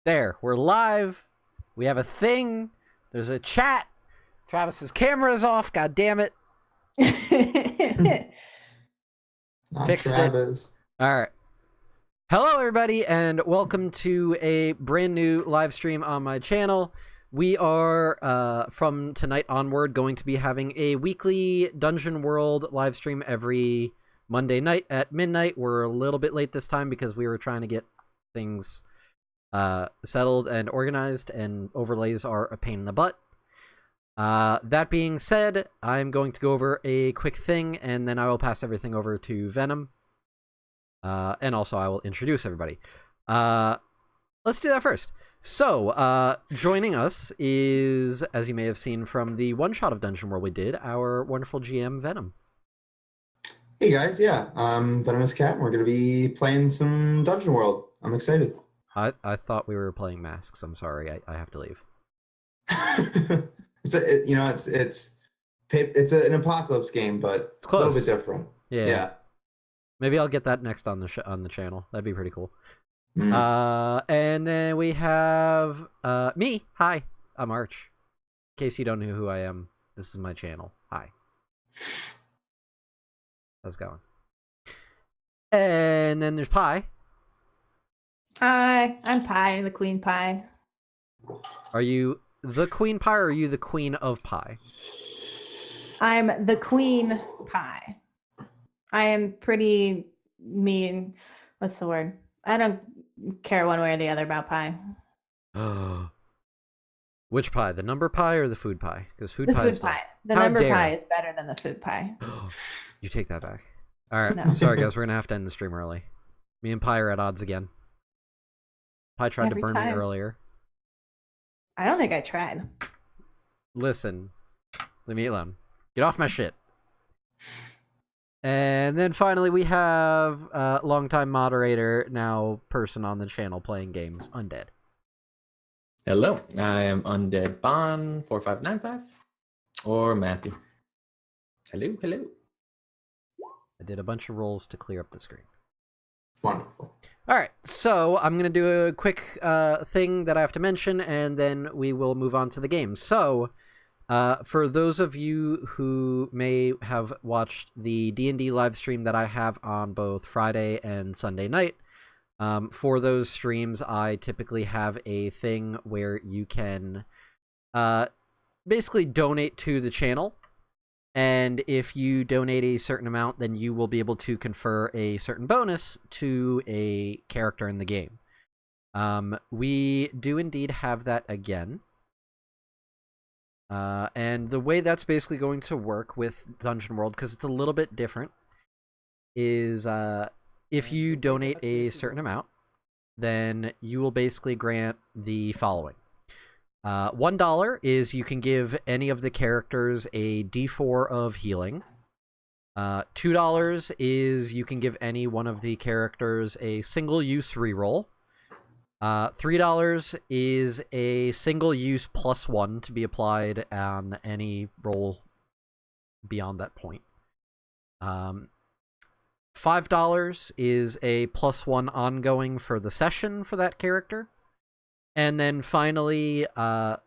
There, we're live. We have a thing. There's a chat. Travis's camera is off. God damn it. Not Fixed Travis. it. All right. Hello, everybody, and welcome to a brand new live stream on my channel. We are, from tonight onward, going to be having a weekly Dungeon World live stream every Monday night at midnight. We're a little bit late this time because we were trying to get things settled and organized, and overlays are a pain in the butt. That being said, I'm going to go over a quick thing, and then I will pass everything over to Venom. And also I will introduce everybody. Let's do that first. So, joining us is, as you may have seen from the one-shot of Dungeon World we did, our wonderful GM, Venom. Hey guys, yeah, I'm Venomous Cat, and we're going to be playing some Dungeon World. I'm excited. I thought we were playing Masks. I'm sorry. I have to leave. It's an apocalypse game, but it's close. A little bit different. Yeah. Maybe I'll get that next on the channel. That'd be pretty cool. Mm. And then we have me. Hi, I'm Arch. In case you don't know who I am, this is my channel. Hi. How's it going? And then there's Pie. Hi, I'm Pie, the Queen Pie. Are you the Queen Pie, or are you the Queen of Pie? I'm the Queen Pie. I am pretty mean. What's the word? I don't care one way or the other about pie. Which pie? The number pie or the food pie? Because food pie is pie. The number pie is better than the food pie. You take that back. All right. No. Sorry, guys. We're going to have to end the stream early. Me and Pie are at odds again. Pie tried to burn me earlier. I don't think I tried. Listen. Leave me alone. Get off my shit. And then finally we have longtime moderator, now person on the channel playing games, Undead. Hello, I am Undead Bond 4595 or Matthew. Hello. I did a bunch of rolls to clear up the screen. Wonderful. All right, so I'm going to do a quick thing that I have to mention, and then we will move on to the game. So, for those of you who may have watched the D&D live stream that I have on both Friday and Sunday night, for those streams, I typically have a thing where you can basically donate to the channel. And if you donate a certain amount, then you will be able to confer a certain bonus to a character in the game. We do indeed have that again. And the way that's basically going to work with Dungeon World, because it's a little bit different, is if you donate a certain amount, then you will basically grant the following. $1 is you can give any of the characters a D4 of healing. $2 is you can give any one of the characters a single-use reroll. $3 is a single-use +1 to be applied on any roll beyond that point. $5 is a +1 ongoing for the session for that character. And then finally, the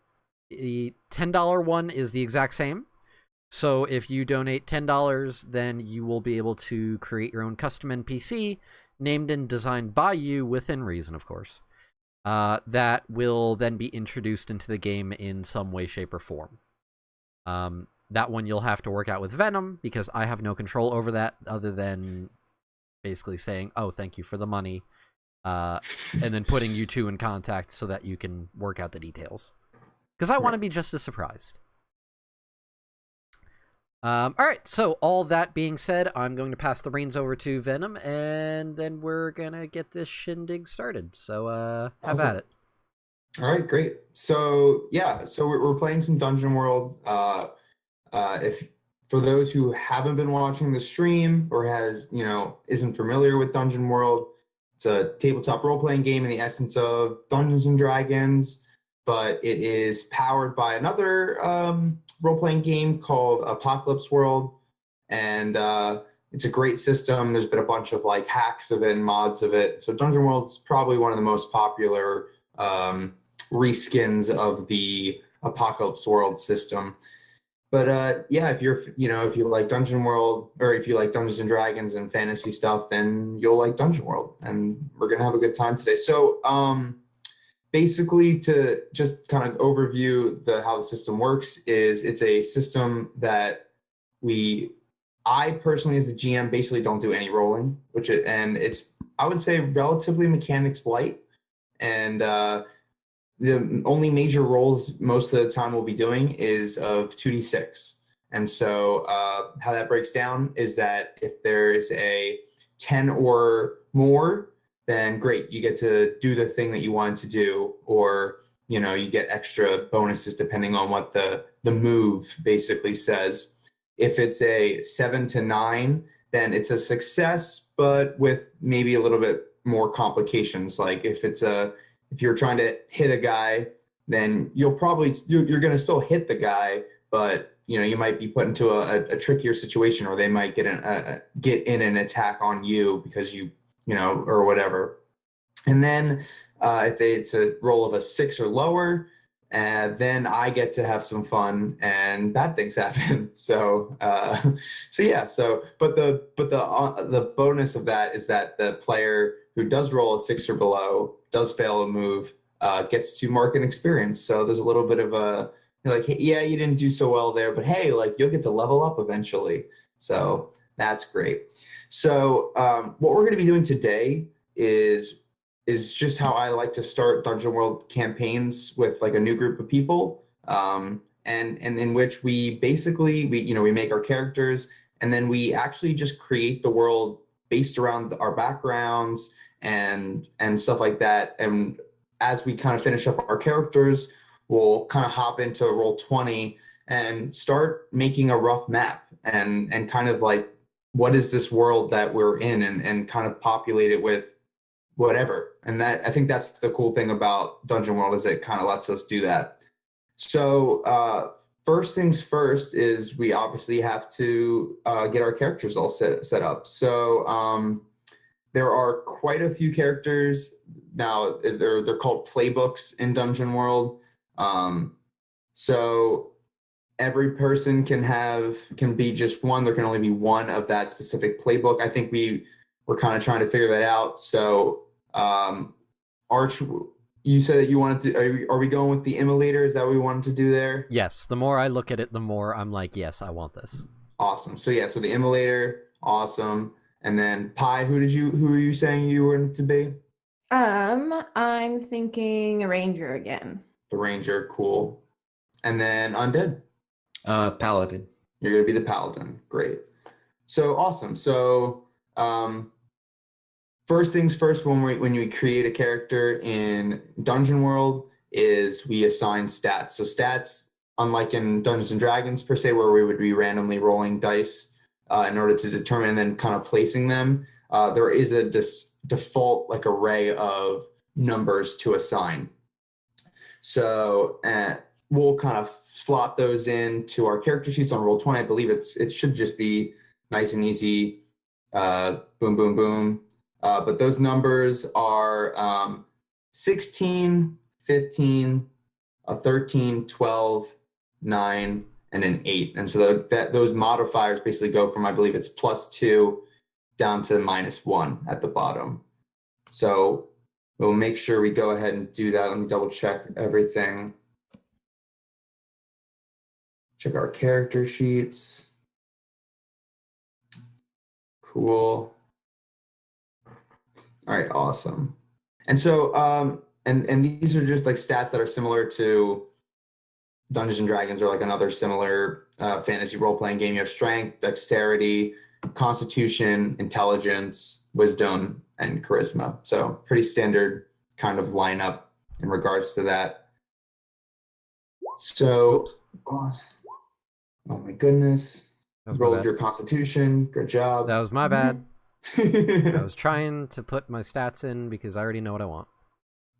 $10 one is the exact same. So if you donate $10, then you will be able to create your own custom NPC, named and designed by you, within reason, of course. That will then be introduced into the game in some way, shape, or form. That one you'll have to work out with Venom, because I have no control over that, other than basically saying, oh, thank you for the money. And then putting you two in contact so that you can work out the details. Because I want to be just as surprised. Alright, so all that being said, I'm going to pass the reins over to Venom, and then we're going to get this shindig started. So, have at it. Alright, great. So, yeah, so we're playing some Dungeon World. If for those who haven't been watching the stream, or isn't familiar with Dungeon World, it's a tabletop role-playing game in the essence of Dungeons & Dragons, but it is powered by another role-playing game called Apocalypse World. And it's a great system. There's been a bunch of like hacks of it and mods of it. So Dungeon World's probably one of the most popular reskins of the Apocalypse World system. But yeah, if you like Dungeon World, or if you like Dungeons and Dragons and fantasy stuff, then you'll like Dungeon World, and we're gonna have a good time today. So basically, to just kind of overview how the system works, is it's a system that I personally, as the GM, basically don't do any rolling, and it's, I would say, relatively mechanics light, and the only major rolls most of the time we'll be doing is of 2d6. And so how that breaks down is that if there is a 10 or more, then great, you get to do the thing that you wanted to do, or you get extra bonuses depending on what the move basically says. If it's a 7 to 9, then it's a success, but with maybe a little bit more complications. Like if you're trying to hit a guy, then you're going to still hit the guy, but you might be put into a trickier situation, or they might get in an attack on you because or whatever. And then if it's a roll of a 6 or lower, then I get to have some fun and bad things happen. So yeah. But the bonus of that is that the player who does roll a 6 or below, does fail a move, gets to mark an experience. So there's a little bit of like, hey, yeah, you didn't do so well there, but hey, like, you'll get to level up eventually. So that's great. So what we're going to be doing today is just how I like to start Dungeon World campaigns with like a new group of people, and in which we basically we make our characters, and then we actually just create the world based around our backgrounds and stuff like that. And as we kind of finish up our characters, we'll kind of hop into Roll20 and start making a rough map and kind of like, what is this world that we're in, and kind of populate it with whatever. And that, I think that's the cool thing about Dungeon World, is it kind of lets us do that. So first things first is we obviously have to get our characters all set up. So there are quite a few characters now. They're called playbooks in Dungeon World. So every person can be just one. There can only be one of that specific playbook. I think we're kind of trying to figure that out. So Arch, you said that you wanted to. Are we going with the immolator? Is that what we wanted to do there? Yes. The more I look at it, the more I'm like, yes, I want this. Awesome. So yeah. So the immolator, awesome. And then Pi, who were you saying you wanted to be? I'm thinking ranger again. The ranger, cool. And then undead. Paladin. You're gonna be the paladin. Great. So awesome. So first things first, when we create a character in Dungeon World, is we assign stats. So stats, unlike in Dungeons and Dragons per se, where we would be randomly rolling dice in order to determine and then kind of placing them, there is a default like array of numbers to assign. So we'll kind of slot those into our character sheets on Roll20. I believe it should just be nice and easy. Boom, boom, boom. But those numbers are 16, 15, 13, 12, 9, and an 8. And so those modifiers basically go from, I believe it's +2 down to -1 at the bottom. So we'll make sure we go ahead and do that. Let me double check everything. Check our character sheets. Cool. All right, awesome. And so, and these are just like stats that are similar to Dungeons and Dragons, or like another similar fantasy role-playing game. You have strength, dexterity, constitution, intelligence, wisdom, and charisma. So pretty standard kind of lineup in regards to that. So, oh my goodness. Rolled your constitution. Good job. That was my bad. I was trying to put my stats in because I already know what I want.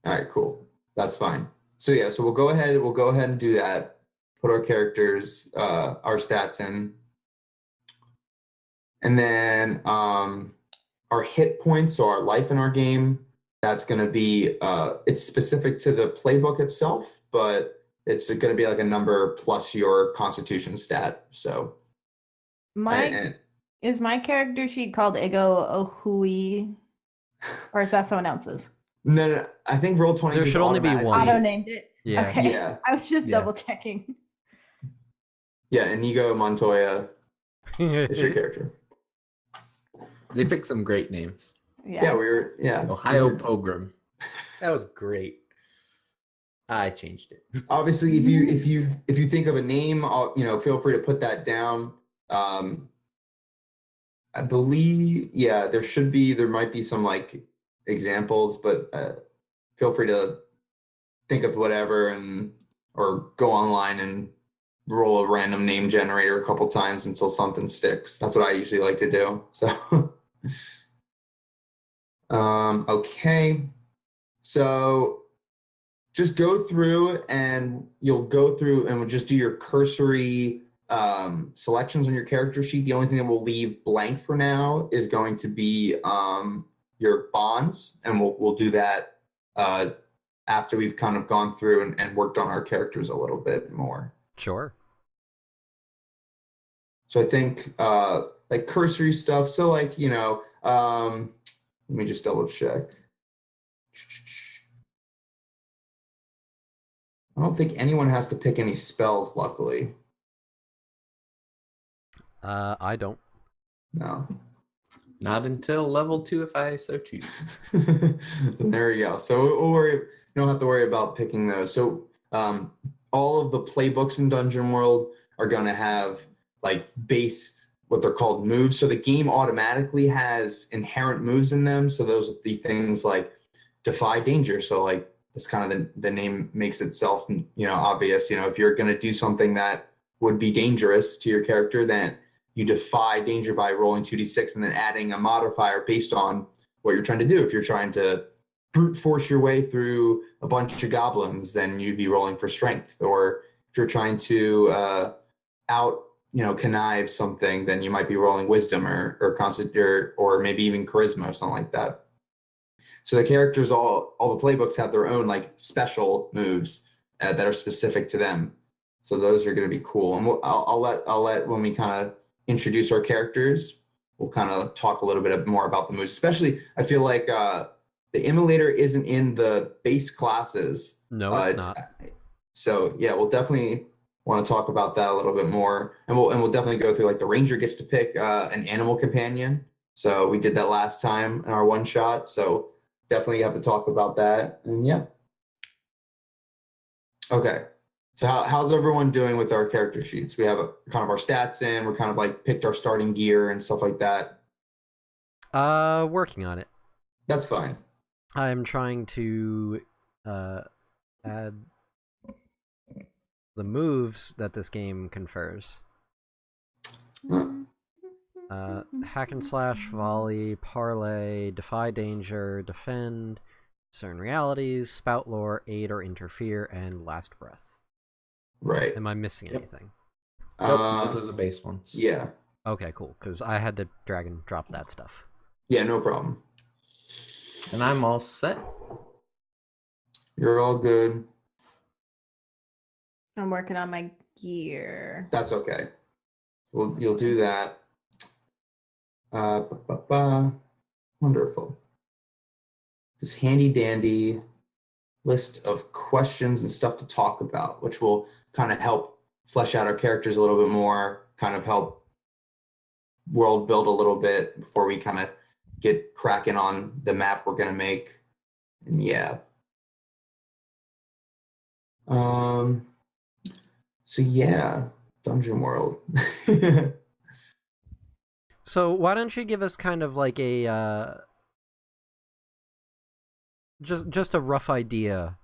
All right, cool. That's fine. So yeah, so we'll go ahead and do that. Put our characters, our stats in. And then our hit points, so our life in our game, that's going to be it's specific to the playbook itself, but it's going to be like a number plus your constitution stat. So Is my character sheet called Ego Ohui, or is that someone else's? No, I think Roll20 There should only be one. Auto named it. Yeah. Okay. Yeah. I was just Yeah. double checking. Yeah, Inigo Montoya is your character. They picked some great names. Yeah, Ohio these are- Pogrom. That was great. I changed it. Obviously, if you think of a name, feel free to put that down. I believe, there might be some like examples, but feel free to think of whatever or go online and roll a random name generator a couple times until something sticks. That's what I usually like to do. So, okay. So just go through and you'll go through and we'll just do your cursory selections on your character sheet. The only thing that we'll leave blank for now is going to be your bonds, and we'll do that after we've kind of gone through and worked on our characters a little bit more. Sure. So I think like cursory stuff. So like, let me just double check. I don't think anyone has to pick any spells, luckily. I don't. No. Not until level 2 if I so choose. There you go. So you don't have to worry about picking those. So all of the playbooks in Dungeon World are going to have like base, what they're called moves. So the game automatically has inherent moves in them. So those are the things like defy danger. So like it's kind of the name makes itself, obvious. If you're going to do something that would be dangerous to your character, then you defy danger by rolling 2d6 and then adding a modifier based on what you're trying to do. If you're trying to brute force your way through a bunch of goblins, then you'd be rolling for strength. Or if you're trying to connive something, then you might be rolling wisdom or maybe even charisma or something like that. So the characters, all the playbooks have their own like special moves that are specific to them. So those are going to be cool. And I'll let when we kind of introduce our characters, we'll kind of talk a little bit more about the moves. Especially, I feel like the Immolator isn't in the base classes. No, it's not. So yeah, we'll definitely want to talk about that a little bit more, and we'll definitely go through like the Ranger gets to pick an animal companion. So we did that last time in our one shot. So definitely have to talk about that. And yeah. Okay. So how's everyone doing with our character sheets? We have kind of our stats in. We're kind of like picked our starting gear and stuff like that. Working on it. That's fine. I'm trying to add the moves that this game confers. Hack and slash, volley, parlay, defy danger, defend, discern realities, spout lore, aid or interfere, and last breath. Right. Am I missing anything? Nope, those are the base ones. Yeah. Okay, cool. Because I had to drag and drop that stuff. Yeah, no problem. And I'm all set. You're all good. I'm working on my gear. That's okay. You'll do that. Wonderful. This handy dandy list of questions and stuff to talk about, which will kind of help flesh out our characters a little bit more, kind of help world build a little bit before we kind of get cracking on the map we're going to make. And yeah. So yeah, Dungeon World. So why don't you give us kind of like a just a rough idea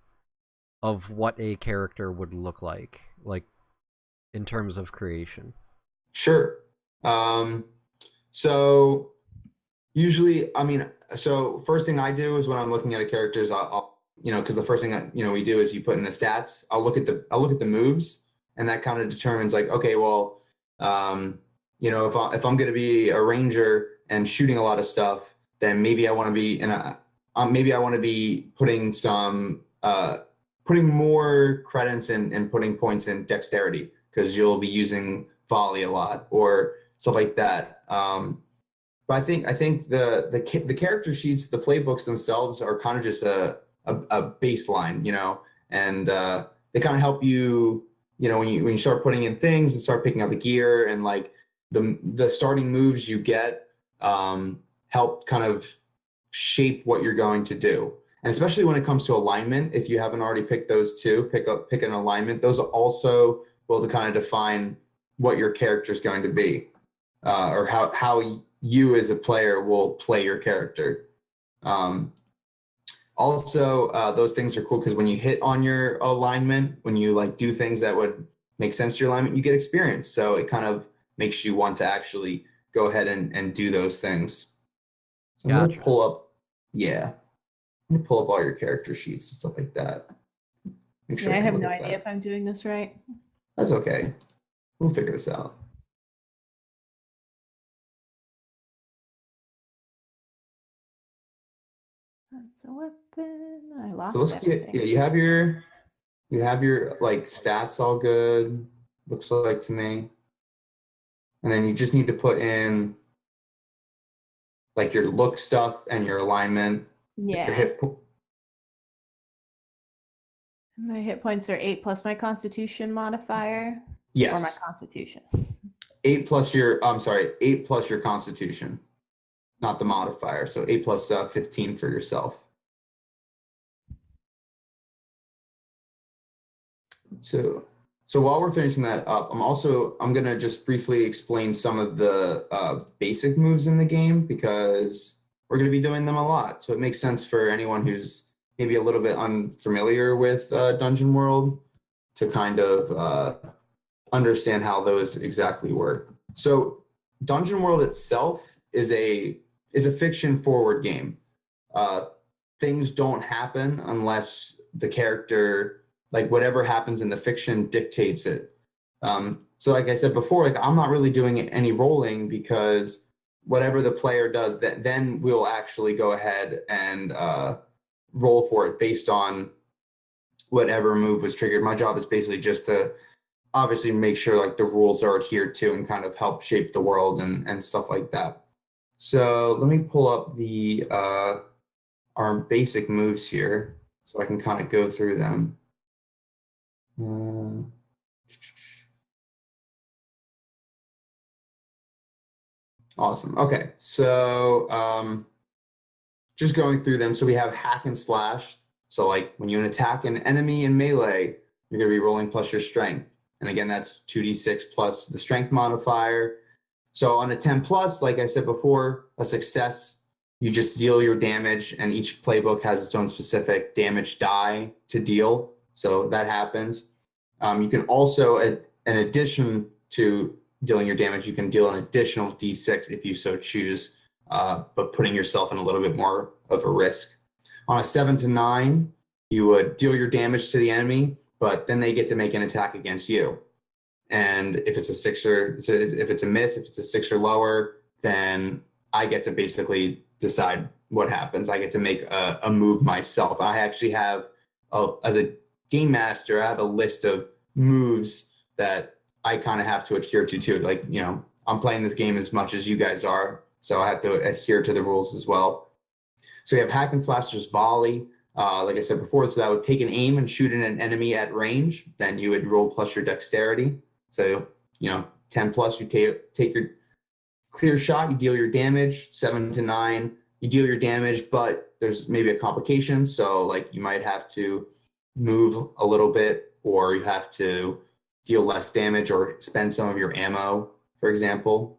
of what a character would look like in terms of creation. Sure. So usually, so first thing I do is when I'm looking at a character is I'll because the first thing we do is you put in the stats. I'll look at the moves, and that kind of determines like, okay, well, you know, if I'm going to be a ranger and shooting a lot of stuff, then maybe I want to be maybe I want to be putting putting more credits and putting points in dexterity, because you'll be using volley a lot or stuff like that. But I think the character sheets, the playbooks themselves are kind of just a baseline, you know, and they kind of help you, you know, when you start putting in things and start picking up the gear, and like the starting moves you get help kind of shape what you're going to do. And especially when it comes to alignment, if you haven't already picked those two, pick an alignment. Those also will to kind of define what your character is going to be, or how you as a player will play your character. Also, those things are cool because when you hit on your alignment, when you like do things that would make sense to your alignment, you get experience. So it kind of makes you want to actually go ahead and do those things. So I'm Gotcha. gonna pull up, yeah, I'm gonna pull up all your character sheets and stuff like that. Make sure Yeah, I can have look no at idea that. if I'm doing this right. That's okay. We'll figure this out. That's a weapon. I lost So let's get, everything. yeah, you have your like stats all good, looks like to me. And then you just need to put in like your look stuff and your alignment, your Yeah. hit. My hit points are 8 plus my constitution modifier. Or my Yes. constitution. 8 plus your constitution, not the modifier. So 8 plus 15 for yourself. So while we're finishing that up, I'm gonna just briefly explain some of the basic moves in the game, because we're gonna be doing them a lot. So it makes sense for anyone who's maybe a little bit unfamiliar with Dungeon World to kind of understand how those exactly work. So Dungeon World itself is a fiction forward game. Things don't happen unless the character, like whatever happens in the fiction dictates it. So like I said before, like I'm not really doing any rolling, because whatever the player does, then we'll actually go ahead and roll for it based on whatever move was triggered. My job is basically just to obviously make sure like the rules are adhered to and kind of help shape the world and stuff like that. So let me pull up the our basic moves here so I can kind of go through them. Awesome. Okay, so just going through them. So we have hack and slash. So like when you attack an enemy in melee, you're going to be rolling plus your strength. And again, that's 2d6 plus the strength modifier. So on a 10 plus, like I said before, a success, you just deal your damage, and each playbook has its own specific damage die to deal. So that happens. You can also, in addition to dealing your damage, you can deal an additional d6 if you so choose, but putting yourself in a little bit more of a risk. On a 7 to 9, you would deal your damage to the enemy, but then they get to make an attack against you. And if it's a 6 or if it's a miss, if it's a 6 or lower, then I get to basically decide what happens. I get to make a move myself. I actually have, as a game master, I have a list of moves that I kind of have to adhere to too. Like, you know, I'm playing this game as much as you guys are, so I have to adhere to the rules as well. So we have hack and slash, just volley. Like I said before, so that would take an aim and shoot at an enemy at range. Then you would roll plus your dexterity. So, you know, 10 plus, you take your clear shot, you deal your damage. 7 to 9, you deal your damage, but there's maybe a complication. So like you might have to move a little bit, or you have to deal less damage or spend some of your ammo, for example.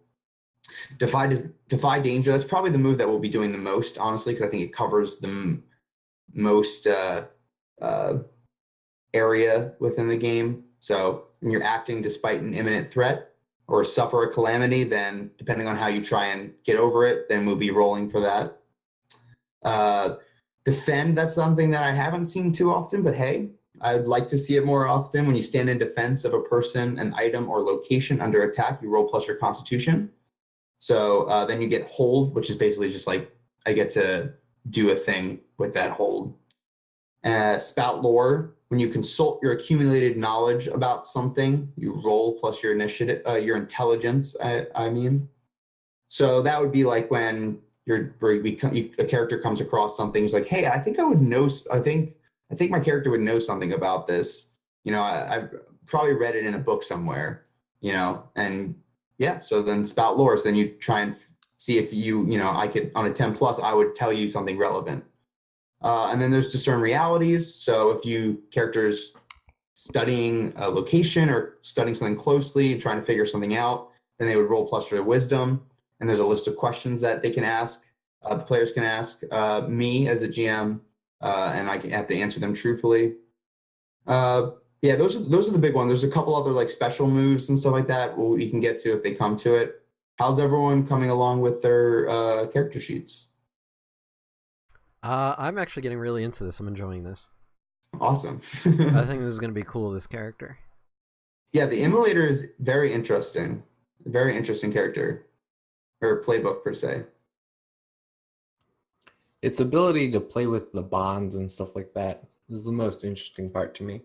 Defy danger, that's probably the move that we'll be doing the most, honestly, because I think it covers the most area within the game. So when you're acting despite an imminent threat or suffer a calamity, then depending on how you try and get over it, then we'll be rolling for that. Defend, that's something that I haven't seen too often, but hey, I'd like to see it more often. When you stand in defense of a person, an item, or location under attack, you roll plus your Constitution. So then you get hold, which is basically just like I get to do a thing with that hold. Spout lore. When you consult your accumulated knowledge about something, you roll plus your initiative, your intelligence. I mean, so that would be like when a character comes across something. He's like, "Hey, I think I would know. I think my character would know something about this. You know, I've probably read it in a book somewhere. You know, and yeah. So then spout lore. So then you try and see if I could on a 10 plus, I would tell you something relevant. And then there's discern realities. So if you characters studying a location or studying something closely and trying to figure something out, then they would roll plus their wisdom. And there's a list of questions that they can ask. The players can ask me as the GM, and I have to answer them truthfully. Yeah, those are the big ones. There's a couple other like special moves and stuff like that we can get to if they come to it. How's everyone coming along with their character sheets? I'm actually getting really into this. I'm enjoying this. Awesome. I think this is going to be cool, this character. Yeah, the Immolator is very interesting. Very interesting character. Or playbook, per se. Its ability to play with the bonds and stuff like that is the most interesting part to me.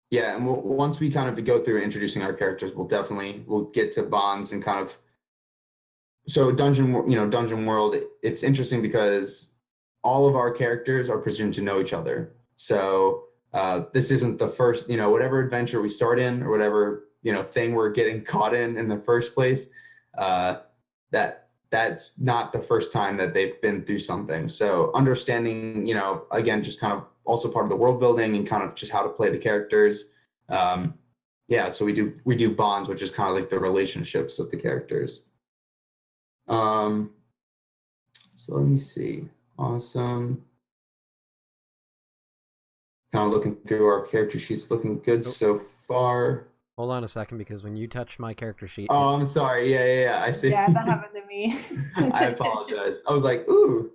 Yeah, and once we kind of go through introducing our characters, we'll get to bonds and kind of. So Dungeon World, it's interesting because all of our characters are presumed to know each other. So this isn't the first, whatever adventure we start in or whatever, thing we're getting caught in the first place, that's not the first time that they've been through something. So understanding, again, just kind of also part of the world building and kind of just how to play the characters. Yeah, so we do bonds, which is kind of like the relationships of the characters. So let me see. Awesome. Kind of looking through our character sheets, looking good so far. Hold on a second, because when you touch my character sheet... Oh, I'm sorry. Yeah. I see. Yeah, that happened to me. I apologize. I was like, ooh.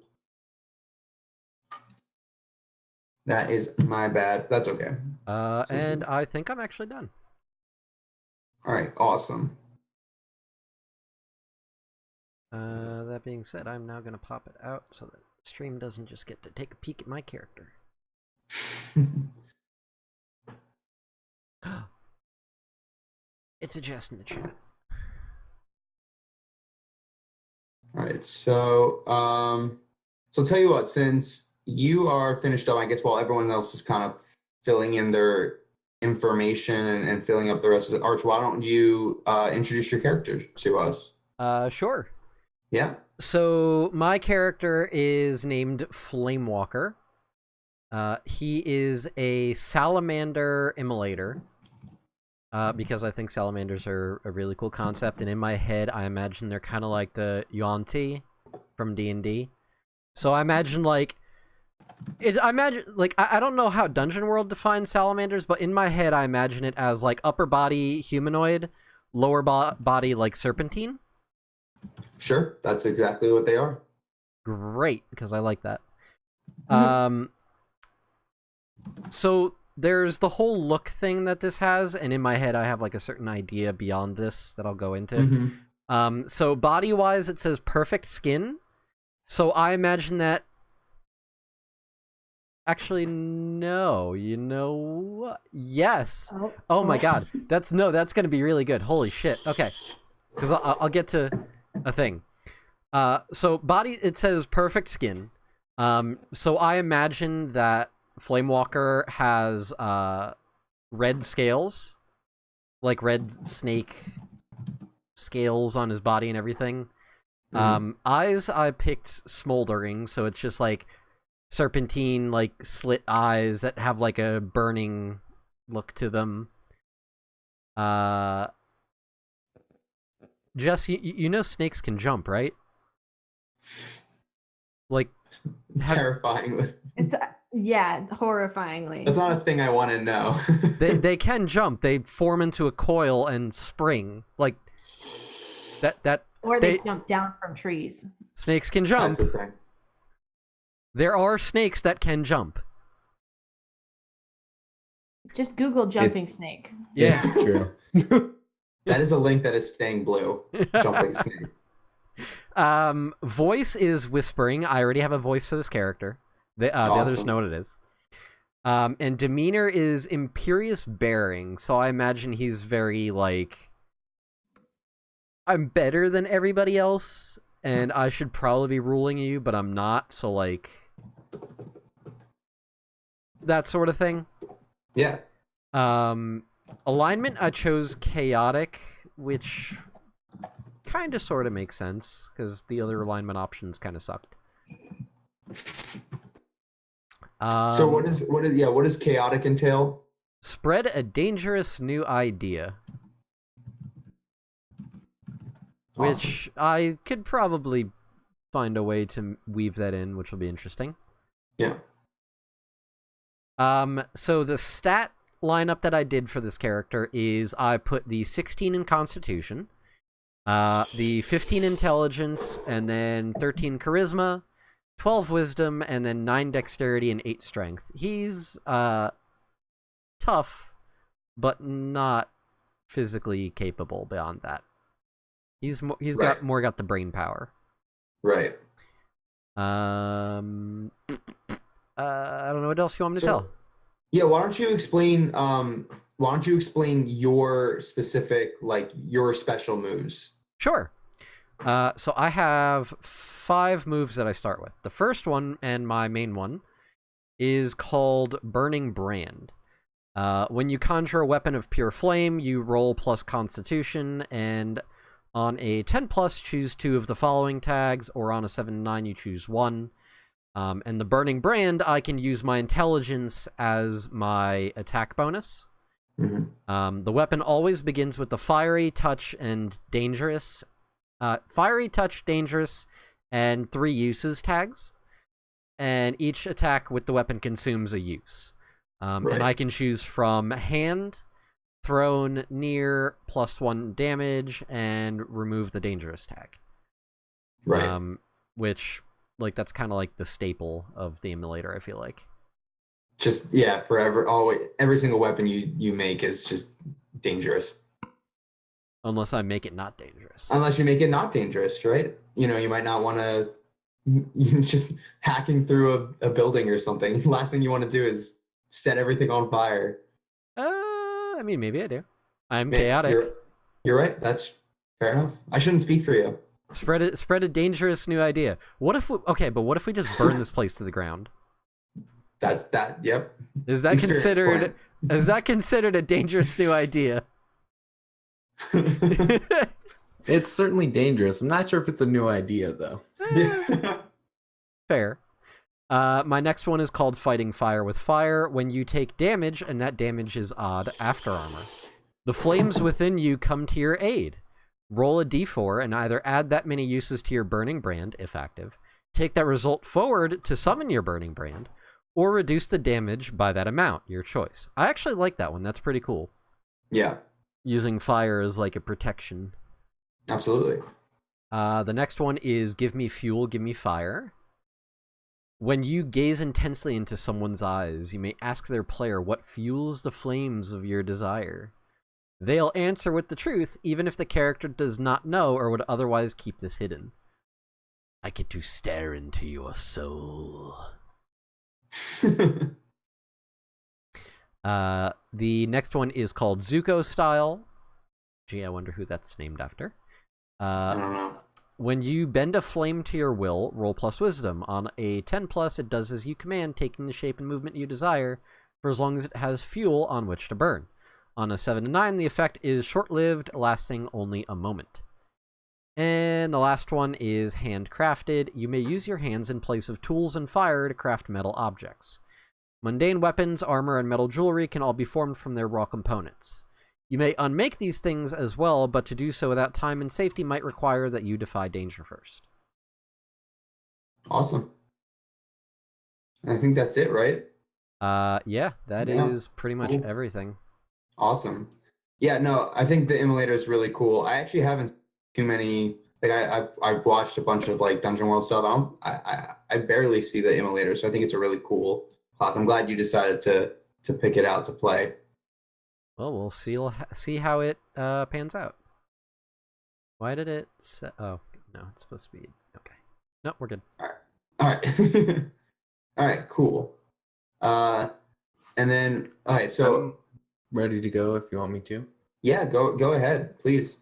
That is my bad. That's okay. And I think I'm actually done. All right, awesome. That being said, I'm now going to pop it out so that stream doesn't just get to take a peek at my character. It's a Jess in the chat. All right, so so tell you what, since you are finished up, I guess while everyone else is kind of filling in their information and filling up the rest of the Arch, why don't you introduce your character to us? Sure. Yeah. So my character is named Flamewalker. He is a salamander immolator. Because I think salamanders are a really cool concept, and in my head, I imagine they're kind of like the Yuan-ti from D&D. So I imagine I don't know how Dungeon World defines salamanders, but in my head, I imagine it as like upper body humanoid, lower body like serpentine. Sure, that's exactly what they are. Great, because I like that. Mm-hmm. So there's the whole look thing that this has, and in my head I have like a certain idea beyond this that I'll go into. Mm-hmm. So body-wise it says perfect skin. So I imagine that... Actually, no. You know what? Yes! Oh my god. That's gonna be really good. Holy shit. Okay. Because I'll get to a thing. So body, it says perfect skin. So I imagine that Flamewalker has red scales, like red snake scales on his body and everything. Eyes, I picked smoldering, so it's just like serpentine, like slit eyes that have like a burning look to them. Jess, you know snakes can jump, right? Like Terrifying. It's horrifyingly. That's not a thing I want to know. they can jump. They form into a coil and spring like that. Or they jump down from trees. Snakes can jump. That's the thing. There are snakes that can jump. Just Google jumping It's- snake. Yeah. It's true. That is a link that is staying blue. Jumping snake. Voice is whispering. I already have a voice for this character. The others Awesome. know what it is. And demeanor is imperious bearing. So I imagine he's very like, I'm better than everybody else, and I should probably be ruling you, but I'm not. So like, that sort of thing. Yeah. Alignment, I chose chaotic, which kind of sort of makes sense because the other alignment options kind of sucked. So what does chaotic entail? Spread a dangerous new idea, which I could probably find a way to weave that in, which will be interesting. Yeah. So the stat lineup that I did for this character is I put the 16 in Constitution, the 15 Intelligence, and then 13 Charisma, 12 Wisdom, and then 9 Dexterity and 8 Strength. He's tough, but not physically capable beyond that. He's Right. got the brain power. Right. I don't know what else you want me to tell. Yeah, why don't you explain your specific, like, your special moves? Sure. So I have 5 moves that I start with. The first one, and my main one, is called Burning Brand. When you conjure a weapon of pure flame, you roll plus Constitution, and on a 10+, choose 2 of the following tags, or on a 7-9, you choose 1. And the Burning Brand, I can use my Intelligence as my attack bonus. Mhm. The weapon always begins with the Fiery, Touch, and Dangerous. Fiery, Touch, Dangerous, and 3 uses tags. And each attack with the weapon consumes a use. Right. And I can choose from hand, thrown, near, +1 damage, and remove the dangerous tag. Right. Which, like, that's kind of like the staple of the emulator, I feel like. Just, yeah, forever, always, every single weapon you make is just dangerous. Unless I make it not dangerous. Unless you make it not dangerous, right? You know, you might not want to just hacking through a building or something. Last thing you want to do is set everything on fire. I mean, maybe I do. I'm Man, chaotic. You're right. That's fair enough. I shouldn't speak for you. Spread a dangerous new idea. What if we just burn this place to the ground? Yep. Is that considered a dangerous new idea? It's certainly dangerous. I'm not sure if it's a new idea, though. Yeah. Fair. My next one is called Fighting Fire with Fire. When you take damage, and that damage is odd after armor, the flames within you come to your aid. Roll a d4 and either add that many uses to your Burning Brand, if active, take that result forward to summon your Burning Brand, or reduce the damage by that amount, your choice. I actually like that one. That's pretty cool. Yeah, Using fire as like a protection. absolutely. The next one is Give Me Fuel, Give Me Fire. When you gaze intensely into someone's eyes, you may ask their player what fuels the flames of your desire. They'll answer with the truth, even if the character does not know or would otherwise keep this hidden. I get to stare into your soul. The next one is called Zuko Style. Gee, I wonder who that's named after. I don't know. When you bend a flame to your will, roll plus wisdom. On a 10+, it does as you command, taking the shape and movement you desire, for as long as it has fuel on which to burn. On a 7 to 9, the effect is short-lived, lasting only a moment. And the last one is handcrafted. You may use your hands in place of tools and fire to craft metal objects. Mundane weapons, armor, and metal jewelry can all be formed from their raw components. You may unmake these things as well, but to do so without time and safety might require that you defy danger first. Awesome. I think that's it, right? Yeah, that Yeah. is pretty much Cool. everything. Awesome. Yeah, no, I think the emulator is really cool. I actually haven't seen too many. Like I've watched a bunch of like Dungeon World stuff. I barely see the emulator, so I think it's a really cool class. I'm glad you decided to to pick it out to play. Well, we'll see how it pans out. Why did it say... Oh, no, it's supposed to be... Okay. No, we're good. All right. All right, cool. And then, all right, so... I'm ready to go if you want me to. Yeah, go ahead, please.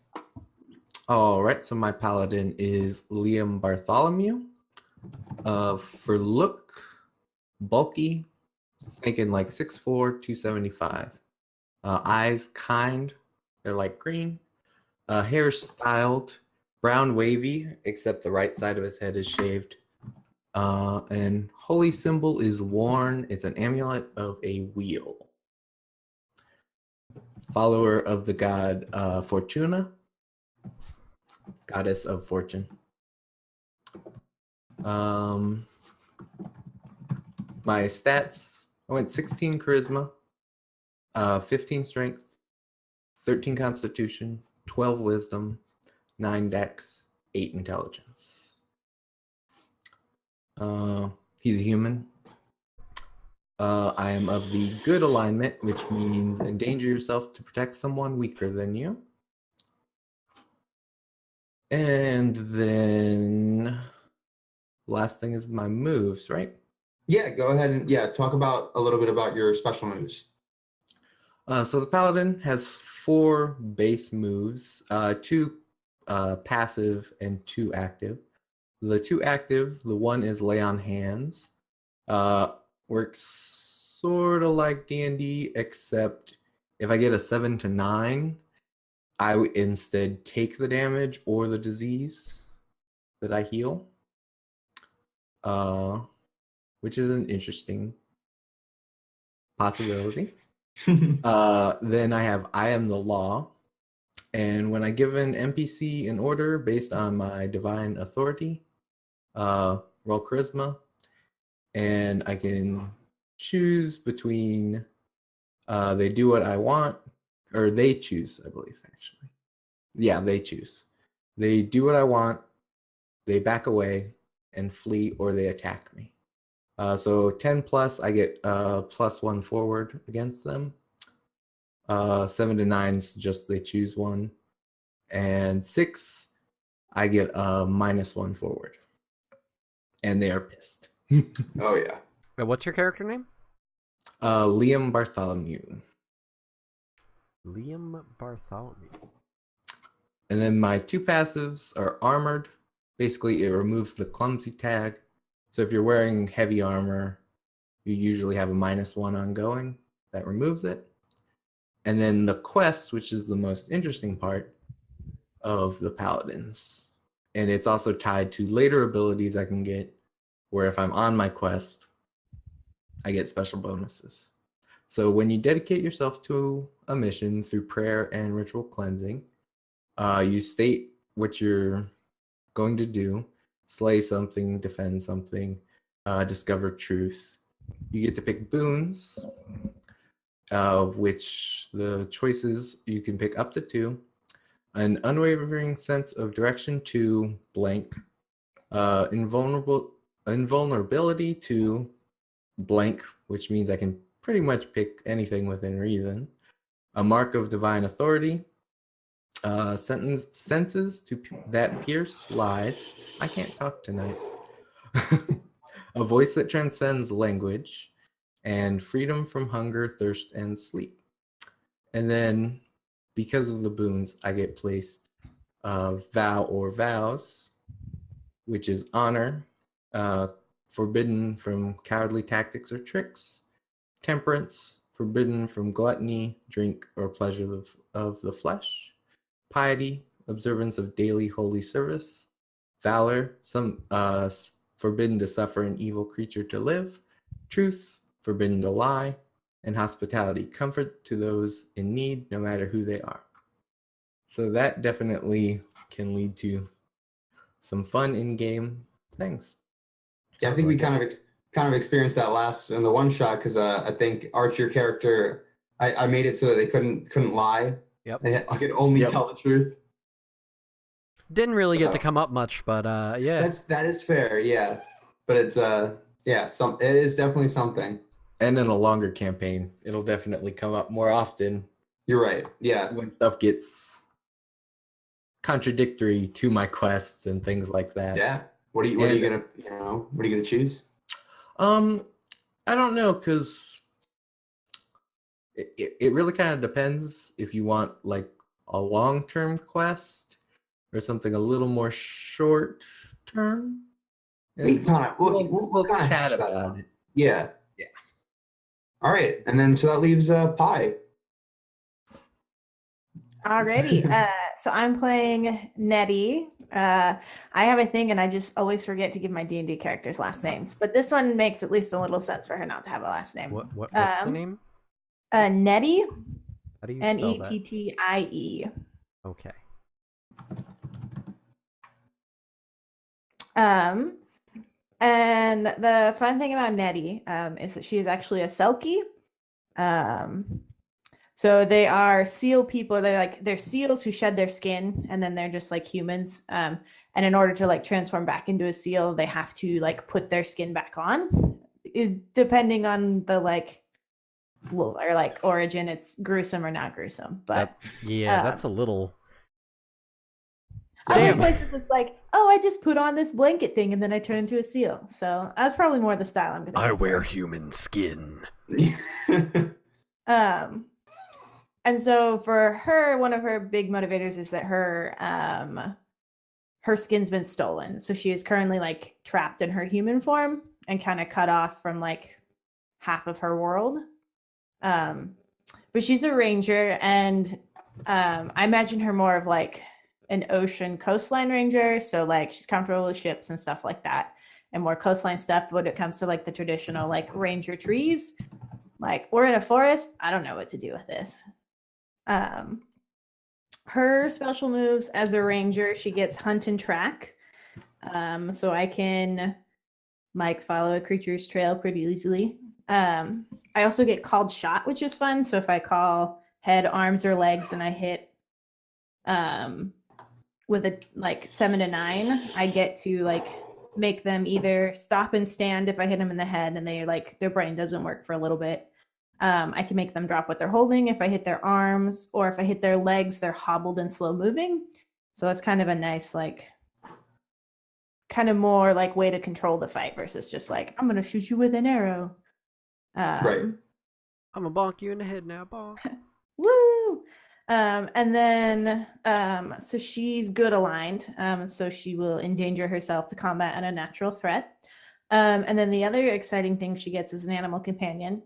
All right, so my paladin is Liam Bartholomew. For look, bulky, thinking like 6'4", 275. Eyes kind, they're like green. Hair styled, brown wavy, except the right side of his head is shaved. And holy symbol is worn. It's an amulet of a wheel. Follower of the god Fortuna, goddess of fortune. My stats, I went 16 charisma, 15 strength, 13 constitution, 12 wisdom, 9 dex, 8 intelligence. He's a human. I am of the good alignment, which means endanger yourself to protect someone weaker than you. And then last thing is my moves, right? Yeah, go ahead and talk about a little bit about your special moves. So the paladin has 4 base moves, 2 passive and 2 active. The 2 active, the one is lay on hands. Works sort of like D&D, except if I get a 7 to 9, I would instead take the damage or the disease that I heal, which is an interesting possibility. Then I have I am the law, and when I give an NPC an order based on my divine authority, roll charisma, and I can choose between they do what I want, or they choose, I believe, actually. Yeah, they choose. They do what I want, they back away and flee, or they attack me. So 10 plus, I get +1 forward against them. 7 to 9 is just they choose one. And 6, I get -1 forward. And they are pissed. Oh, yeah. Wait, what's your character name? Liam Bartholomew. Liam Bartholomew. And then my 2 passives are armored. Basically, it removes the clumsy tag. So if you're wearing heavy armor, you usually have a -1 ongoing. That removes it. And then the quest, which is the most interesting part of the paladins. And it's also tied to later abilities I can get, where if I'm on my quest, I get special bonuses. So when you dedicate yourself to a mission through prayer and ritual cleansing, you state what you're going to do: slay something, defend something, discover truth. You get to pick boons, which the choices you can pick up to 2. An unwavering sense of direction to blank, invulnerability to blank, which means I can pretty much pick anything within reason. A mark of divine authority, senses that pierce lies. I can't talk tonight. A voice that transcends language, and freedom from hunger, thirst, and sleep. And then, because of the boons, I get placed vow or vows, which is honor, forbidden from cowardly tactics or tricks; temperance, forbidden from gluttony, drink, or pleasure of the flesh; piety, observance of daily holy service; valor, forbidden to suffer an evil creature to live; truth, forbidden to lie; and hospitality, comfort to those in need, no matter who they are. So that definitely can lead to some fun in-game things. Yeah, I think we kind of experienced that last in the one shot, because I think Arch, your character, I made it so that they couldn't lie. Yep. They could only tell the truth. Didn't really get to come up much, but yeah. That is fair, yeah. But it's it is definitely something. And in a longer campaign, it'll definitely come up more often You're right. Yeah. when stuff gets contradictory to my quests and things like that. Yeah. What are you gonna choose? I don't know, because it really kind of depends if you want like a long-term quest or something a little more short-term. We'll We'll kinda chat hash that about out. it. Yeah. Yeah. All right, and then so that leaves Pi. Alrighty. So I'm playing Nettie. I have a thing, and I just always forget to give my D&D characters last names. But this one makes at least a little sense for her not to have a last name. What's the name? Nettie. How do you spell that? Nettie. Okay. And the fun thing about Nettie is that she is actually a Selkie. So they are seal people. They're seals who shed their skin, and then they're just like humans. And in order to like transform back into a seal, they have to like put their skin back on. Depending on the origin, it's gruesome or not gruesome. But that's a little. other Damn. places it's like, oh, I just put on this blanket thing and then I turn into a seal. So that's probably more the style I'm gonna. I go wear for. human skin. And so for her, one of her big motivators is that her skin's been stolen. So she is currently like trapped in her human form and kind of cut off from like half of her world. But she's a ranger, and I imagine her more of like an ocean coastline ranger. So like she's comfortable with ships and stuff like that, and more coastline stuff. When it comes to like the traditional like ranger trees, like we're in a forest, I don't know what to do with this. Her special moves as a ranger, she gets hunt and track. So I can like follow a creature's trail pretty easily. I also get called shot, which is fun. So if I call head, arms, or legs and I hit with a like 7 to 9, I get to like make them either stop and stand if I hit them in the head and they like their brain doesn't work for a little bit. I can make them drop what they're holding if I hit their arms, or if I hit their legs, they're hobbled and slow moving. So that's kind of a nice, like, kind of more like way to control the fight versus just like, I'm going to shoot you with an arrow. Right. I'm gonna bonk you in the head now, bonk. Woo! And then, so she's good aligned. So she will endanger herself to combat an unnatural threat. And then the other exciting thing she gets is an animal companion.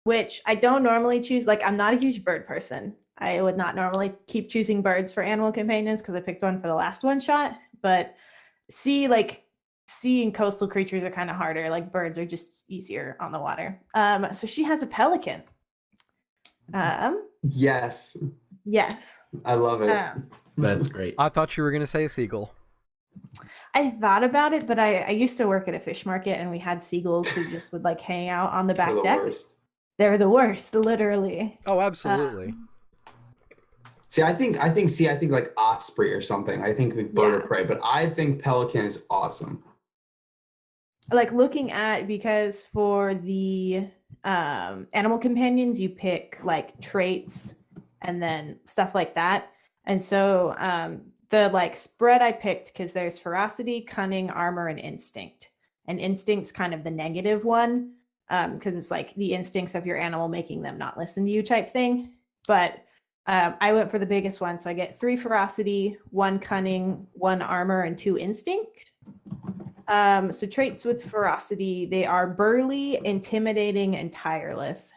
Which I don't normally choose. Like, I'm not a huge bird person. I would not normally keep choosing birds for animal companions because I picked one for the last one shot. But sea and coastal creatures are kind of harder. Like, birds are just easier on the water. So she has a pelican. Yes. Yes. I love it. That's great. I thought you were gonna say a seagull. I thought about it, but I used to work at a fish market, and we had seagulls who just would like hang out on the back They're the deck. worst. They're the worst, literally. Oh, absolutely. See, I think like osprey or something. I think the bird of prey, but I think pelican is awesome. Like looking at, because for the animal companions, you pick like traits and then stuff like that. And so the like spread I picked, because there's ferocity, cunning, armor, and instinct. And instinct's kind of the negative one, because it's like the instincts of your animal making them not listen to you type thing. But I went for the biggest one. So I get 3 ferocity, 1 cunning, 1 armor, and 2 instinct. So traits with ferocity, they are burly, intimidating, and tireless.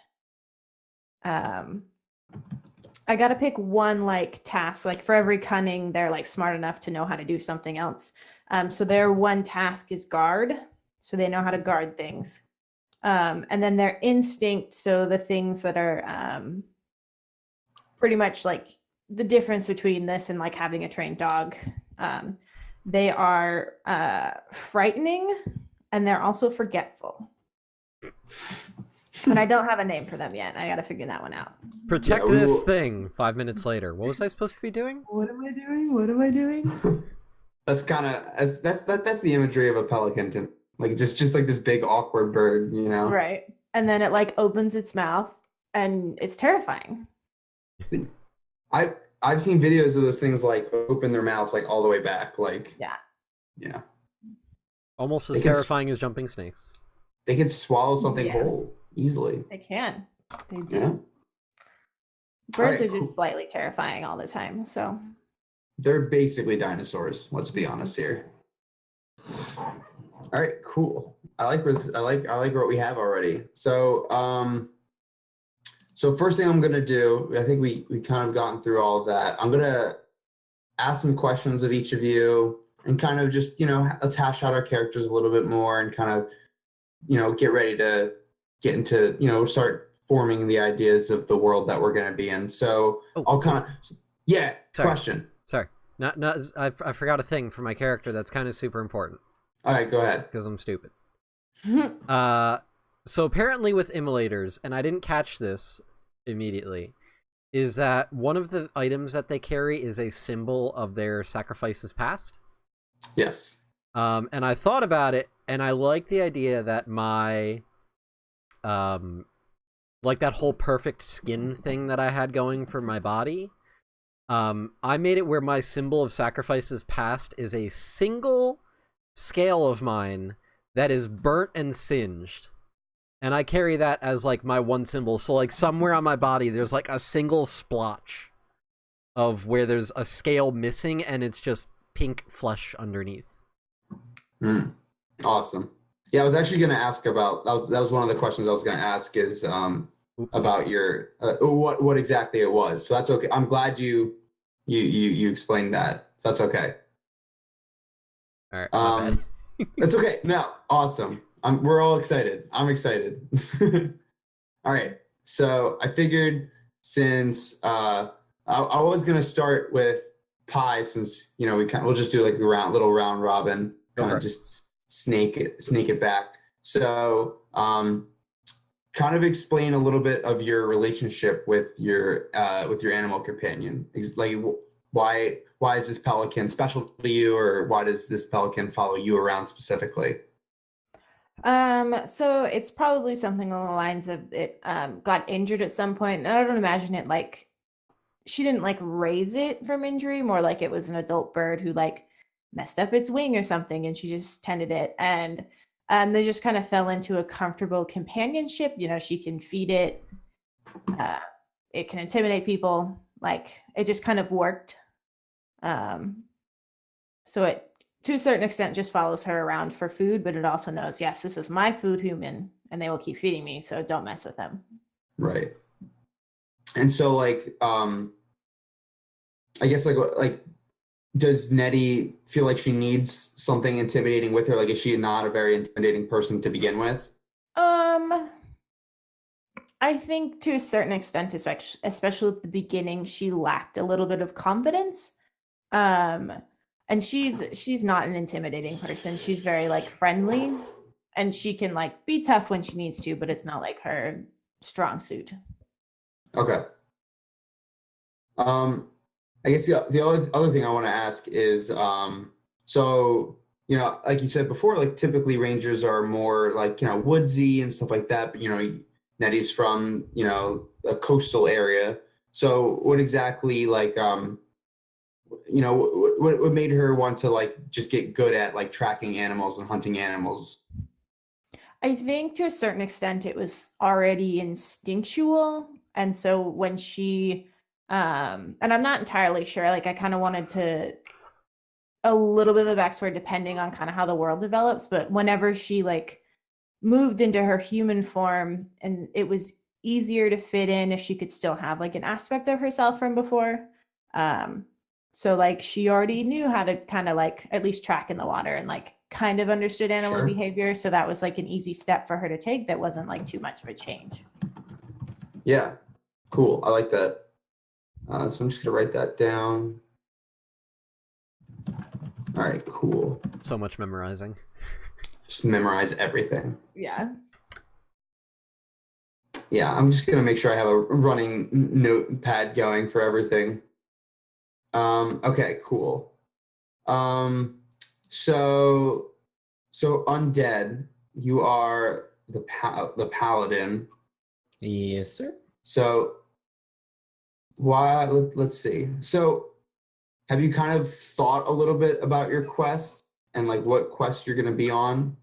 I got to pick one like task. Like for every cunning, they're like smart enough to know how to do something else. So their one task is guard. So they know how to guard things. And then their instinct. So the things that are pretty much like the difference between this and like having a trained dog. They are frightening, and they're also forgetful. And I don't have a name for them yet. I got to figure that one out. Protect this thing. 5 minutes later. What was I supposed to be doing? What am I doing? That's kind of that's the imagery of a pelican to Like it's just like this big awkward bird, you know. Right. And then it like opens its mouth and it's terrifying. I've seen videos of those things like open their mouths like all the way back, like Yeah. yeah. Almost as They can terrifying as jumping snakes. They could swallow something Yeah. whole easily. They can. They do. Yeah. Birds Alright, are cool. just slightly terrifying all the time. So They're basically dinosaurs. Let's be honest here. All right, cool. I like what we have already. So so first thing I'm gonna do, I think we kind of gotten through all of that. I'm gonna ask some questions of each of you and kind of just, let's hash out our characters a little bit more and kind of, get ready to get into, start forming the ideas of the world that we're gonna be in. So I'll kind of, yeah, Sorry. question. Sorry. Not I forgot a thing for my character that's kind of super important All right, go ahead. because I'm stupid. So apparently with immolators, and I didn't catch this immediately, is that one of the items that they carry is a symbol of their sacrifices past. Yes. And I thought about it, and I like the idea that my, like that whole perfect skin thing that I had going for my body, I made it where my symbol of sacrifices past is a single scale of mine that is burnt and singed. And I carry that as like my one symbol. So like somewhere on my body, there's like a single splotch of where there's a scale missing and it's just pink flesh underneath. Awesome. Yeah, I was actually going to ask about, that was one of the questions I was going to ask is about your, what exactly it was. So that's okay. I'm glad you explained that. That's okay. All right. My bad. That's okay. No, awesome. We're all excited. I'm excited. All right. So I figured since I was gonna start with Pi, since we'll just do like a little round robin, kind of just snake it back. So kind of explain a little bit of your relationship with your animal companion. Like why is this pelican special to you, or why does this pelican follow you around specifically? So it's probably something along the lines of it got injured at some point. And I don't imagine it like she didn't like raise it from injury, more like it was an adult bird who like messed up its wing or something and she just tended it. And they just kind of fell into a comfortable companionship. She can feed it, it can intimidate people, like it just kind of worked. So it, to a certain extent, just follows her around for food, but it also knows, yes, this is my food human, and they will keep feeding me, so don't mess with them. Right. And so, like, I guess, like, does Nettie feel like she needs something intimidating with her? Like, is she not a very intimidating person to begin with? I think to a certain extent, especially at the beginning, she lacked a little bit of confidence. And she's not an intimidating person. She's very like friendly, and she can like be tough when she needs to, but it's not like her strong suit. Okay. I guess the other thing I want to ask is, so like you said before, like typically rangers are more like woodsy and stuff like that. But Nettie's from a coastal area. So what exactly like what made her want to like just get good at like tracking animals and hunting animals? I think to a certain extent it was already instinctual. And so when she and I'm not entirely sure, like I kind of wanted to a little bit of the backstory depending on kind of how the world develops, but whenever she like moved into her human form, and it was easier to fit in if she could still have like an aspect of herself from before. So like she already knew how to kind of like at least track in the water and like kind of understood animal Sure. behavior. So that was like an easy step for her to take that wasn't like too much of a change. Yeah, cool. I like that. So I'm just gonna write that down. All right, cool. So much memorizing. Just memorize everything. Yeah. Yeah, I'm just gonna make sure I have a running notepad going for everything. Okay, cool. So So undead, you are the paladin. Yes, sir. So why? Let's see. So have you kind of thought a little bit about your quest and like what quest you're going to be on?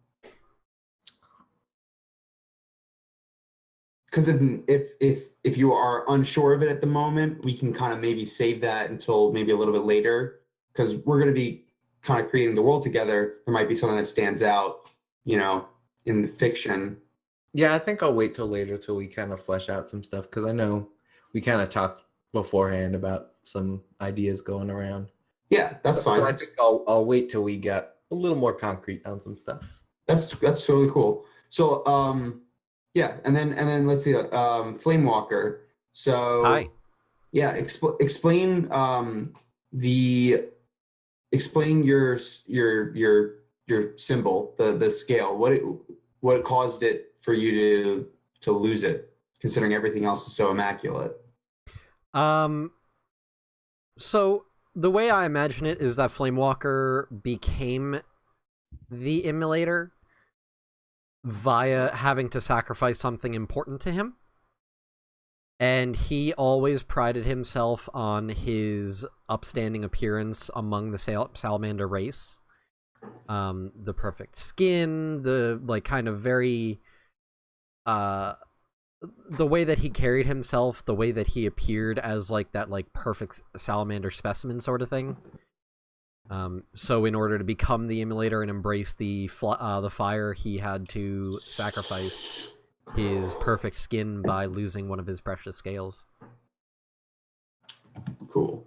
Because if you are unsure of it at the moment, we can kind of maybe save that until maybe a little bit later. Because we're going to be kind of creating the world together. There might be something that stands out, in the fiction. Yeah, I think I'll wait till later till we kind of flesh out some stuff because I know we kind of talked beforehand about some ideas going around. Yeah, that's fine. So I think I'll wait till we got a little more concrete on some stuff. That's totally cool. So yeah, and then let's see, Flame Walker. So Hi. yeah, explain your symbol, the scale. What caused it for you to lose it, considering everything else is so immaculate? So the way I imagine it is that Flamewalker became the Immolator via having to sacrifice something important to him. And he always prided himself on his upstanding appearance among the salamander race. The perfect skin, the like kind of very the way that he carried himself, the way that he appeared as like that like perfect salamander specimen sort of thing. So in order to become the Immolator and embrace the fire, he had to sacrifice his perfect skin by losing one of his precious scales. Cool.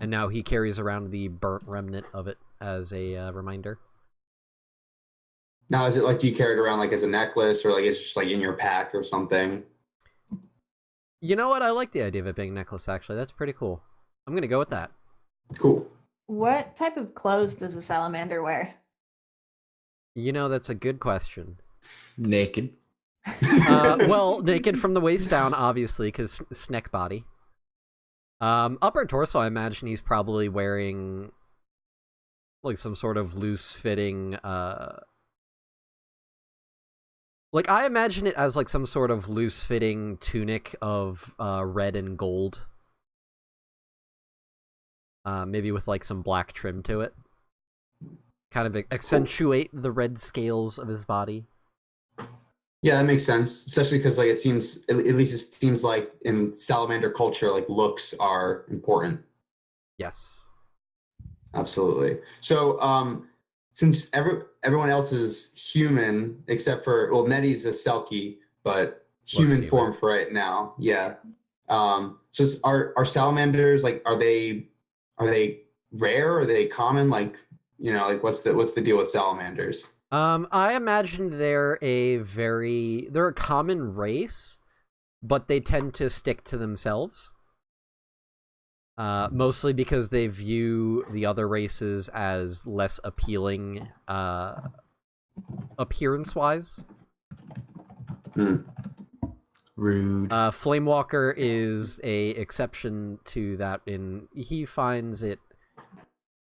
And now he carries around the burnt remnant of it as a reminder. Now, is it like, do you carry it around like as a necklace, or like it's just like in your pack or something? You know what? I like the idea of it being a necklace, actually. That's pretty cool. I'm going to go with that. Cool. What type of clothes does a salamander wear? You know, that's a good question. Naked. Well, naked from the waist down, obviously, because snack body. Upper torso, I imagine he's probably wearing like some sort of loose-fitting like, I imagine it as, like, some sort of loose-fitting tunic of red and gold. Maybe with, like, some black trim to it. Kind of accentuate the red scales of his body. Yeah, that makes sense. Especially because, like, it seems, at least it seems like in salamander culture, like, looks are important. Yes. Absolutely. So, since everyone else is human except for, well, Nettie's a Selkie, but human form for right now. Yeah. So are salamanders, like, are they rare? Are they common? Like, like what's the deal with salamanders? I imagine they're a common race, but they tend to stick to themselves. Mostly because they view the other races as less appealing, appearance-wise. Rude. Flamewalker is a exception to that, in he finds it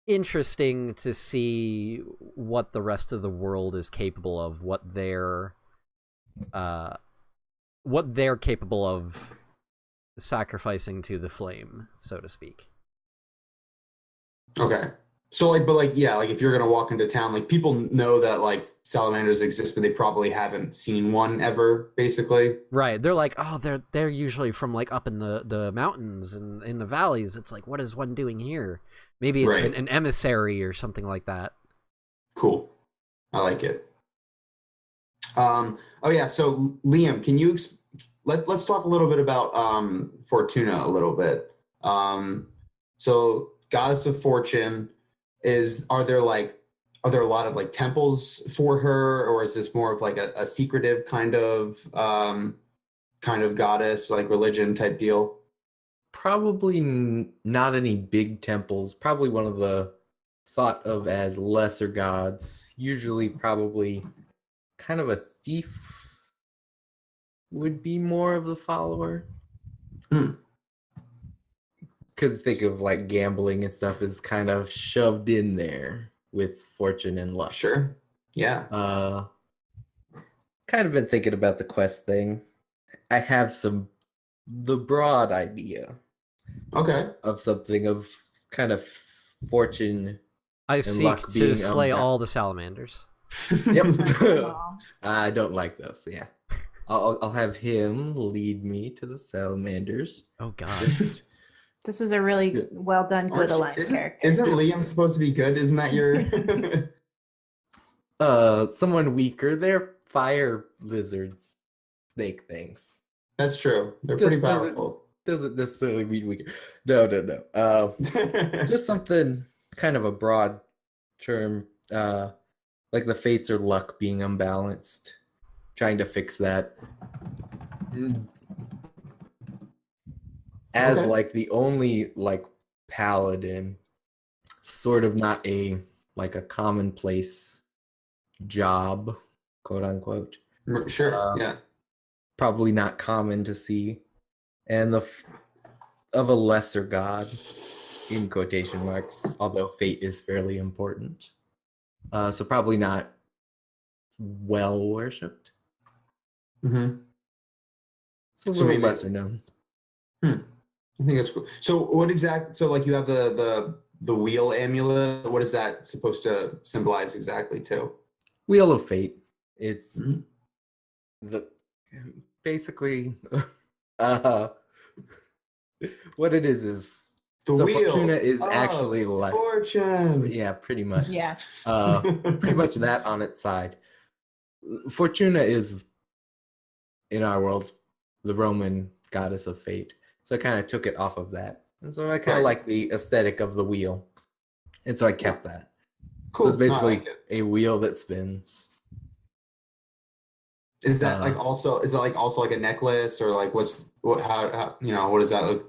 interesting to see what the rest of the world is capable of, what they're capable of sacrificing to the flame, so to speak. Okay. So like, but like, yeah, like if you're gonna walk into town, like people know that like salamanders exist, but they probably haven't seen one ever, basically. Right. They're like, oh, they're usually from like up in the mountains and in the valleys. It's like, what is one doing here? Maybe it's Right. an emissary or something like that. Cool. I like it. Oh yeah. So Liam, can you let's talk a little bit about Fortuna a little bit. So Goddess of Fortune are there a lot of like temples for her, or is this more of like a secretive kind of goddess, like religion type deal? Probably not any big temples. Probably one of the thought of as lesser gods. Usually probably kind of a thief would be more of the follower. Because think of like gambling and stuff is kind of shoved in there. with fortune and luck. Sure. Yeah. Kind of been thinking about the quest thing. I have the broad idea Okay. of something of kind of fortune. I luck seek to being slay all the unbalanced. salamanders. Yep. Aw. I don't like those. Yeah. I'll have him lead me to the salamanders. Oh god. Just- This is a really Yeah. well done, good Aren't- aligned isn't, character. isn't Liam supposed to be good? Isn't that your? someone weaker. They're fire lizards, snake things. That's true. They're pretty Does it- powerful. Doesn't necessarily mean weaker. No. Just something kind of a broad term, like the fates or luck being unbalanced. Trying to fix that. As Okay. like the only like paladin, sort of not a commonplace job, quote unquote. Sure. Yeah. Probably not common to see, and of a lesser god, in quotation marks, although fate is fairly important. So probably not well worshipped. Mm-hmm. It's a So little maybe- lesser known. I think that's cool. So what exact? So like you have the wheel amulet. What is that supposed to symbolize exactly too? Wheel of Fate. It's Mhm. the basically what it is The so wheel. Fortuna is of actually like fortune. yeah, pretty much. Yeah. Pretty much that on its side. Fortuna is in our world the Roman goddess of fate. So I kind of took it off of that. And so I kind of Right. like the aesthetic of the wheel. And so I kept that. Cool. So it's No, I basically like it. a wheel that spins. Is that uh, like also? Is that like also like a necklace or like how you know what does that look?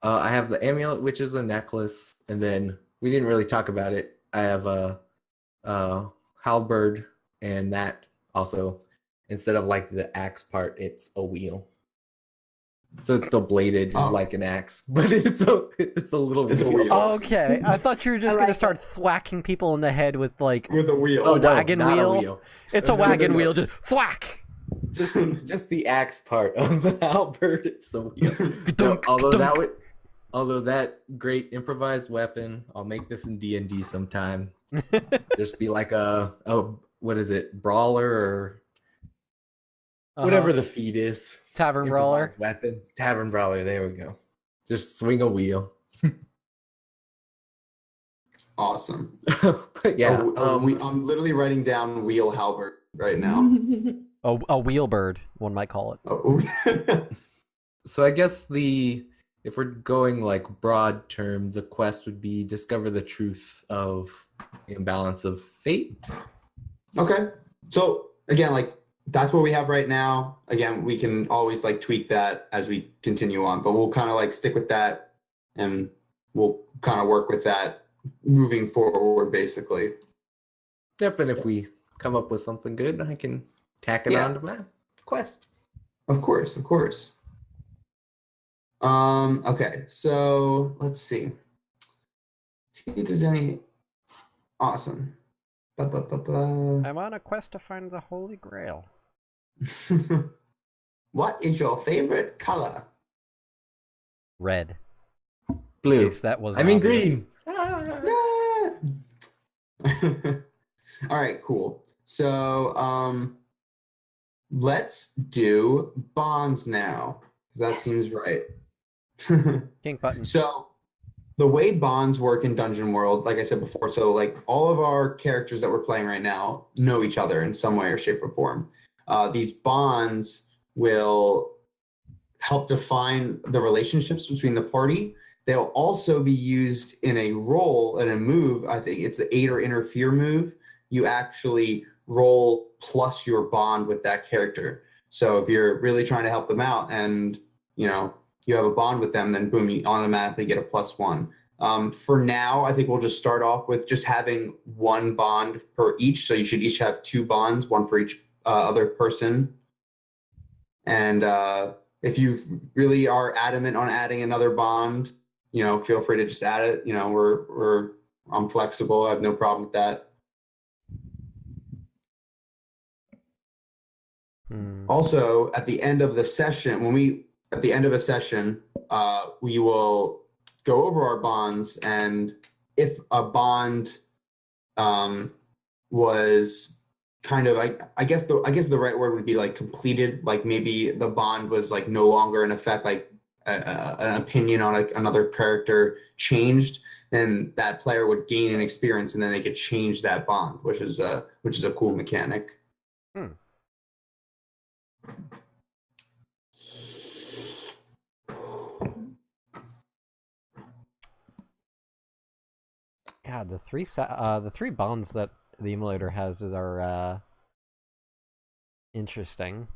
I have the amulet, which is a necklace, and then we didn't really talk about it. I have a halberd, and that also, instead of like the axe part, it's a wheel. So it's still bladed Oh. like an axe, but it's a little It's a wheel. wheel. Okay, I thought you were just I gonna like start thwacking people in the head with like With a wheel. Oh, wagon not a wheel? it's a No, no, wagon no. wheel, just thwack. Just the axe part of the halberd is the wheel. No, Ka-dunk, ka-dunk. although that great improvised weapon, I'll make this in D&D sometime. Just be like a what is it, brawler or whatever the feat is. Tavern brawler. Improvised weapon, tavern brawler. There we go. Just swing a wheel. Awesome. But yeah, I'm literally writing down wheel halberd right now. A wheelbird, one might call it. Oh. so I guess if we're going like broad terms, the quest would be discover the truth of the imbalance of fate. Okay. So again, like that's what we have right now. Again, we can always like tweak that as we continue on, but we'll kind of like stick with that and we'll kind of work with that moving forward, basically. Yep, and if we come up with something good, I can tack it Yeah. onto my quest. Of course, of course. Okay, so let's see. See if there's any awesome. Ba-ba-ba-ba. I'm on a quest to find the Holy Grail. What is your favorite color? Red. Blue. In case that was I mean obvious. green. Ah. All right, cool. So, let's do bonds now because that Yes. seems right. Pink button. So, the way bonds work in Dungeon World, like I said before, so like all of our characters that we're playing right now know each other in some way or shape or form. These bonds will help define the relationships between the party. They'll also be used in a roll, in a move. I think it's the aid or interfere move. You actually roll plus your bond with that character. So if you're really trying to help them out and you have a bond with them, then boom, you automatically get a +1. For now, I think we'll just start off with just having one bond per each. So you should each have 2 bonds, one for each other person. And if you really are adamant on adding another bond, feel free to just add it. We're I'm flexible. I have no problem with that. Also, at the end of the session, at the end of a session, we will go over our bonds, and if a bond was kind of, I guess the right word would be like completed, like maybe the bond was like no longer in effect, like an opinion on another character changed, then that player would gain an experience, and then they could change that bond, which is a cool mechanic. God, the three bonds that the emulator has are interesting.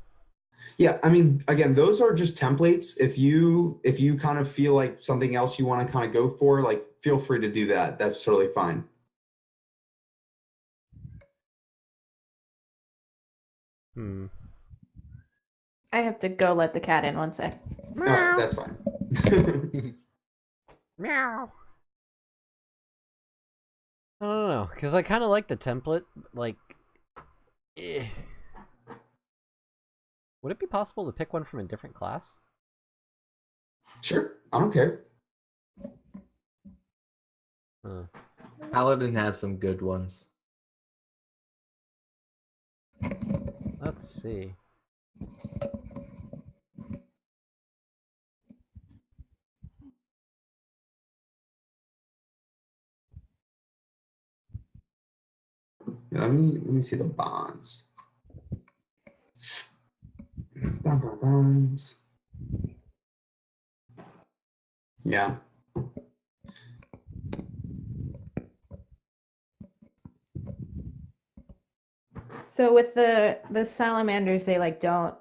Yeah, I mean, again, those are just templates. If you kind of feel like something else you want to kind of go for, like, feel free to do that. That's totally fine. I have to go let the cat in 1 sec. All right, that's fine. Meow. I don't know, because I kind of like the template. Like, would it be possible to pick one from a different class? Sure, I don't care. Paladin has some good ones. Let's see. Yeah, let me see the bonds. Bonds. Yeah. So with the salamanders, they like don't.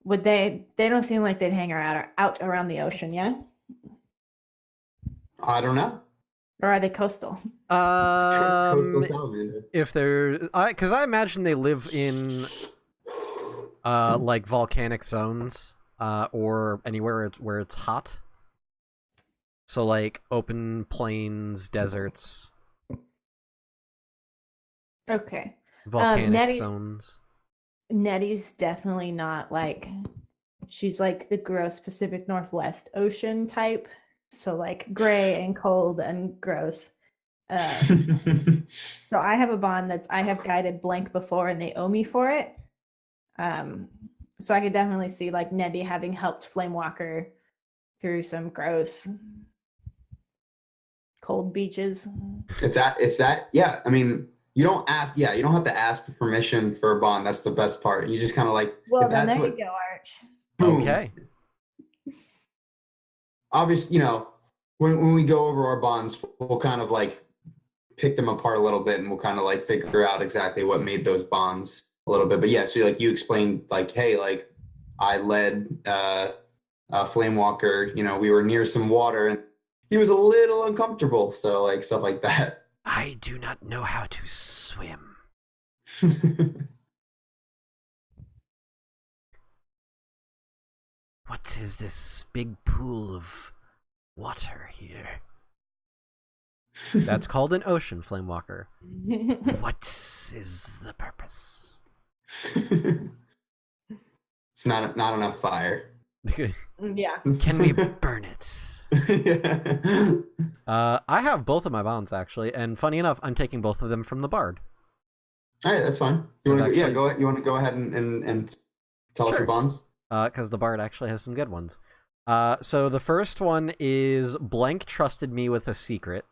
Would they? They don't seem like they'd hang out around the ocean, yeah? I don't know. Or are they coastal? Coastal salamander. If they're, because I imagine they live in, like volcanic zones, or anywhere where it's hot. So like open plains, deserts. Okay. Volcanic zones. Nettie's definitely not like, she's like the gross Pacific Northwest Ocean type. So like gray and cold and gross. So I have a bond I have guided blank before and they owe me for it. So I could definitely see like Nettie having helped Flamewalker through some gross cold beaches. If that, yeah, I mean, you don't have to ask for permission for a bond. That's the best part. You just kind of like, well, then there you go, Arch. Boom. Okay. Obviously, when we go over our bonds, we'll kind of like pick them apart a little bit, and we'll kind of like figure out exactly what made those bonds a little bit. But yeah, so like you explained, like, hey, like I led Flamewalker, we were near some water and he was a little uncomfortable, so like stuff like that. I do not know how to swim. What is this big pool of water here? That's called an ocean, Flamewalker. What is the purpose? It's not enough fire. Yeah. Can we burn it? Yeah. I have both of my bonds actually, and funny enough, I'm taking both of them from the bard. All right, that's fine. You want to go ahead and tell us your bonds? Because the bard actually has some good ones. So the first one is Blank trusted me with a secret.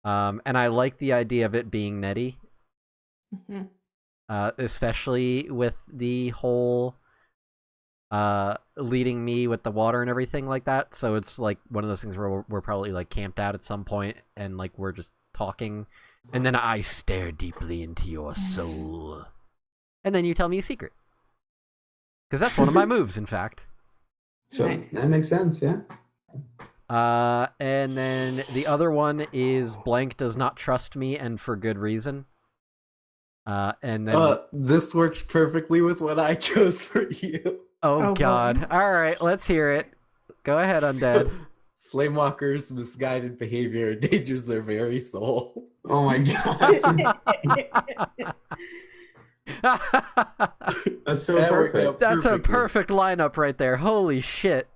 And I like the idea of it being Nettie. Mm-hmm. Especially with the whole leading me with the water and everything like that. So it's like one of those things where we're probably like camped out at some point and like we're just talking, and then I stare deeply into your soul, and then you tell me a secret. Because that's one of my moves, in fact. So that makes sense, yeah. And then the other one is Blank does not trust me, and for good reason. And then this works perfectly with what I chose for you. Oh God! All right, let's hear it. Go ahead, Undead. Flamewalker's misguided behavior endangers their very soul. Oh my god. That's so There we perfect. go. That's a Perfectly. perfect lineup right there. Holy shit.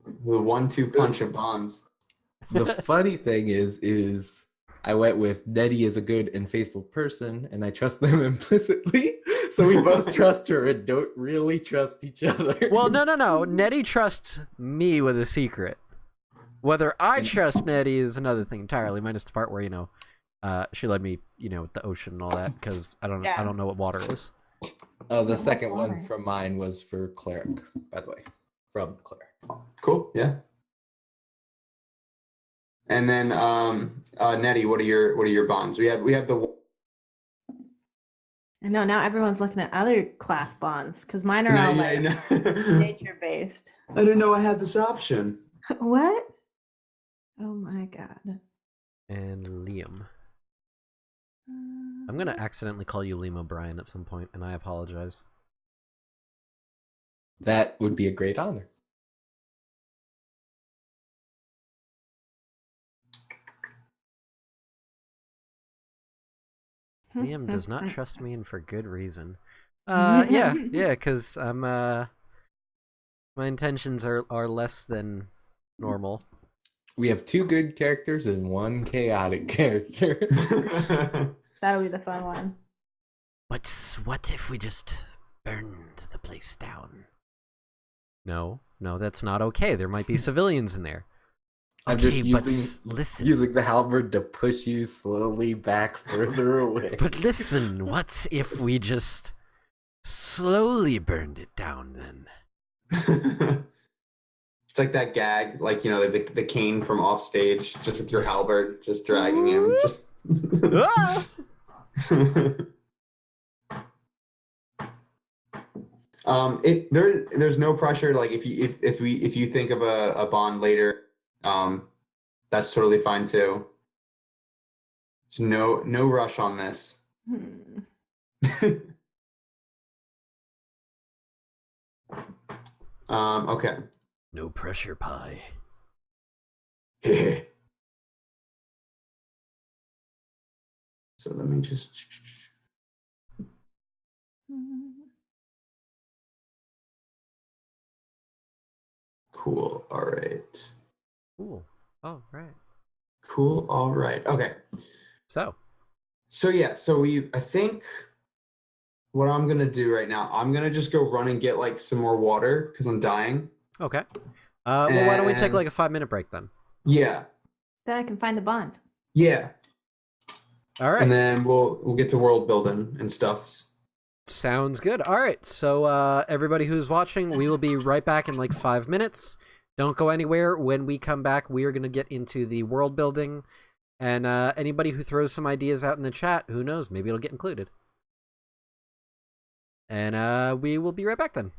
The 1-2 punch of bonds. The funny thing is I went with Nettie is a good and faithful person, and I trust them implicitly. So we both trust her and don't really trust each other. Well, no. Nettie trusts me with a secret. Whether I trust Nettie is another thing entirely, minus the part where, she led me, with the ocean and all that, because I don't know what water is. Oh, the What's second one water? from mine was for Cleric, by the way. From Cleric. Cool. Yeah. And then Nettie, what are your bonds? We have the I know now everyone's looking at other class bonds because mine are all like nature based. I didn't know I had this option. What? Oh my god. And Liam. I'm going to accidentally call you Liam O'Brien at some point, and I apologize. That would be a great honor. Liam does not trust me, and for good reason. Yeah, because I'm, my intentions are less than normal. We have 2 good characters and 1 chaotic character. That'll be the fun one. But what if we just burned the place down? No, that's not okay. There might be civilians in there. I'm Okay, just but using listen. the halberd to push you slowly back further away. But listen, what if we just slowly burned it down then? It's like that gag, like the cane from off stage, just with your halberd, just dragging him. Just Ah! there's no pressure. Like if you think of a bond later, that's totally fine too. There's no rush on this. Okay. No pressure, Pie. So let me just. Cool. All right. Cool. Oh, right. Cool. All right. Okay. So Yeah. So I think what I'm gonna do right now, I'm gonna just go run and get like some more water because I'm dying. okay. Well, why don't we take And- like a 5-minute break then? Yeah. Then I can find the bond. Yeah. All right. And then we'll get to world building and stuff. Sounds good. All right. So everybody who's watching, we will be right back in like 5 minutes. Don't go anywhere. When we come back, we are going to get into the world building. And anybody who throws some ideas out in the chat, who knows? Maybe it'll get included. And we will be right back then.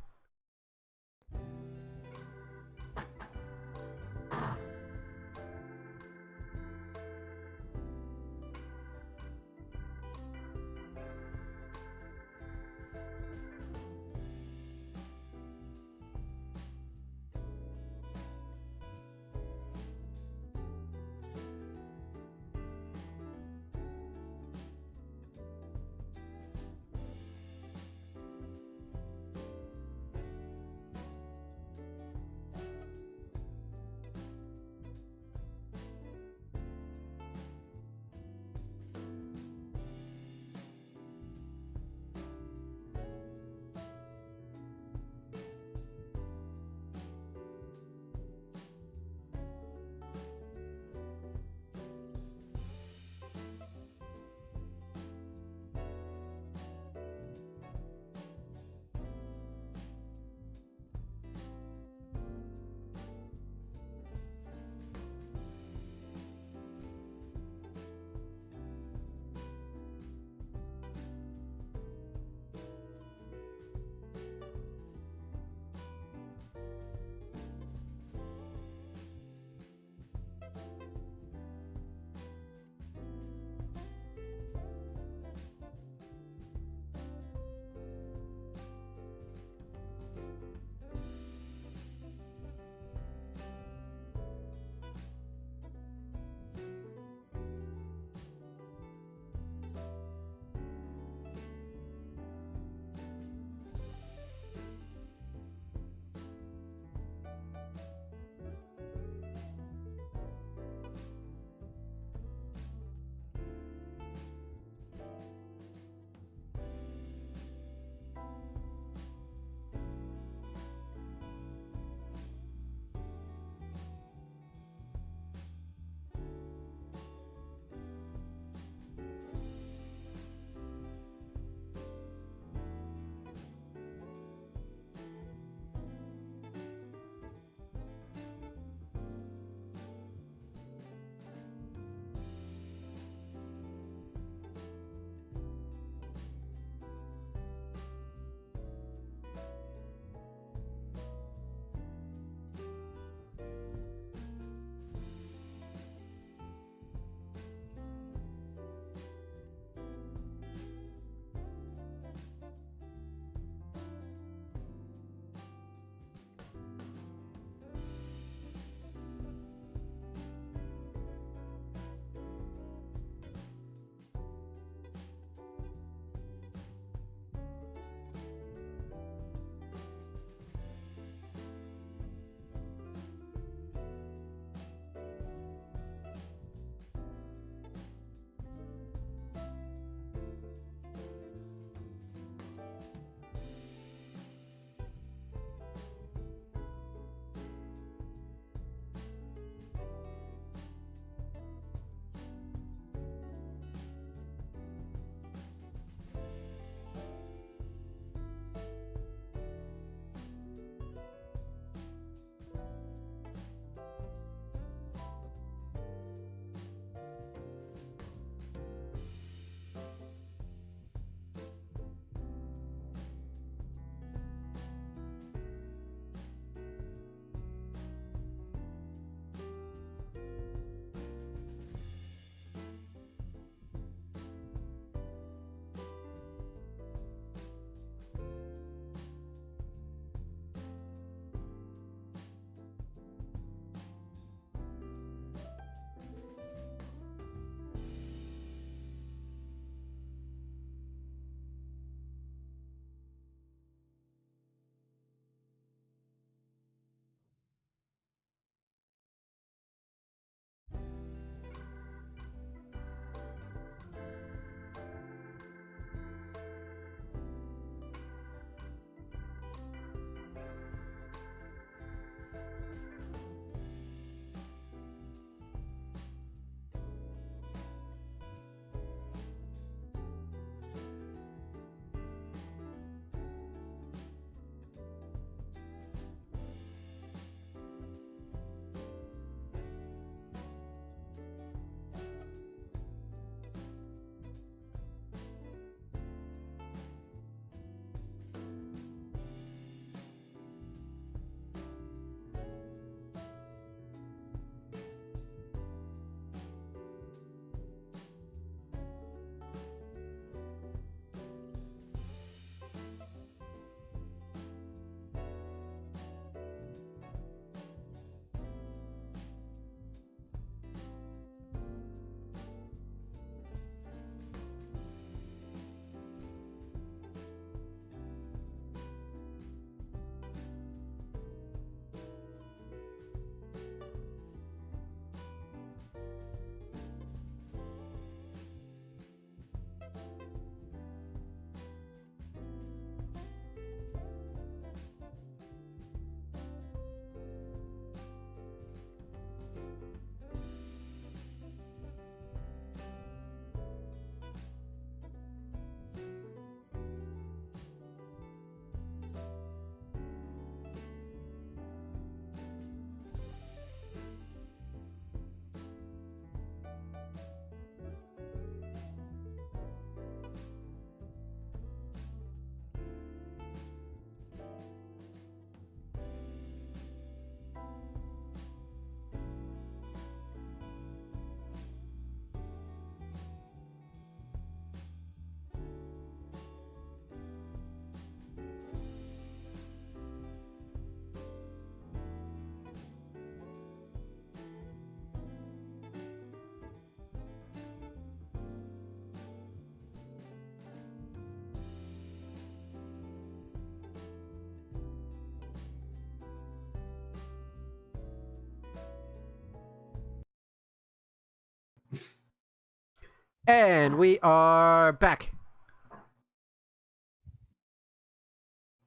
And we are back.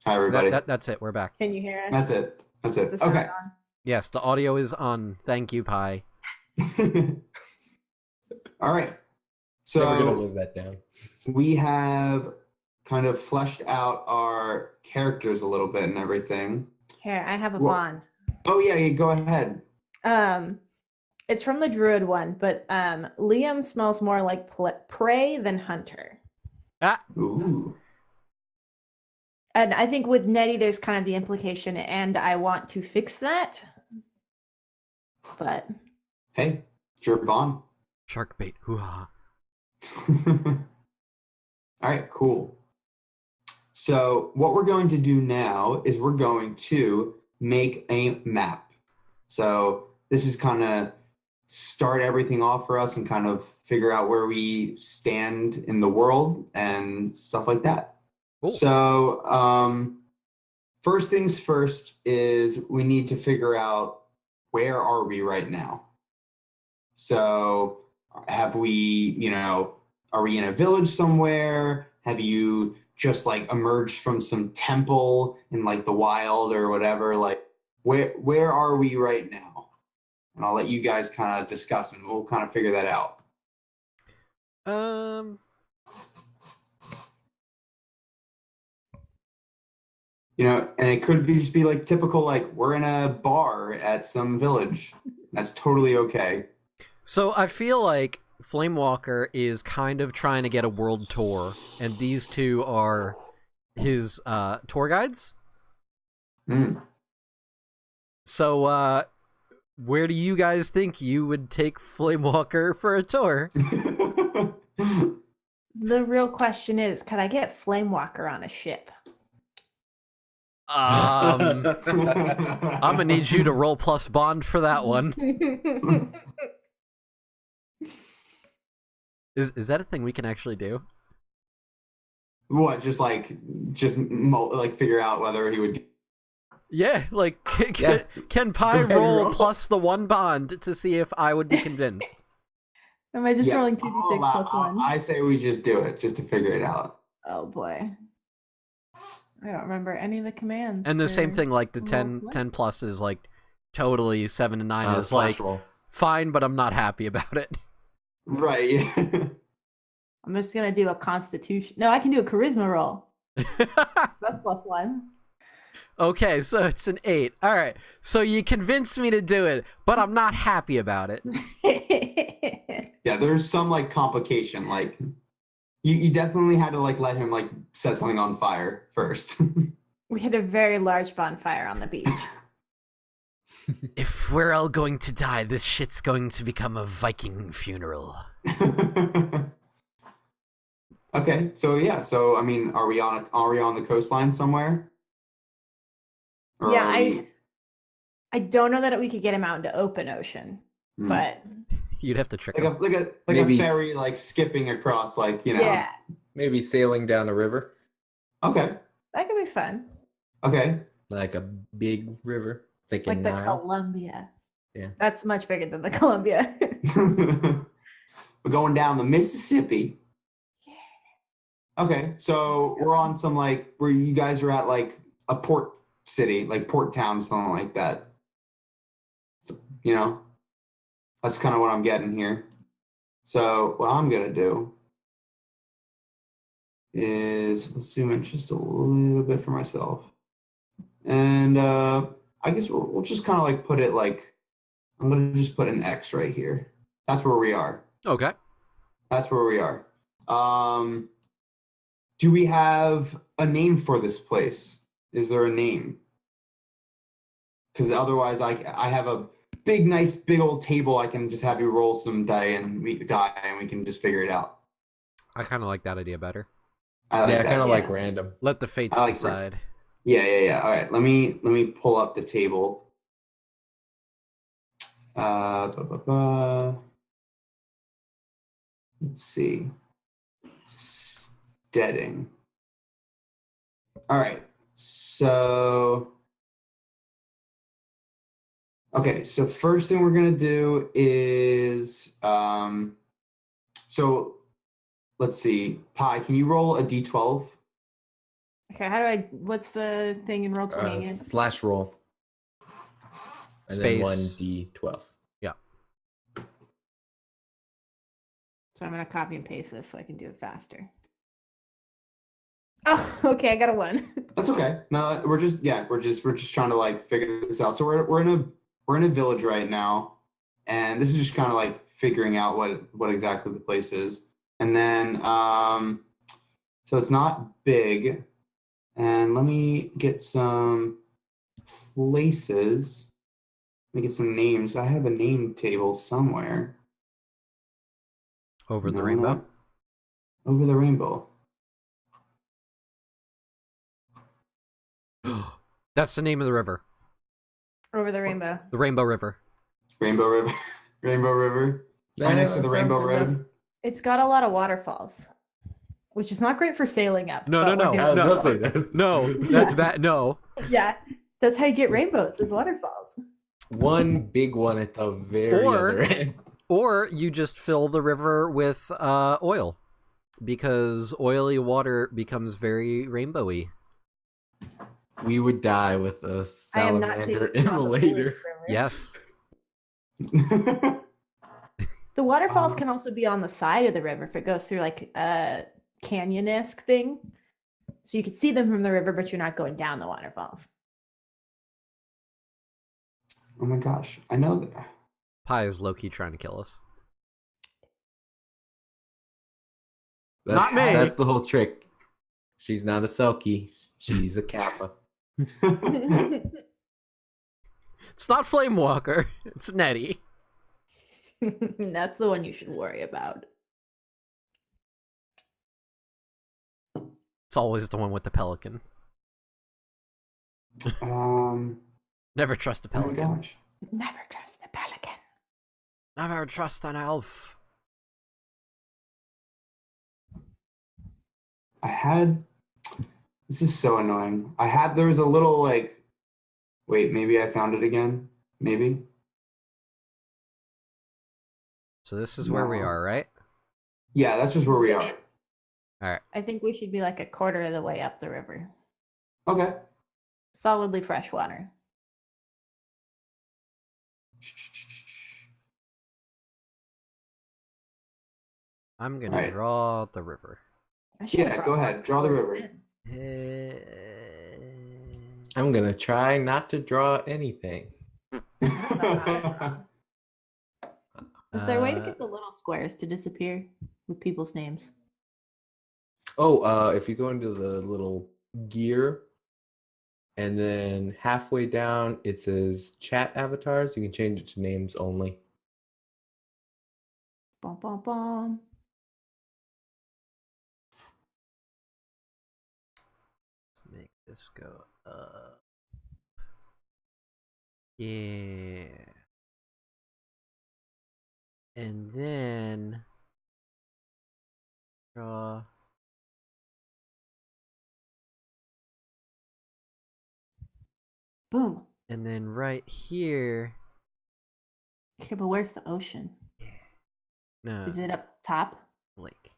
Hi, everybody. That's it. We're back. Can you hear us? That's it. That's Is it. the sound Okay. on? Yes, the audio is on. Thank you, Pi. All right. Never gonna So live that down. we have kind of fleshed out our characters a little bit and everything. Here, I have a Well- bond. Oh yeah, go ahead. It's from the druid one, but Liam smells more like prey than hunter. Ooh. And I think with Nettie, there's kind of the implication, and I want to fix that. But Hey, it's your bond. Shark bait. Hoo-ha. All right, cool. So what we're going to do now is we're going to make a map. So this is kind of start everything off for us and kind of figure out where we stand in the world and stuff like that. Cool. So first things first is we need to figure out where are we right now. So have we, are we in a village somewhere? Have you just like emerged from some temple in like the wild or whatever? Like where are we right now? And I'll let you guys kind of discuss and we'll kind of figure that out. And it could just be like typical, like we're in a bar at some village. That's totally okay. So I feel like Flamewalker is kind of trying to get a world tour, and these two are his tour guides. Mm. So where do you guys think you would take Flamewalker for a tour? the real question is, could I get Flamewalker on a ship? I'm gonna need you to roll plus bond for that one. Is that a thing we can actually do? What? Just figure out whether he would. Yeah, like Yeah. can Pi Go ahead, roll roll. plus the one bond to see if I would be convinced? Am I just Yeah, rolling 2d6 plus 1? I say we just do it just to figure it out. Oh boy. I don't remember any of the commands. And the same for- thing, like the roll 10 what? plus is like totally 7 to 9 is like Slash roll. fine, but I'm not happy about it. Right. Yeah. I'm just gonna do a constitution. No, I can do a charisma roll. That's plus 1. Okay, so it's an 8. All right, so you convinced me to do it, but I'm not happy about it. Yeah. There's some like complication. Like you definitely had to like let him like set something on fire first. We had a very large bonfire on the beach. If we're all going to die, this shit's going to become a Viking funeral. Okay. So yeah. So I mean, are we on the coastline somewhere? Or Yeah, are we- I don't know that we could get him out into open ocean, Hmm. but You'd have to trick like him. a Maybe- ferry like skipping across like yeah, Maybe sailing down a river, Okay. that could be fun. Okay. like a big river, thinking Like the Nile. Columbia. Yeah. That's much bigger than the Columbia. We're going down the Mississippi. Okay, so we're on some like where you guys are at like a port city, like port town, something like that. So, that's kind of what I'm getting here. So what I'm gonna do is let's zoom in just a little bit for myself, and I guess we'll just kind of like put it like I'm gonna just put an X right here. That's where we are. Okay. That's where we are. Do we have a name for this place? Is there a name? Because otherwise, I have a nice big old table. I can just have you roll some die and we can just figure it out. I kind of like that idea better. I like Yeah, that. kind of Yeah. like random. Let the fates I like decide. Yeah. All right, let me pull up the table. Let's see. Steading. All right. So okay, so first thing we're gonna do is so let's see. Pi, can you roll a d12? Okay, how do I? What's the thing in roll 20 again? Slash roll. And then Space. 1d12. So I'm gonna copy and paste this so I can do it faster. Oh, okay, I got a 1. That's okay. No, we're just trying to like figure this out. So we're in a village right now, and this is just kind of like figuring out what exactly the place is. And then so it's not big. And let me get some places. Let me get some names. I have a name table somewhere. Over the No, rainbow. not- Over the rainbow. That's the name of the river. Over the rainbow. The Rainbow River. Rainbow River. Rainbow River. Right next to the Rainbow Road. It's got a lot of waterfalls, which is not great for sailing up. No, but no, we're no. doing I was it. gonna say that. No, that's bad. No. Yeah, that's how you get rainbows, is waterfalls. One big one at the very Or- other end. Or you just fill the river with oil, because oily water becomes very rainbowy. We would die with a I am not salamander taking on the immolator. Fluid River. Yes. The waterfalls can also be on the side of the river if it goes through like a canyon-esque thing. So you can see them from the river, but you're not going down the waterfalls. Oh my gosh. I know that. Pi is low-key trying to kill us. That's, Not me. That's the whole trick. She's not a Selkie. She's a Kappa. It's not Flamewalker. It's Nettie. That's the one you should worry about. It's always the one with the pelican. Oh Never trust a my pelican. gosh. Never trust a pelican. Never trust an elf. This is so annoying. There was a little like, wait, maybe I found it again. Maybe. So this is where we No. are, right? Yeah, that's just where we are. Alright. I think we should be like a quarter of the way up the river. Okay. Solidly fresh water. I'm gonna Alright. draw the river. I should've Yeah, brought go water ahead. Draw the before river. then. I'm gonna try not to draw anything. Is there a way to Uh, get the little squares to disappear with people's names? Oh, if you go into the little gear and then halfway down it says chat avatars, you can change it to names only. Bum, bum, bum. Let's make this go up. Yeah. And then draw. Boom. And then right here. Okay, but where's the ocean? No. Is it up top? Lake.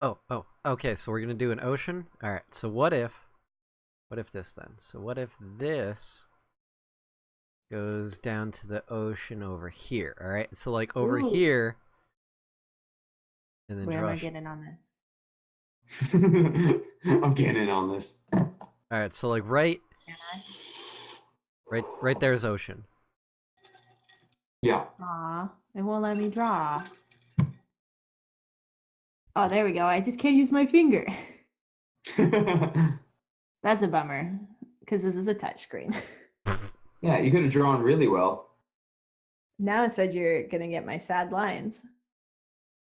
Oh, okay, so we're gonna do an ocean? Alright, so what if this then? So what if this goes down to the ocean over here, alright? So like over Ooh. here, and then Where am I draw. getting on this? I'm getting in on this. Alright, so like right Can I? right there's ocean. Yeah. Aw, it won't let me draw. Oh, there we go. I just can't use my finger. That's a bummer, because this is a touchscreen. Yeah, you could have drawn really well. Now it said you're gonna get my sad lines.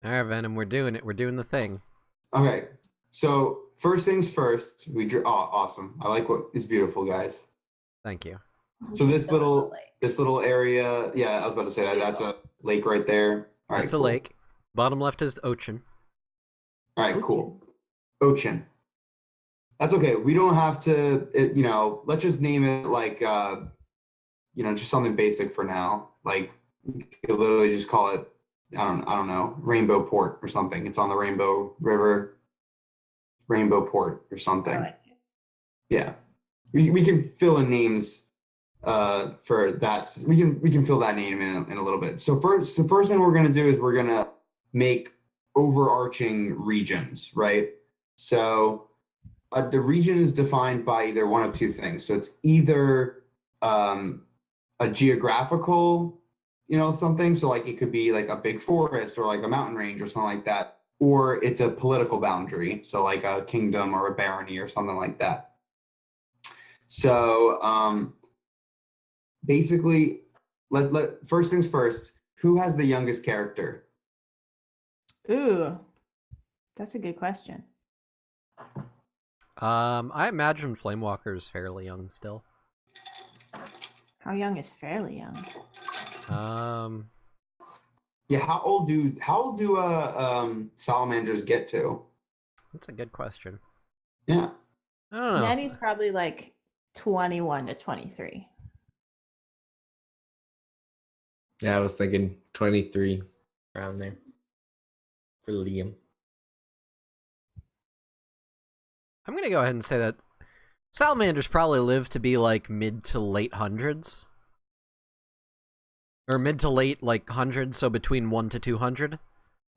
Alright, Venom, we're doing it. We're doing the thing. Okay. So first things first, we drew. Oh, awesome! I like what is beautiful, guys. Thank you. So this Fill in the little lake. this little area, yeah, I was about to say that. That's a lake right there. All right, That's a cool. lake. Bottom left is ocean. All right, cool. Ocean. That's okay. We don't have to. Let's just name it like, just something basic for now. Like, you could literally just call it I don't know, Rainbow Port or something. It's on the Rainbow River, Rainbow Port or something. I like it. Yeah, we can fill in names for that. We can fill that name in a little bit. So the first thing we're gonna do is we're gonna make overarching regions, right? So the region is defined by either one of two things. So it's either a geographical, something. So like it could be like a big forest or like a mountain range or something like that, or it's a political boundary. So like a kingdom or a barony or something like that. So basically, let first things first. Who has the youngest character? Ooh, that's a good question. I imagine Flamewalker is fairly young still. How young is fairly young? Yeah, how old do salamanders get to? That's a good question. Yeah. I don't know. Nanny's probably like 21 to 23. Yeah, I was thinking 23 around there for Liam. I'm gonna go ahead and say that salamanders probably live to be like mid to late hundreds. Or mid to late like hundreds, so between 1 to 200.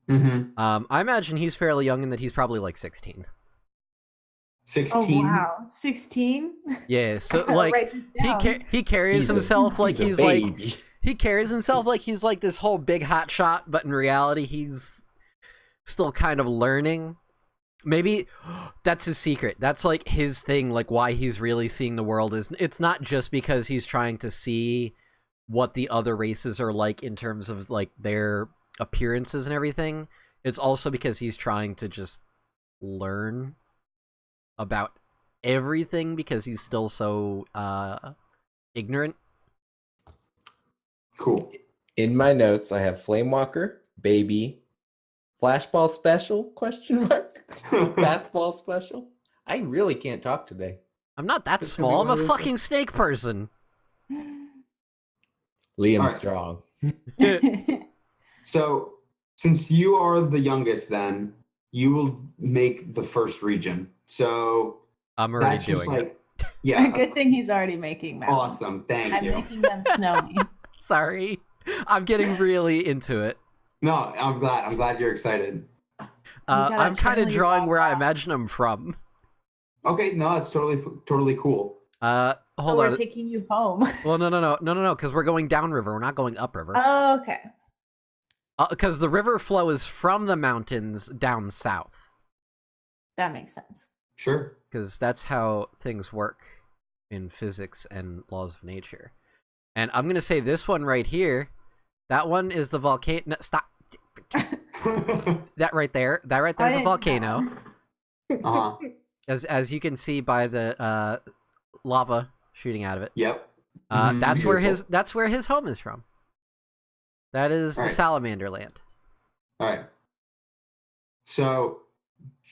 Mm-hmm. I imagine he's fairly young in that he's probably like 16. 16. Oh wow, 16. Yeah, so like Write this down. he carries himself like a he's like baby. he carries himself like he's like this whole big hot shot, but in reality he's still kind of learning. Maybe that's his secret. That's like his thing, like why he's really seeing the world is it's not just because he's trying to see what the other races are like in terms of like their appearances and everything. It's also because he's trying to just learn about everything because he's still so ignorant. Cool. In my notes, I have Flamewalker, baby, flashball special, question mark, fastball special. I really can't talk today. I'm not that This small. I'm could a be one of those fucking snake person. Liam Alright. Strong. So since you are the youngest, then you will make the first region. So I'm already that's just doing it. like, yeah, Good thing he's already making mountains. awesome. Thank I'm you. making them snowy. Sorry. I'm getting really into it. No, I'm glad you're excited. gotta I'm kind channel of your drawing Bob where I Ross. imagine I'm from. Okay, no, it's totally cool. So Hold we're on. taking you home. Well, no, because we're going downriver. We're not going upriver. Oh, okay. Because the river flow is from the mountains down south. That makes sense. Sure. Because that's how things work in physics and laws of nature. And I'm going to say this one right here. That one is the volcano. No, stop. That right there. That right there is a volcano. Uh-huh. As you can see by the lava shooting out of it. Yep. That's Beautiful. where his home is from. That is the Right. Salamander land. All right. So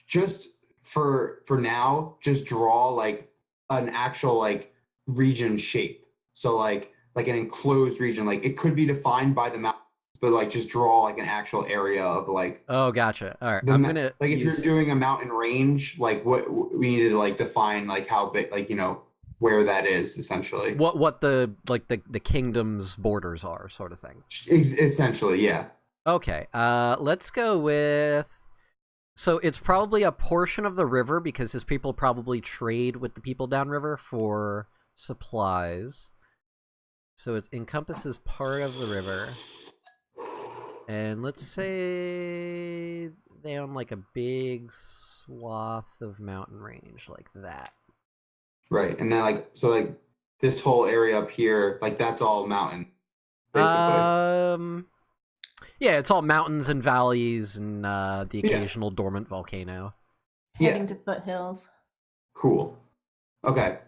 just for now, just draw like an actual like region shape. So like an enclosed region. Like it could be defined by the mountains, but like just draw like an actual area of like Oh, gotcha. All right, the I'm ma- gonna like if use- you're doing a mountain range, like what we need to like define like how big, like where that is essentially. what the like the kingdom's borders are, sort of thing. Essentially, yeah. Okay, let's go with. So it's probably a portion of the river because his people probably trade with the people downriver for supplies. So it encompasses part of the river. And let's say they own like a big swath of mountain range like that. Right, and then like this whole area up here, like that's all mountain, basically. Yeah, it's all mountains and valleys and the Yeah. occasional dormant volcano. Yeah. Heading to foothills. Cool. Okay,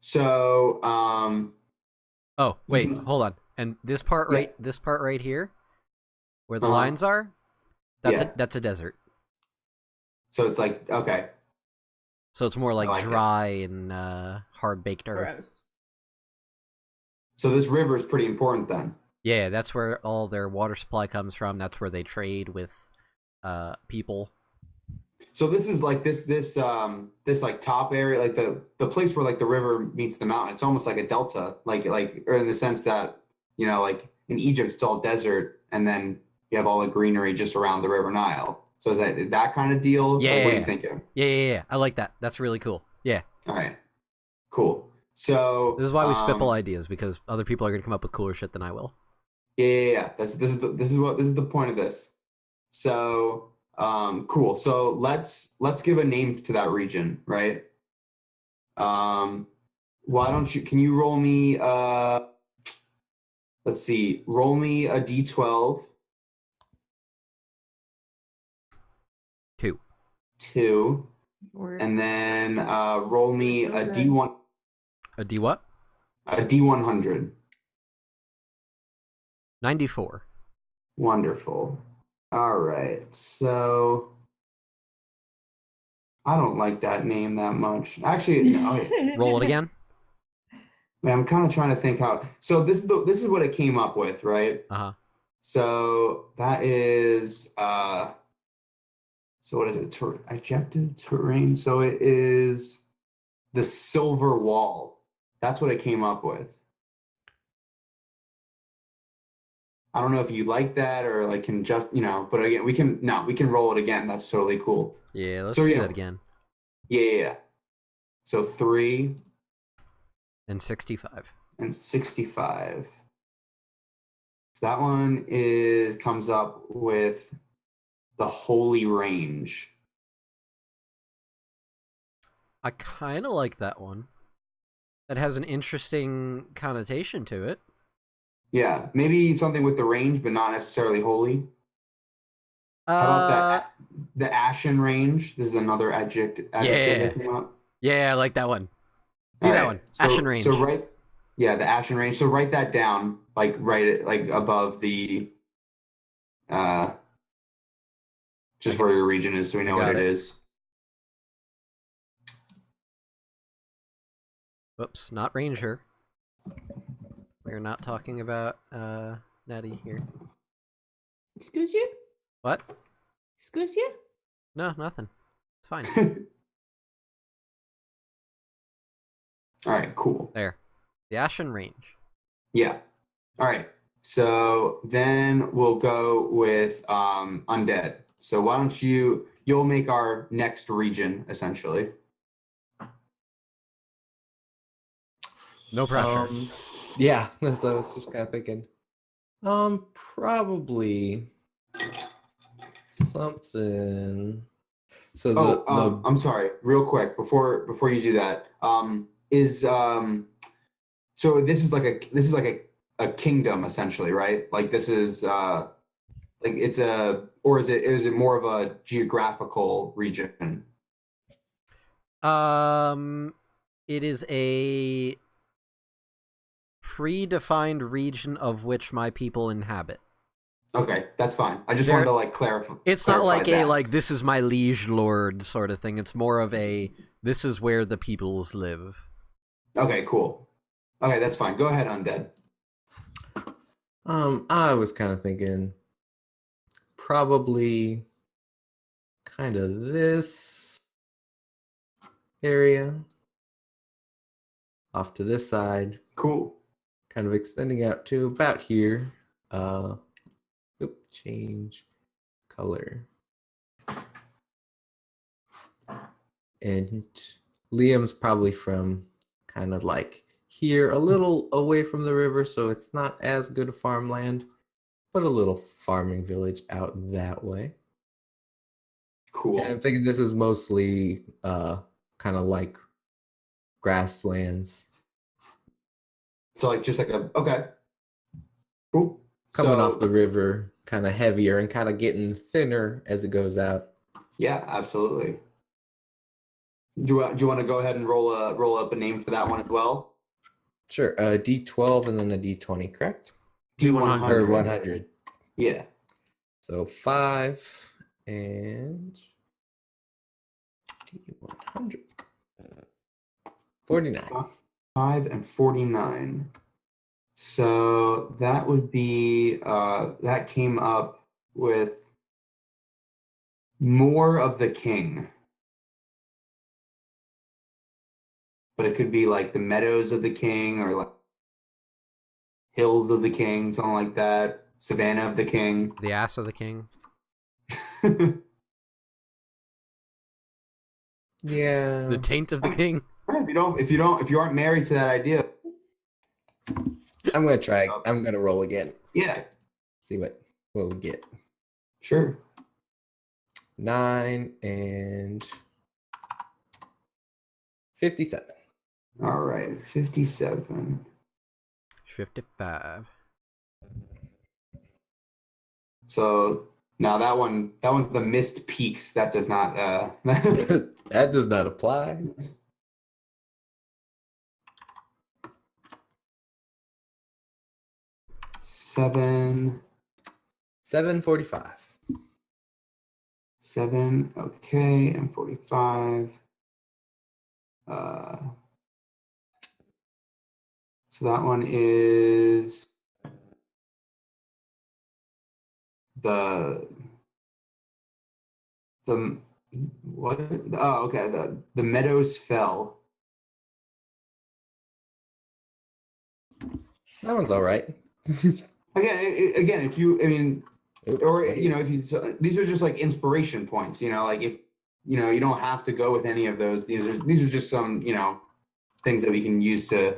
so Oh, wait, Mhm. hold on. And this part Yeah. right here, where the Uh-huh. lines are, that's Yeah. that's a desert. so it's like okay, So it's more like like it. dry and hard baked earth. Gross. so this river is pretty important then. Yeah, that's where all their water supply comes from. That's where they trade with people. So this is like this like top area, like the place where like the river meets the mountain. It's almost like a delta, like or in the sense that like in Egypt it's all desert, and then you have all the greenery just around the River Nile. So is that kind of deal? Yeah, Like, what are you yeah, thinking? yeah. I like that. That's really cool. Yeah, All right, cool. So this is why we spitball ideas, because other people are gonna come up with cooler shit than I will. yeah. This is the point of this. So cool. So let's give a name to that region, right? Why don't you? Can you roll me? Let's see. Roll me a d12. 2. 2, Or and then roll me So a good. d1, A D what? a d100. 94. Wonderful. All right. So I don't like that name that much. Actually, no, Roll it again. man, I'm kind of trying to think how. So this is what it came up with, right? Uh-huh. So that is so what is it? Ejected terrain. So it is the Silver Wall. That's what it came up with. I don't know if you like that or like can just, but again, we can roll it again. That's totally cool. Yeah, let's So do yeah, that again. yeah. So 3 And 65. and 65. So that one comes up with the Holy Range. I kind of like that one. That has an interesting connotation to it. Yeah, maybe something with the range, but not necessarily holy. How about that? The Ashen Range. This is another adjective Yeah. that came up. Yeah, I like that one. Do All that right. one. So, Ashen Range. So the Ashen Range. So write that down, like write it like above the, just where your region is, so we know what got it it. is. Whoops, not Ranger. We're not talking about Natty here. Excuse you? What? Excuse you? No, nothing. It's fine. All right, cool. There. The Ashen Range. Yeah. All right. So then we'll go with undead. So why don't you'll make our next region essentially. No pressure. Yeah, that's what I was just kind of thinking. Probably something. So I'm sorry, real quick before you do that. So this is like a kingdom essentially, right? Like this is like it's or is it more of a geographical region? It is a predefined region of which my people inhabit. Okay, that's fine. I just wanted to like clarify. It's not like that. this is my liege lord sort of thing. It's more of a this is where the peoples live. Okay, cool. Okay, that's fine. Go ahead, undead. I was kind of thinking probably kind of this area off to this side, Cool. kind of extending out to about here. Change color. And Liam's probably from kind of like here, a little away from the river, so it's not as good a farmland, but a little farming village out that way. Cool. And I'm thinking this is mostly kind of like grasslands. So like just like okay. Cool. Coming off the river, kind of heavier and kind of getting thinner as it goes out. Yeah, absolutely. Do you want to go ahead and roll up a name for that one as well? Sure. D12 and then a D20, correct? D100. Or 100. Yeah. So 5 and D100. 49. 5 and 49. So that would be that came up with more of the king. But it could be like the meadows of the king or like hills of the king, something like that. Savannah of the king. The ass of the king. Yeah. The taint of the king. If you aren't married to that idea, I'm gonna try. I'm gonna roll again. yeah, See what we get. sure. 9 and 57. All right, 57. 55. So now that one's the missed peaks. That does not That does not apply. seven. 7:45. 7, okay, and 45. So that one is the what? Oh, okay. The meadows fell. That one's all right. Again, if you, I mean, Oop, or wait. you know, if you, so these are just like inspiration points. You know, like if you know, you don't have to go with any of those. These are just some things that we can use to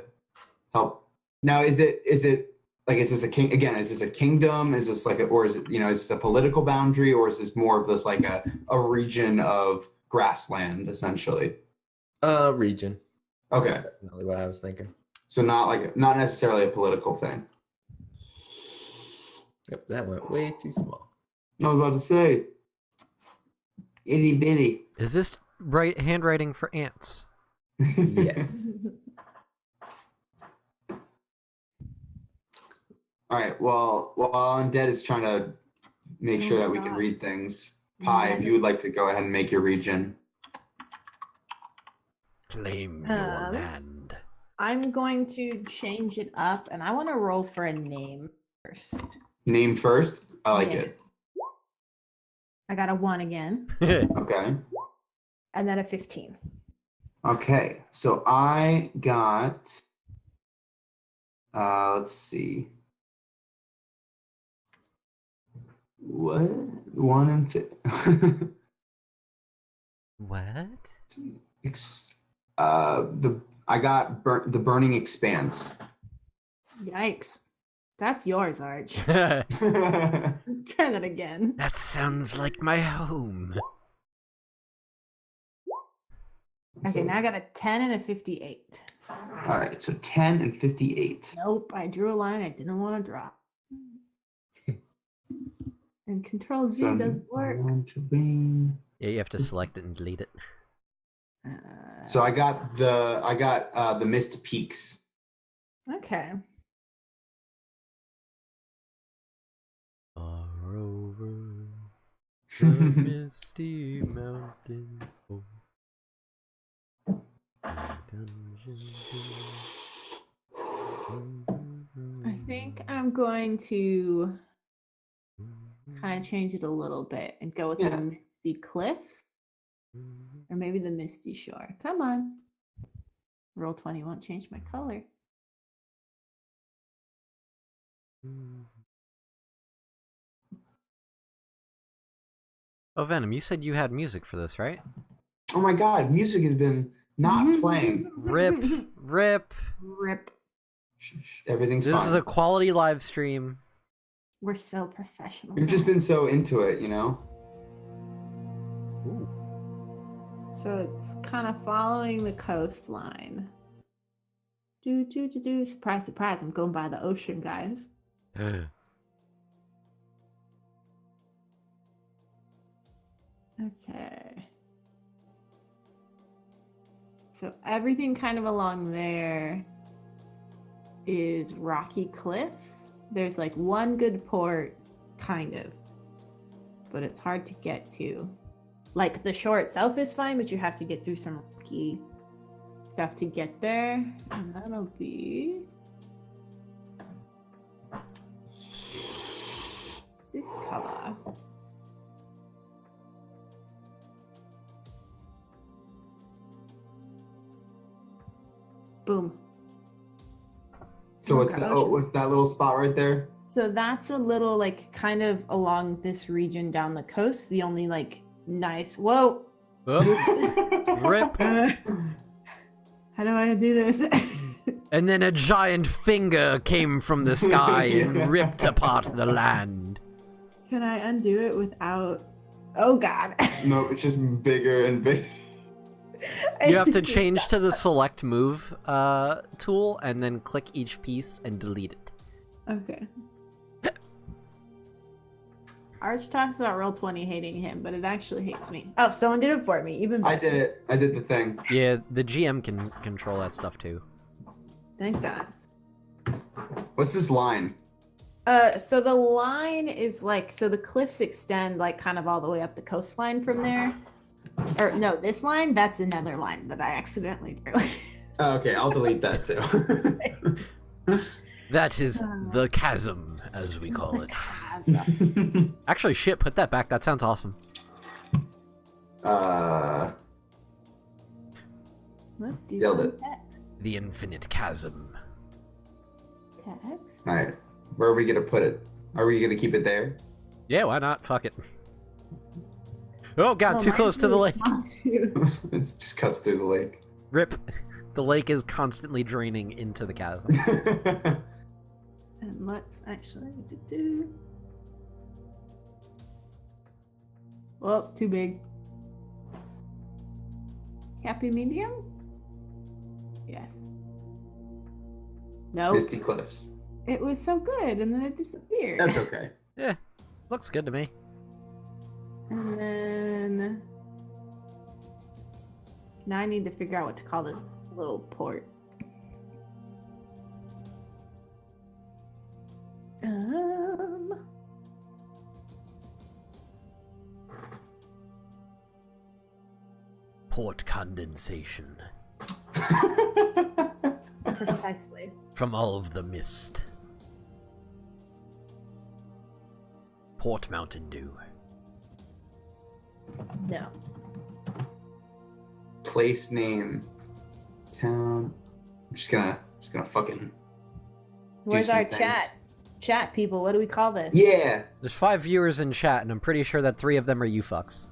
help. Now, is it like, is this a king again? Is this a kingdom? Is this like or is it is this a political boundary, or is this more of this like a region of grassland essentially? Region. Okay, Definitely what I was thinking. so not necessarily a political thing. Yep, that went way too small. I was about to say, itty bitty. Is this handwriting for ants? Yes. All right. Well, while Undead is trying to make sure that we can read things, Pi, if you would like to go ahead and make your region. Claim your land. I'm going to change it up, and I want to roll for a name first. Name first. I like Yeah. it. I got a 1 again, Okay. and then a 15. Okay. So I got. Let's see. What? 1 and What? I got the Burning Expanse. Yikes. That's yours, Arch. That Let's try that again. sounds like my home. Okay, now I got a 10 and a 58. All right, so 10 and 58. Nope, I drew a line I didn't want to drop. And Control Z So doesn't work. Yeah, you have to select it and delete it. So I got the Mist Peaks. Okay. Far over the misty mountains. I think I'm going to kind of change it a little bit and go with Yeah. the Misty Cliffs or maybe the Misty Shore. Come on. Roll 20 won't change my color. Oh, Venom, you said you had music for this, right? Oh my God, music has been not playing. Rip. Rip. Everything's This fine. is a quality live stream. We're so professional. We've just been so into it, you know. Ooh. So it's kind of following the coastline. Do. Surprise, surprise. I'm going by the ocean, guys. Okay. So everything kind of along there is rocky cliffs. There's like one good port, kind of, but it's hard to get to. Like the shore itself is fine, but you have to get through some rocky stuff to get there. And that'll be this color? Boom. So Oh, what's that? gosh. Oh, what's that little spot right there? So that's a little like kind of along this region down the coast. The only like nice. Whoa. Oops. Rip. How do I do this? And then a giant finger came from the sky and Yeah. ripped apart the land. Can I undo it without? Oh God. No, it's just bigger and bigger. You have to change to the select move tool and then click each piece and delete it. Okay. Arch talks about Roll20 hating him, but it actually hates me. Oh, someone did it for me. Even better. I did it. I did the thing. Yeah, the GM can control that stuff too. Thank God. What's this line? So the line is like, so the cliffs extend like kind of all the way up the coastline from there. Or no, this line, that's another line that I accidentally drew. Oh, okay, I'll delete that too. That is the chasm, as we call it. Actually, shit, put that back. That sounds awesome. Let's do Nailed some it. text. The infinite chasm. Text. All right, where are we gonna put it? Are we gonna keep it there? Yeah, why not? Fuck it. Oh god, Oh, too mine's close to the really lake. small, too. It just cuts through the lake. Rip. The lake is constantly draining into the chasm. And let's actually Well, too big. Happy medium? Yes. No. Misty Cliffs. It was so good and then it disappeared. That's okay. Yeah, looks good to me. And then now I need to figure out what to call this little port. Port condensation. Precisely. From all of the mist. Port Mountain Dew. No. Place name. Town. I'm just gonna fucking. Where's some our things. chat? Chat people, what do we call this? Yeah. There's 5 viewers in chat, and I'm pretty sure that 3 of them are you fucks.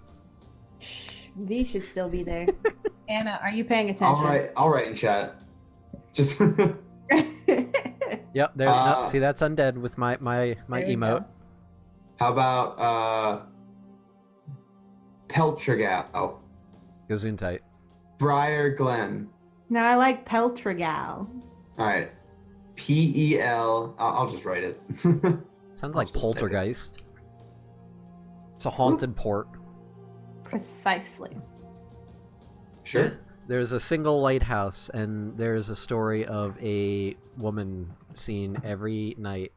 Shh, V should still be there. Anna, are you paying attention? I'll write in chat. Just. Yep, there. No, see, that's undead with my There you emote. go. How about Peltragao, Gesundheit. Briar Glen. No, I like Peltragal. All right. Pel. I'll just write it. Sounds I'll like just say it. poltergeist. It's a haunted port. Precisely. Sure. There's a single lighthouse, and there's a story of a woman seen every night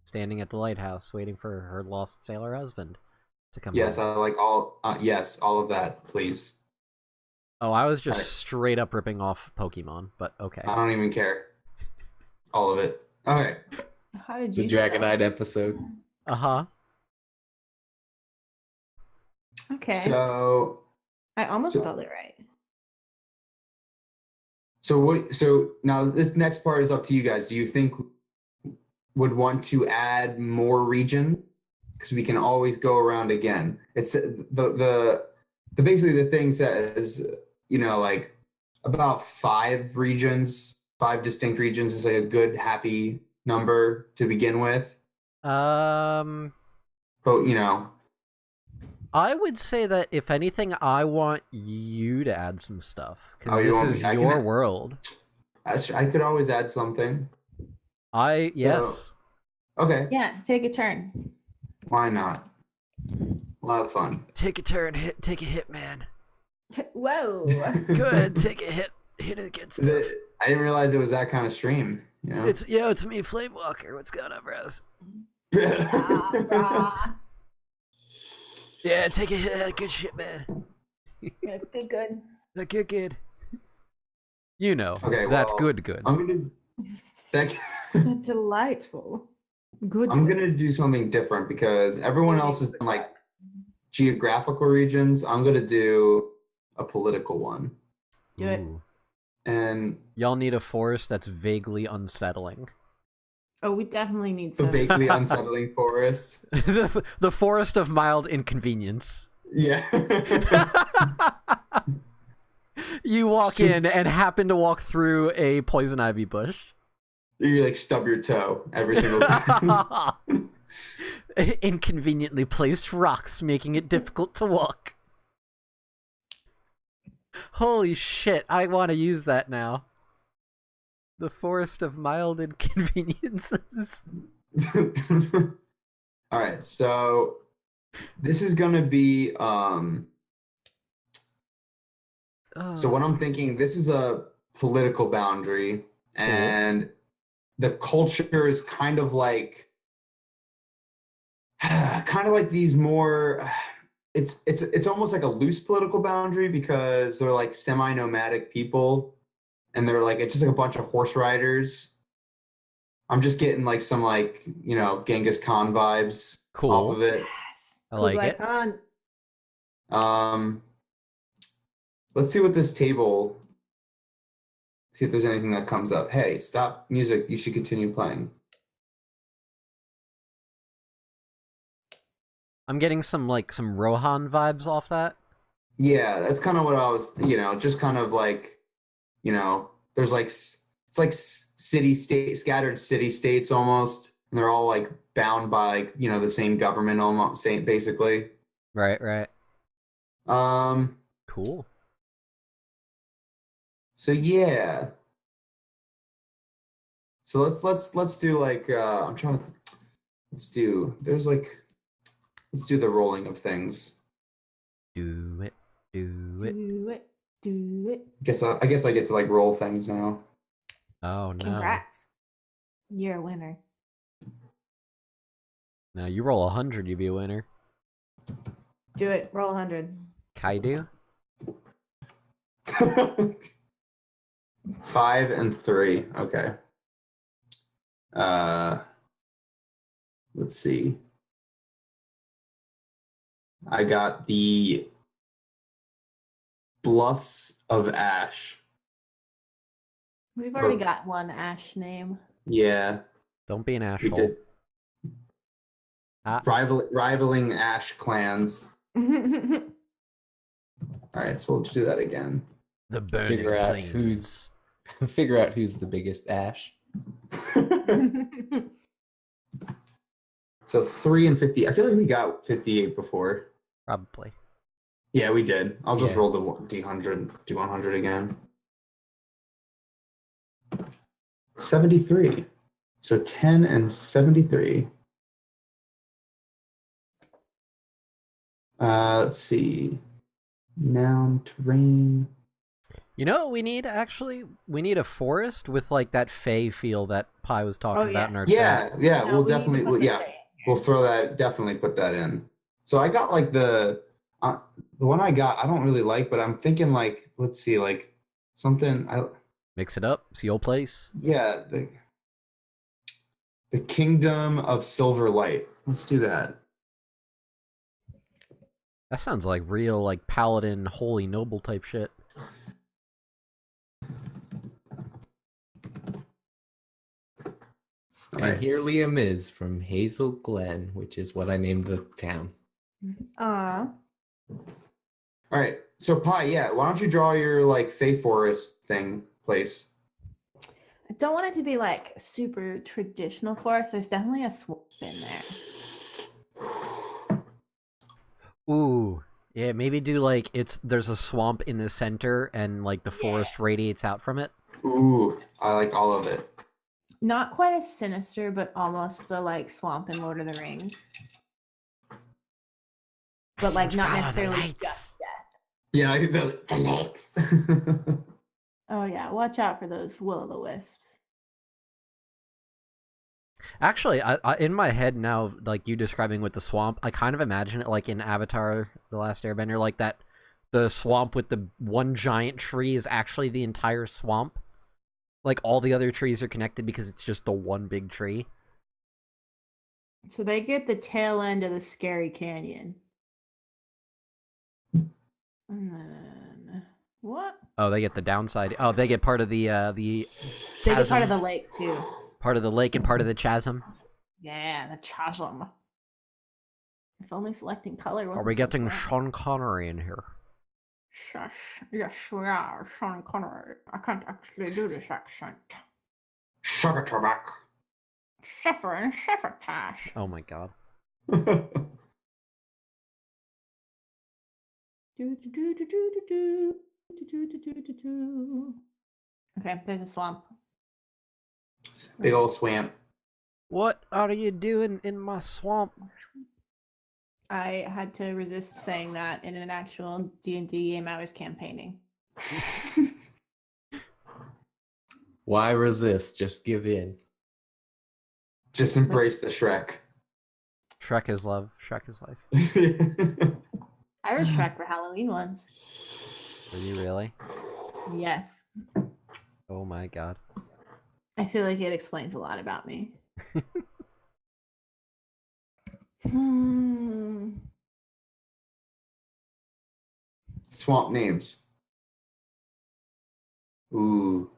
standing at the lighthouse waiting for her lost sailor husband to come Yes, home. I like all. Yes, all of that, please. Oh, I was just Right. straight up ripping off Pokemon, but okay. I don't even care. All of it. Okay. How did The you spell Dragonite it? episode. Uh-huh. Okay. So I almost so- spelled it right. So now this next part is up to you guys. Do you think would want to add more region? Because we can always go around again. It's the basically the thing says, like about 5 regions, 5 distinct regions is like a good happy number to begin with. Um, But I would say that if anything, I want you to add some stuff Oh, because you this want is me- I can your add- world. I could always add something. Yes. Okay, Yeah, take a turn. why not? We'll have fun. Take a turn, take a hit, man. Whoa. Good, take a hit against Is stuff. it, I didn't realize it was that kind of stream. It's me, Flamewalker. What's going on, bros? Rah, rah. Yeah, take a hit, good shit, man. That's good. Good. You know, Okay, that well, good. I'm gonna. That, Delightful. Good. I'm gonna do something different because everyone else has done like geographical regions. I'm gonna do a political one. Do it. Ooh. And Y'all need a forest that's vaguely unsettling. Oh, we definitely need the some. vaguely unsettling forest. The forest of mild inconvenience. Yeah. You walk in and happen to walk through a poison ivy bush. You like stub your toe every single time. Inconveniently placed rocks, making it difficult to walk. Holy shit, I want to use that now. The forest of mild inconveniences. All right, so this is gonna be so what I'm thinking, this is a political boundary, and the culture is kind of like these more it's almost like a loose political boundary because they're like semi-nomadic people, and they're like it's just like a bunch of horse riders. I'm just getting like some like, you know, Genghis Khan vibes Cool. off of it. Yes. I like Kublai it. Khan. Let's see what this table, see if there's anything that comes up. Hey, stop music. You should continue playing. I'm getting some Rohan vibes off that. Yeah, that's kind of what I was, you know, just kind of like, you know, there's like, it's like scattered city states almost. And they're all like bound by like, you know, the same government almost, same basically. Right. Cool. So yeah. So let's do like let's do the rolling of things. Do it. Do it. I guess I get to like roll things now. Oh no. Congrats. You're a winner. Now you roll 100, you'd be a winner. Do it. Roll 100. Kaidu? 5 and 3. Okay. Let's see. I got the Bluffs of Ash. We've already got one Ash name. Yeah, Don't be an we asshole. did. Ah. Rivaling Ash clans. All right, so let's do that again. The burning Figure out plains. Figure out who's the biggest Ash. So 3 and 50. I feel like we got 58 before. Probably. Yeah, we did. I'll just Yeah. roll the D100 again. 73. So 10 and 73. Let's see. Noun, terrain. You know what we need, actually? We need a forest with, like, that fey feel that Pi was talking about in our chat. Yeah, No, we'll we need to definitely, put the yeah, thing. we'll throw that, definitely put that in. So I got like the one I got, I don't really like, but I'm thinking like, let's see, like something, Mix it up. It's your place. yeah, the Kingdom of Silver Light. Let's do that. That sounds like real, like, paladin, holy noble type shit. All And right. here Liam is from Hazel Glen, which is what I named the town. Aw. All right. So Pi, yeah, why don't you draw your like Fey Forest thing place? I don't want it to be like super traditional forest. There's definitely a swamp in there. Ooh. Yeah, maybe do, like, there's a swamp in the center and, like, the forest radiates out from it. Ooh, I like all of it. Not quite as sinister, but almost the like swamp in Lord of the Rings. But like not necessarily just death. Yeah, I the legs. Oh yeah, watch out for those will-o'-the-wisps. Actually, I in my head now, like you describing with the swamp, I kind of imagine it like in Avatar: The Last Airbender, like that the swamp with the one giant tree is actually the entire swamp. Like all the other trees are connected because it's just the one big tree. So they get the tail end of the scary canyon. And then what? Oh, they get the downside. Oh, they get part of the They get part chasm, of the lake too. part of the lake and part of the chasm. Yeah, the chasm. If only selecting color wasn't Are we so getting sad. Sean Connery in here? Shush. Yes, we are. Sean Connery. I can't actually do this accent. Sugar tobacco. Sheffer and Sheffertash. Oh my god. Okay, there's a swamp. Big old swamp. What are you doing in my swamp? I had to resist saying that in an actual D&D game I was campaigning. Why resist? Just give in. Just embrace the Shrek. Shrek is love. Shrek is life. I was Shrek for Halloween once. Are you really? Yes. Oh my god. I feel like it explains a lot about me. Hmm. Swamp names. Ooh.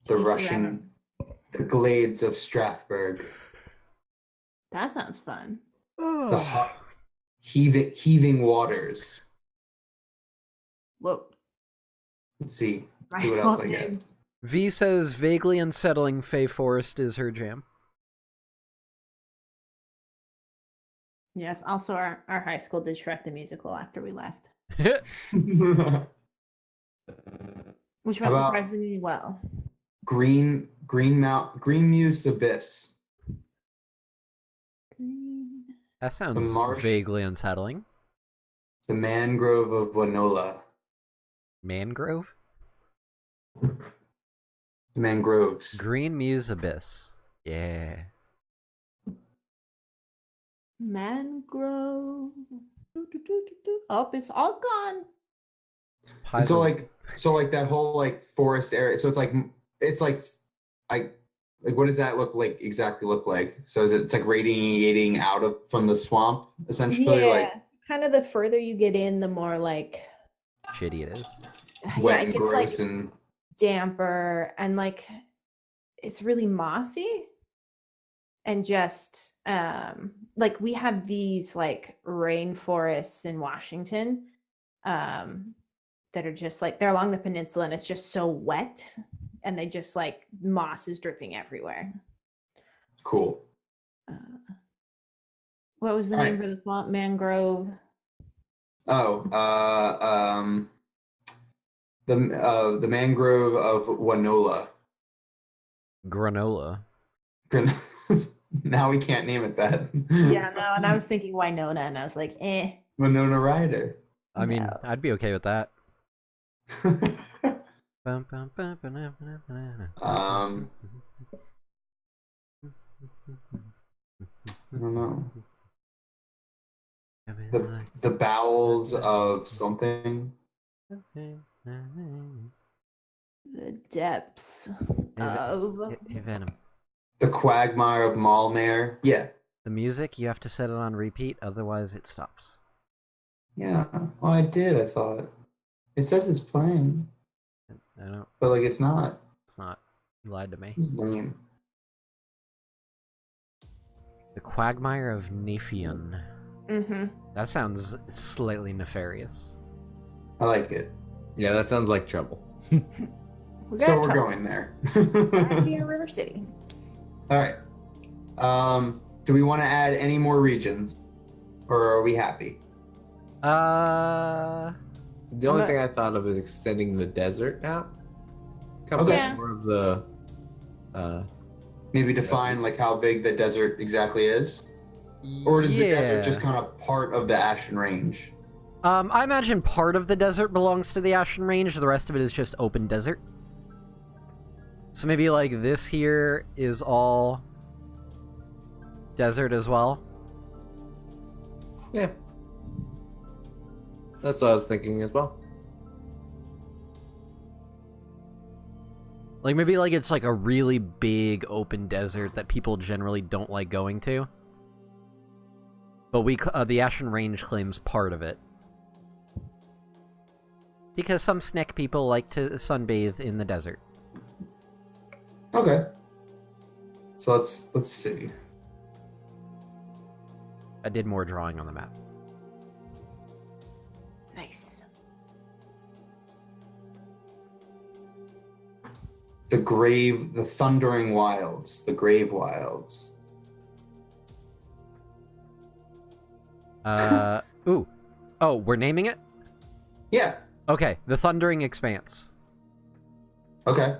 The Yes, Russian. The Glades of Strathburg. That sounds fun. The hot, heaving waters. Whoa. Let's see. My See what else swamp I get. name. V says vaguely unsettling Fey Forest is her jam. Yes, also our high school did Shrek the Musical after we left, which How went about- surprisingly well. Green Muse Abyss. Green. That sounds marsh. vaguely unsettling. The Mangrove of Wanola. Mangrove? The Mangroves. Green Muse Abyss. Yeah. Mangrove. Oh, it's all gone. And so like that whole like forest area. So it's like what does that exactly look like? So it's like radiating out of from the swamp essentially, Yeah, like kind of the further you get in, the more like shitty it is. wet it and gets gross like and damper and like it's really mossy and just like we have these like rainforests in Washington that are just like they're along the peninsula and it's just so wet and they just like moss is dripping everywhere. cool. What was the All name right. for the swamp? Mangrove. Oh, the Mangrove of Wanola. Granola. Now we can't name it that. Yeah, no, and I was thinking Winona and I was like, Winona Ryder. I mean, No. I'd be okay with that. I don't know. The bowels of something. the depths of Hey, Venom. The quagmire of Malmare. Yeah. The music, you have to set it on repeat, otherwise it stops. Yeah. Well, I did, I thought. It says it's playing, I don't. but like it's not. It's not. You lied to me. It's lame. The Quagmire of Nephion. mm-hmm. That sounds slightly nefarious. I like it. Yeah, that sounds like trouble. So we're going there. Here, River City. All right. Do we want to add any more regions, or are we happy? The only I'm not- thing I thought of is extending the desert out. Come Okay. Yeah. more of the Maybe define like how big the desert exactly is, or is the desert just kind of part of the Ashen Range? I imagine part of the desert belongs to the Ashen Range, the rest of it is just open desert. So maybe like this here is all desert as well. yeah. That's what I was thinking as well. Like maybe like it's like a really big open desert that people generally don't like going to. But the Ashen Range claims part of it. Because some snack people like to sunbathe in the desert. Okay. So let's see. I did more drawing on the map. Nice. The Thundering Wilds, the Grave Wilds. Ooh. Oh, we're naming it? Yeah. Okay, the Thundering Expanse. Okay.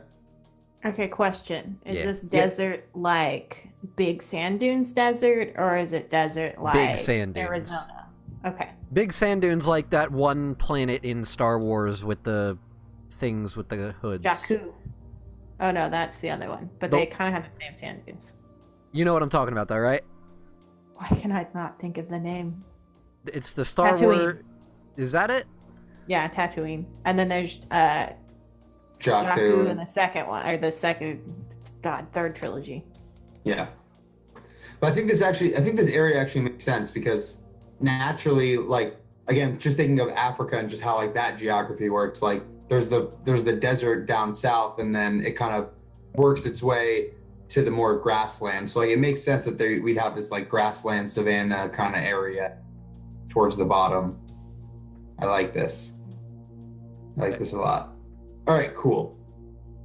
Okay, question. Is Yeah. this desert like Big Sand Dunes desert, or is it desert like Big sand dunes. Arizona? Okay. Big sand dunes like that one planet in Star Wars with the things with the hoods. Jakku. Oh no, that's the other one. But Nope. they kind of have the same sand dunes. You know what I'm talking about, though, right? Why can I not think of the name? It's the Star Tatooine. Wars. Is that it? Yeah, Tatooine. And then there's Jakku in Jakku. the second one, or the third trilogy. Yeah. But I think this area actually makes sense because naturally, like, again, just thinking of Africa and just how like that geography works, like there's the desert down south, and then it kind of works its way to the more grassland. So like it makes sense that we'd have this like grassland savanna kind of area towards the bottom. I like this. I like this a lot. All right, cool.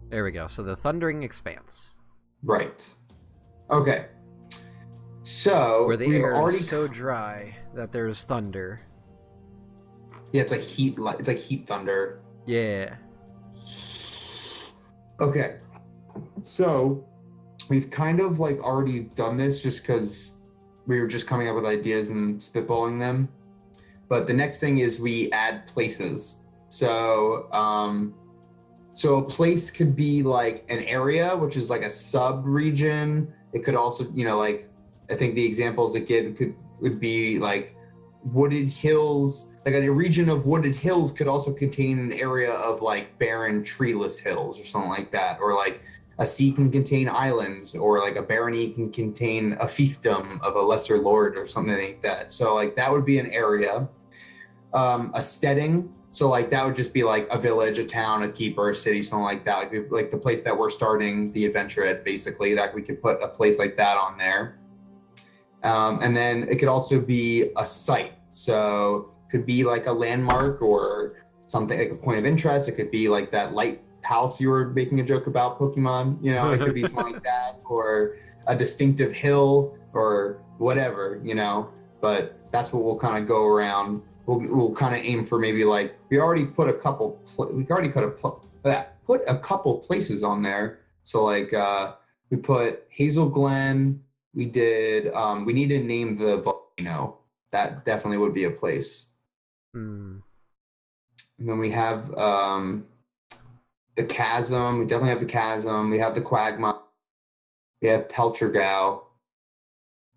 There we go. So the Thundering Expanse. Right. Okay. So Where the we've air already is so dry that there's thunder. yeah, it's like heat. It's like heat thunder. Yeah. Okay. So we've kind of like already done this just because we were just coming up with ideas and spitballing them. But the next thing is we add places. So so a place could be like an area, which is like a sub-region. It could also, like I think the examples it would be like wooded hills. Like a region of wooded hills could also contain an area of like barren treeless hills or something like that. Or like a sea can contain islands, or like a barony can contain a fiefdom of a lesser lord or something like that. So like that would be an area. A steading, so like that would just be like a village, a town, a keeper, a city, something like that. Like the place that we're starting the adventure at, basically, that we could put a place like that on there. And then it could also be a site, so it could be like a landmark or something like a point of interest. It could be like that lighthouse you were making a joke about, Pokemon. It could be something like that, or a distinctive hill or whatever. But that's what we'll kind of go around. We'll kind of aim for maybe like we already put a couple places on there. So like we put Hazel Glen. We did. We need to name the volcano. That definitely would be a place. Hmm. And then we have the chasm. We definitely have the chasm. We have the Quagmire. We have Peltragao.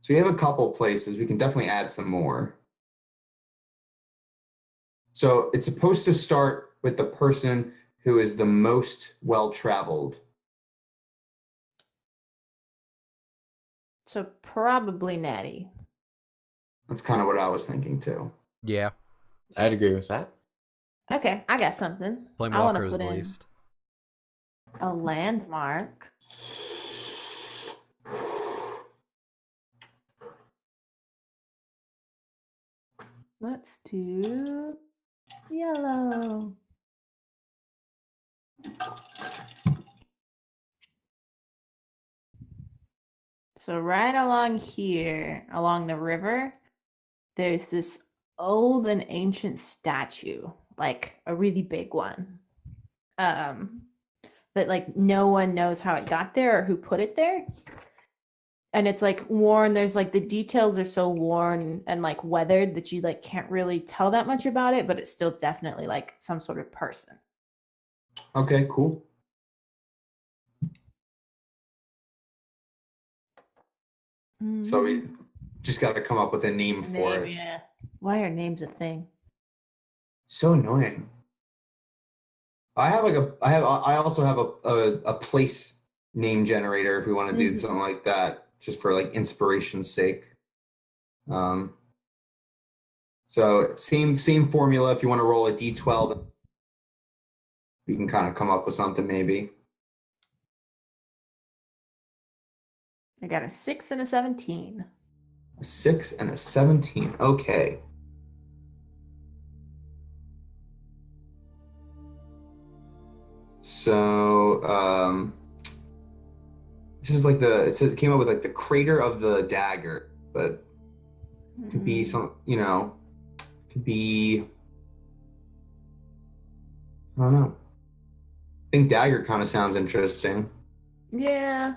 So we have a couple places. We can definitely add some more. So it's supposed to start with the person who is the most well-traveled. So probably Natty. That's kind of what I was thinking too. Yeah. I'd agree with that. Okay, I got something. Flame I want Walker to is put the in least. a landmark. Let's do yellow. So right along here, along the river, there's this old and ancient statue, like a really big one. That like no one knows how it got there or who put it there. And it's like worn, there's like the details are so worn and like weathered that you like can't really tell that much about it, but it's still definitely like some sort of person. Okay, cool. So we just got to come up with a name for it. Yeah. Why are names a thing? So annoying. I also have a place name generator if we want to do Mhm. something like that, just for like inspiration's sake. Um, so same formula. If you want to roll a d12, we can kind of come up with something maybe. I got a 6 and a 17. A 6 and a 17. Okay. So this is like it came up with like the crater of the dagger, but could be some, could be, I don't know. I think dagger kind of sounds interesting. Yeah.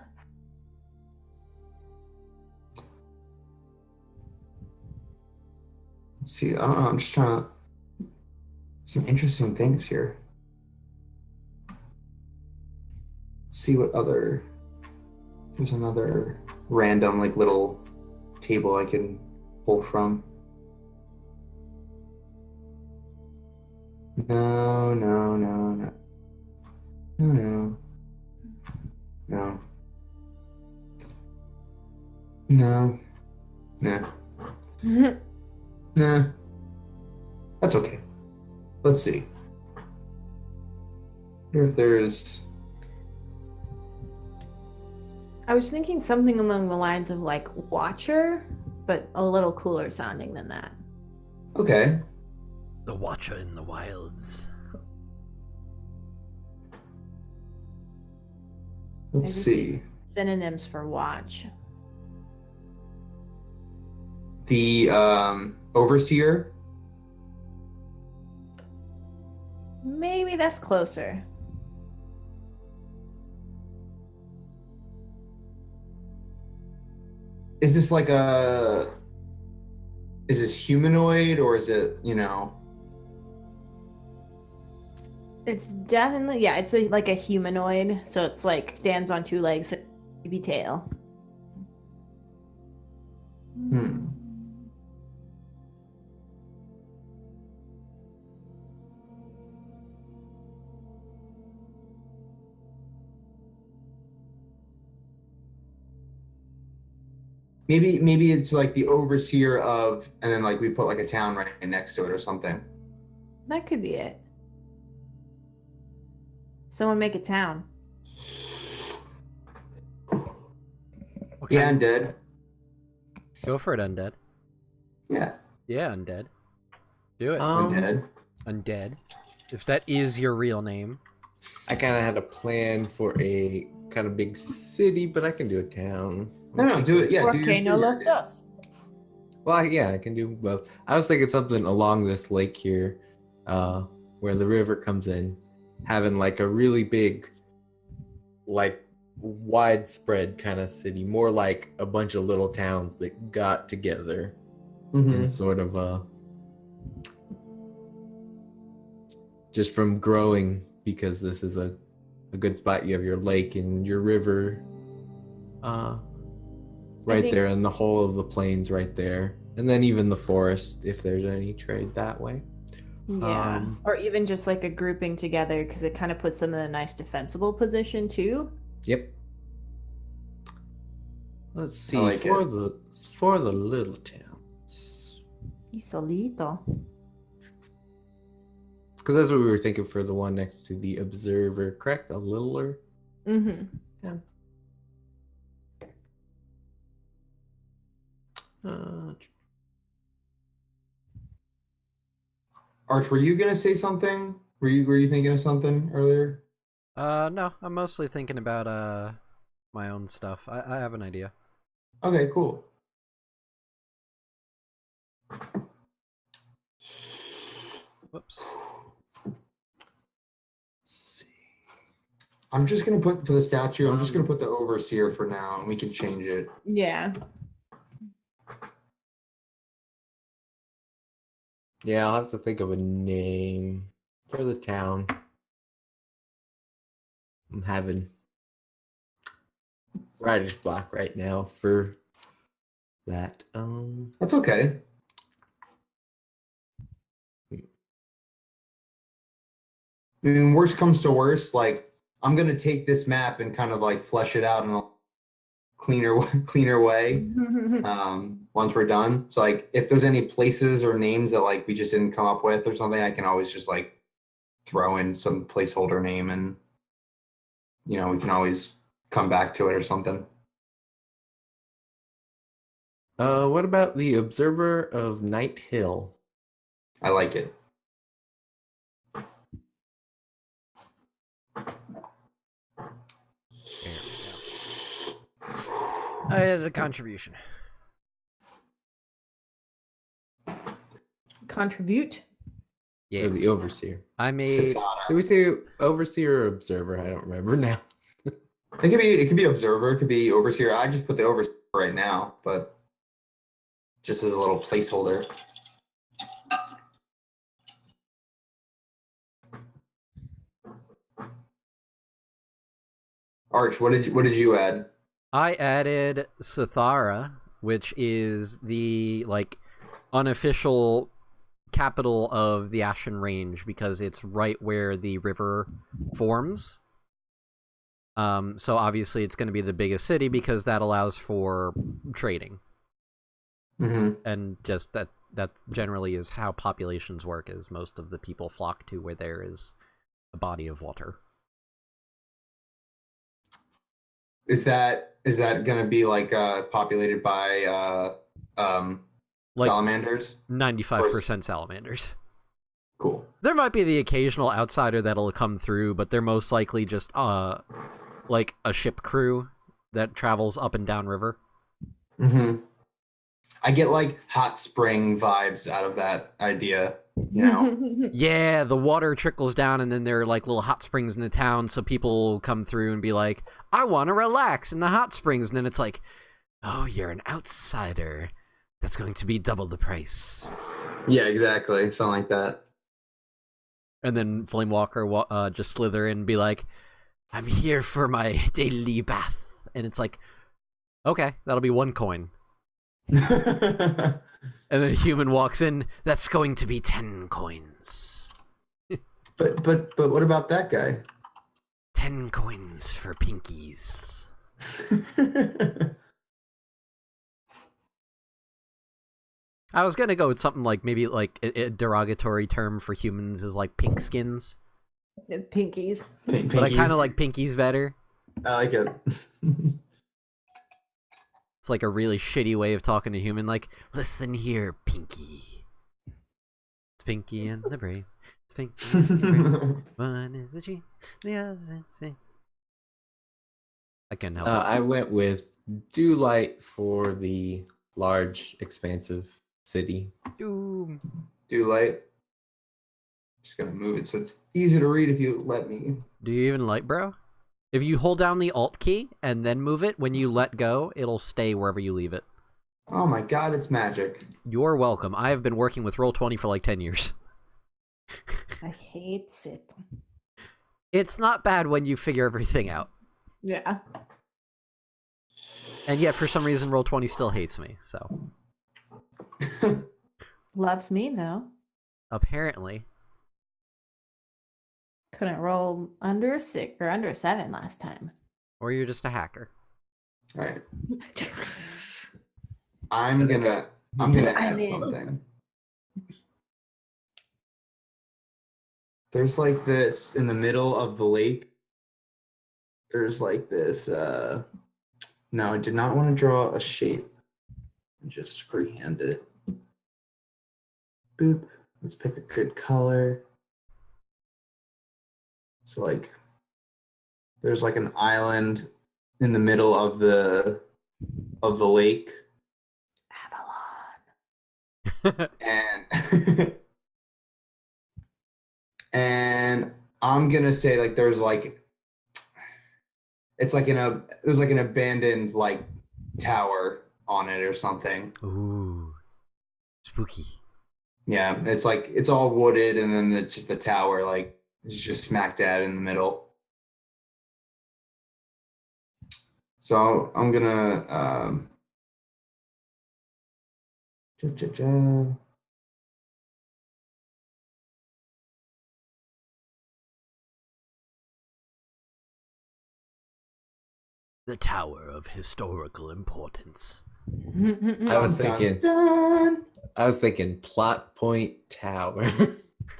Let's see. I don't know. I'm just trying to some interesting things here. Let's see what other. There's another random like little table I can pull from. No, no, no, no, no, no, no, no, nah, nah. That's okay. Let's see. Wonder if there's. I was thinking something along the lines of like Watcher, but a little cooler sounding than that. Okay. The Watcher in the Wilds. Let's I just see. Synonyms for watch. The overseer. Maybe that's closer. Is this like a? Is this humanoid or is it, It's definitely, yeah, it's like a humanoid, so it's like stands on two legs, maybe tail. Hmm. Maybe it's like the overseer of, and then like we put like a town right next to it or something. That could be it. Someone make a town. What Yeah, kind undead. Go for it, Undead. Yeah, Yeah, Undead. Do it. undead. Undead. If that is your real name. I kind of had a plan for a kind of big city, but I can do a town. No, do it. Yeah, do your Porque no city los idea. dos. Well, yeah, I can do both. I was thinking something along this lake here, where the river comes in, having like a really big, like widespread kind of city, more like a bunch of little towns that got together Mhm. and sort of just from growing, because this is a good spot. You have your lake and your river right think- there, and the whole of the plains right there, and then even the forest if there's any trade that way. Yeah. Or even just like a grouping together, because it kind of puts them in a nice defensible position too. Yep. Let's see, like for the little towns, Y solito. because that's what we were thinking for the one next to the observer, correct? A littler. Mm-hmm. Arch, were you gonna say something? Were you thinking of something earlier? No, I'm mostly thinking about my own stuff. I have an idea. Okay, cool. Whoops. I'm just gonna put for the statue. I'm just gonna put the overseer for now, and we can change it. Yeah. Yeah, I'll have to think of a name for the town. I'm having writer's block right now for that. That's okay. I mean, worst comes to worst, like I'm gonna take this map and kind of like flesh it out in a cleaner cleaner way once we're done. So like if there's any places or names that like we just didn't come up with or something, I can always just like throw in some placeholder name and we can always come back to it or something. What about the Observer of Night Hill? I like it. There we go. I had a contribution. Contribute. Yeah, Or the Overseer? I made. Citata. Did we say Overseer or Observer? I don't remember now. It could be observer, it could be overseer. I just put the overseer right now, but just as a little placeholder. Arch, what did you add? I added Sithara, which is the like unofficial capital of the Ashen Range because it's right where the river forms. So obviously it's going to be the biggest city because that allows for trading, and just that generally is how populations work. Is most of the people flock to where there is a body of water. Is that gonna be like populated by Like salamanders? 95% salamanders. Cool. There might be the occasional outsider that'll come through, but they're most likely just like a ship crew that travels up and down river. I get like hot spring vibes out of that idea, you know. Yeah, the water trickles down and then there are like little hot springs in the town, so people come through and be like, I want to relax in the hot springs, and then it's like, oh, you're an outsider. That's going to be double the price. Yeah, exactly. Something like that. And then Flamewalker just slither in and be like, I'm here for my daily bath. And it's like, okay, that'll be 1 coin. And then a human walks in, that's going to be 10 coins. But what about that guy? 10 coins for pinkies. I was gonna go with something like maybe like a derogatory term for humans is like pink skins. Pinkies. But I kind of like pinkies better. I like it. It's like a really shitty way of talking to human. Like, listen here, Pinky. It's Pinky and the Brain. It's Pinky and the Brain. One is the G, the other is the C. I can't help it. I went with Dew Light for the large, expansive city. Doom. Do light. Just gonna move it so it's easy to read if you let me. Do you even light, bro? If you hold down the Alt key and then move it, when you let go, it'll stay wherever you leave it. Oh my god, it's magic. You're welcome. I have been working with Roll20 for like 10 years. I hate it. It's not bad when you figure everything out. Yeah. And yet, for some reason, Roll20 still hates me, so. Loves me though. Apparently. Couldn't roll under 6 or under 7 last time. Or you're just a hacker. Alright. I'm gonna add in. something. There's like this in the middle of the lake. There's like this no, I did not want to draw a shape. Just freehand it. Boop. Let's pick a good color. So like there's like an island in the middle of the lake. Avalon. And and I'm gonna say like there's like it's like there's like an abandoned like tower on it or something. Ooh. Spooky. Yeah, it's like it's all wooded and then it's just the tower like it's just smack dab in the middle. So I'm gonna The Tower of Historical Importance. I was Dun, thinking. dun, I was thinking plot point tower.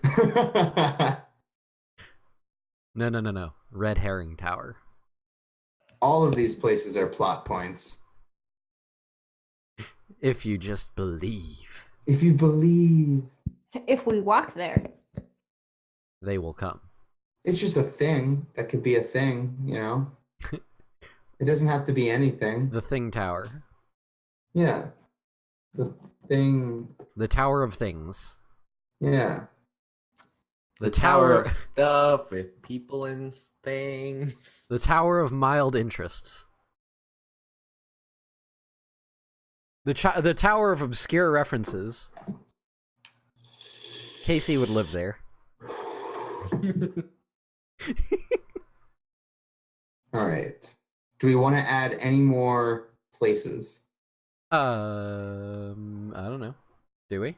dun. No. Red Herring Tower. All of these places are plot points. If you just believe, If you believe, If we walk there. they will come. it's just a thing that could be a thing, you know? It doesn't have to be anything. The Thing Tower. Yeah. The thing. The Tower of Things. Yeah. The Tower- tower of stuff with people and things. The Tower of Mild Interests. The Tower of Obscure References. Casey would live there. All right. Do we want to add any more places? I don't know. Do we?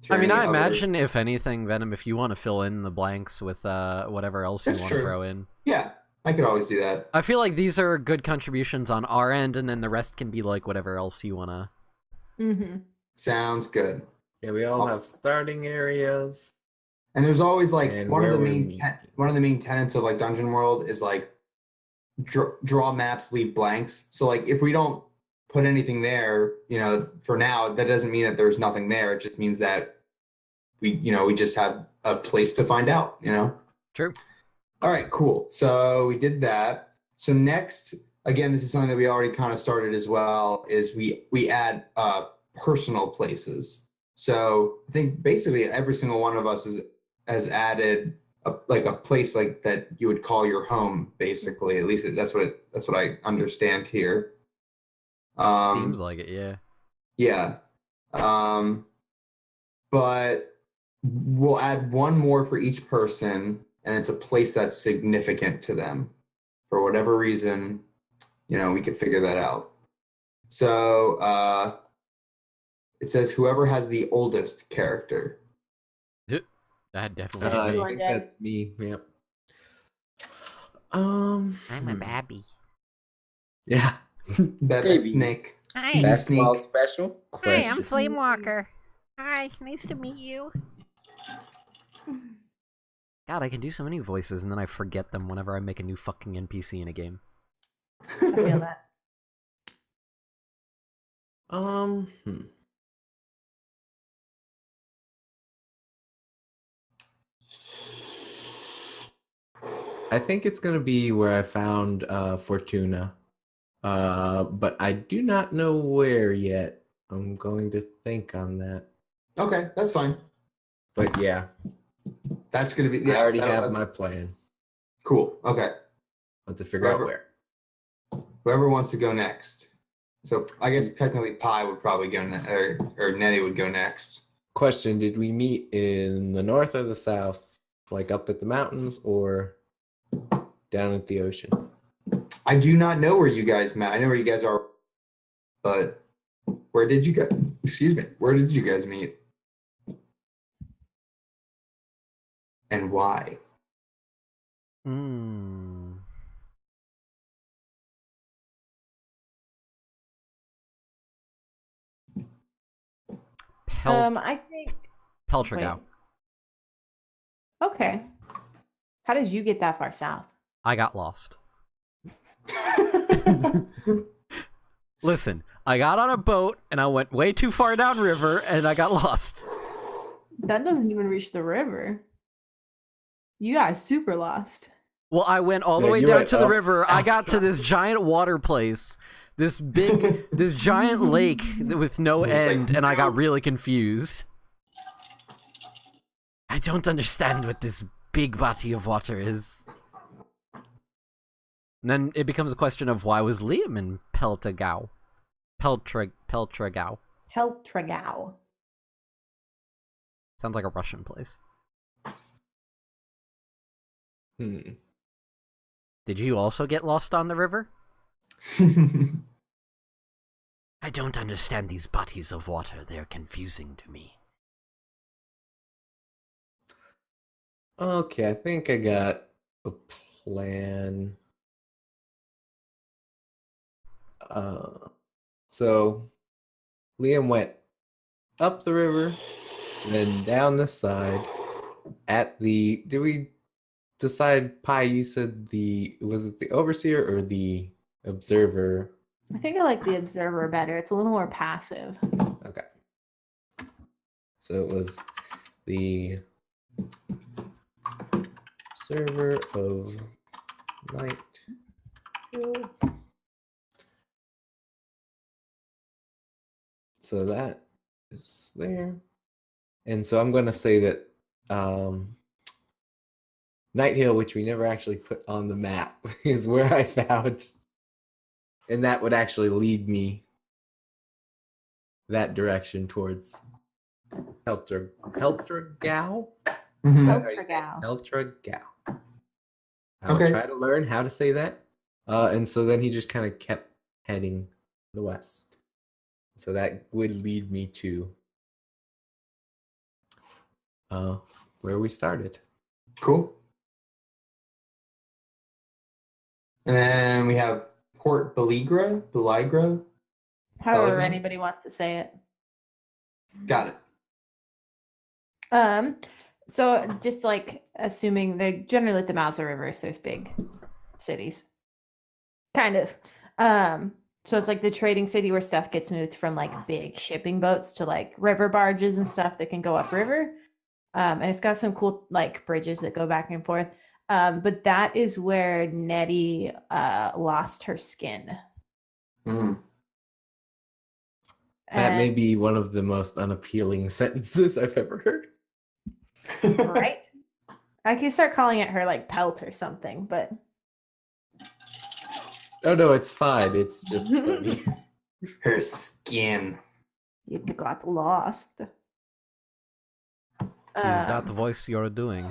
Is there I mean, any I other- imagine if anything, Venom, if you want to fill in the blanks with whatever else you That's want to true. throw in. Yeah, I could always do that. I feel like these are good contributions on our end, and then the rest can be like whatever else you want to. Mm-hmm. Sounds good. Yeah, we all have starting areas. And there's always like And one of where the we main meet. one of the main tenets of like Dungeon World is like draw maps, leave blanks. So like if we don't put anything there, you know, for now, that doesn't mean that there's nothing there. It just means that we just have a place to find out, you know. True. All right, cool. So we did that. So next, again, this is something that we already kind of started as well, is we add personal places. So I think basically every single one of us has added a place like that you would call your home, basically. At least that's what I understand here. Seems like it, yeah. Yeah. But we'll add one more for each person, and it's a place that's significant to them. For whatever reason, you know, we could figure that out. So it says whoever has the oldest character. That definitely. I is me. You are think dead. that's me. Yep. I'm a hmm. babby. Yeah. That Baby. snake. Hi. Basketball Sneak. special. Hi, I'm Question. Flamewalker. Hi, nice to meet you. God, I can do so many voices, and then I forget them whenever I make a new fucking NPC in a game. I feel that. Hmm. I think it's gonna be where I found Fortuna, but I do not know where yet. I'm going to think on that. Okay, that's fine. But yeah, That's gonna be. I already have that's- my plan. Cool. Okay. But to figure out Whoever- where. Whoever wants to go next. So I guess technically Pi would probably go or Nettie would go next. Question: did we meet in the north or the south, like up at the mountains or down at the ocean? I do not know where you guys met. I know where you guys are, but where did you guys? Excuse me. Where did you guys meet? And why? Hmm. I think. Peltragau. wait. Okay. How did you get that far south? I got lost. Listen, I got on a boat and I went way too far downriver and I got lost. That doesn't even reach the river. You got super lost. Well, I went all the Yeah, way you down went to the up river. I got to outside. this giant water place, this giant lake with no It's like, end, and I got really confused. I don't understand what this big body of water is. And then it becomes a question of why was Liam in Peltragau? Peltragau. Peltragau. Sounds like a Russian place. Hmm. Did you also get lost on the river? I don't understand these bodies of water. They're confusing to me. Okay, I think I got a plan. So Liam went up the river, then down the side. At the, did we decide, Pi? You said was it the overseer or the observer? I think I like the observer better. It's a little more passive. Okay. So it was the observer of night. So that is there. And so I'm going to say that Night Hill, which we never actually put on the map, is where I found. And that would actually lead me that direction towards Heltragau? Mhm. Heltragau. Heltragau. I will Okay. try to learn how to say that. And so then he just kind of kept heading the west. So that would lead me to where we started. Cool. And then we have Port Beligra. However Beligra? anybody wants to say it. Got it. So just like assuming they're generally at the Mauser River, so there's big cities. Kind of. So it's like the trading city where stuff gets moved from like big shipping boats to like river barges and stuff that can go upriver. And it's got some cool like bridges that go back and forth. But that is where Nettie lost her skin. Mm. That may And- be one of the most unappealing sentences I've ever heard. right? I can start calling it her like pelt or something, but Oh no, it's fine. It's just funny. Her skin. it got lost. Is that the Um, voice you're doing?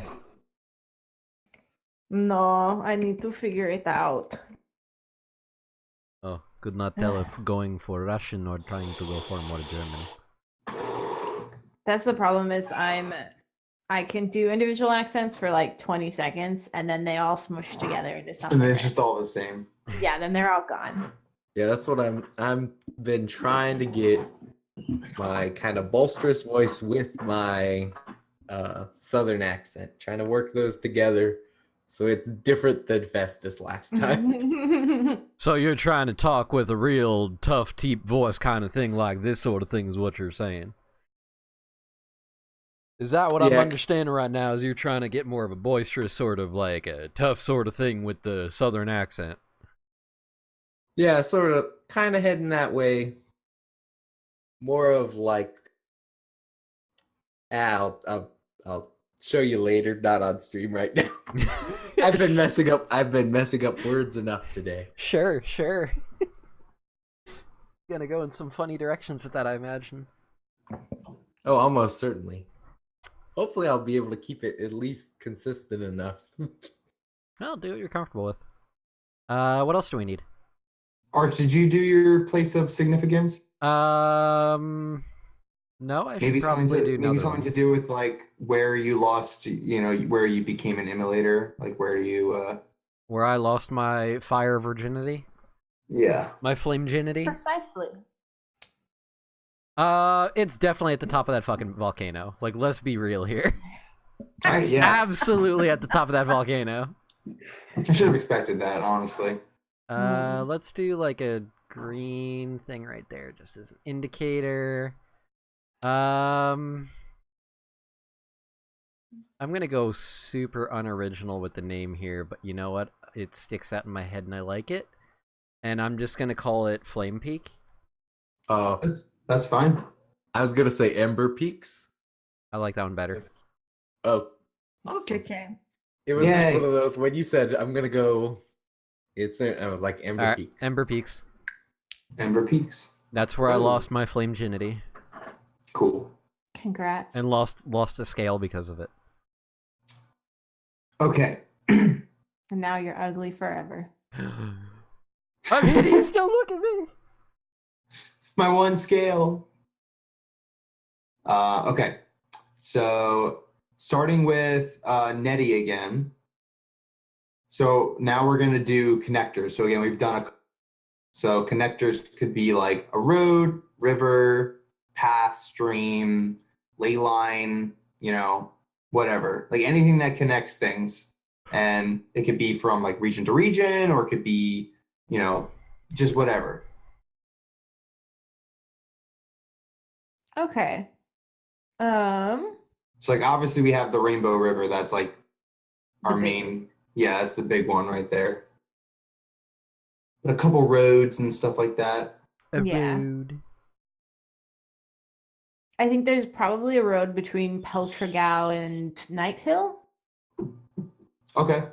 No, I need to figure it out. Oh, could not tell if going for Russian or trying to go for more German. That's the problem is I can do individual accents for like 20 seconds and then they all smush together into And something. then it's just all the same. Yeah, then they're all gone. Yeah, that's what I'm been trying to get my kind of bolsterous voice with my southern accent, trying to work those together so it's different than Festus last time. So you're trying to talk with a real tough, deep voice kind of thing, like this sort of thing is what you're saying. Is that what I'm Yeah. understanding right now? Is you're trying to get more of a boisterous sort of like a tough sort of thing with the southern accent? Yeah, sort of kind of heading that way. More of like I'll show you later, not on stream right now. I've been messing up words enough today. Sure. Gonna go in some funny directions with that, I imagine. Oh, almost certainly. Hopefully I'll be able to keep it at least consistent enough. Well, do what you're comfortable with. What else do we need? Arch, did you do your place of significance? No, I Maybe should probably do maybe another something one. to do with like where you lost, where you became an immolator, like where you Where I lost my fire virginity, yeah. my flame virginity. Precisely. It's definitely at the top of that fucking volcano. Like, let's be real here. All right, yeah. Absolutely at the top of that volcano. I should have expected that, honestly. Let's do like a green thing right there, just as an indicator. I'm gonna go super unoriginal with the name here, but you know what? It sticks out in my head and I like it. And I'm just gonna call it Flame Peak. That's fine. I was gonna say Ember Peaks. I like that one better. Oh, awesome. Okay. It was Yay. just one of those when you said I'm gonna go. I was like Ember Alright, Peaks. Ember Peaks. Ember Peaks. That's where I Ooh. lost my flame virginity Cool. Congrats. and lost a scale because of it. Okay. And now you're ugly forever. I'm hideous. Don't look at me. My one scale. Okay. So starting with Nettie again. So now we're gonna do connectors. So again, we've done so connectors could be like a road, river, path, stream, ley line, whatever. Like anything that connects things. And it could be from like region to region, or it could be, just whatever. Okay. So like obviously we have the Rainbow River, that's like our The main, biggest. yeah, that's the big one right there. But a couple roads and stuff like that. A Yeah. road. I think there's probably a road between Peltragao and Night Hill. Okay.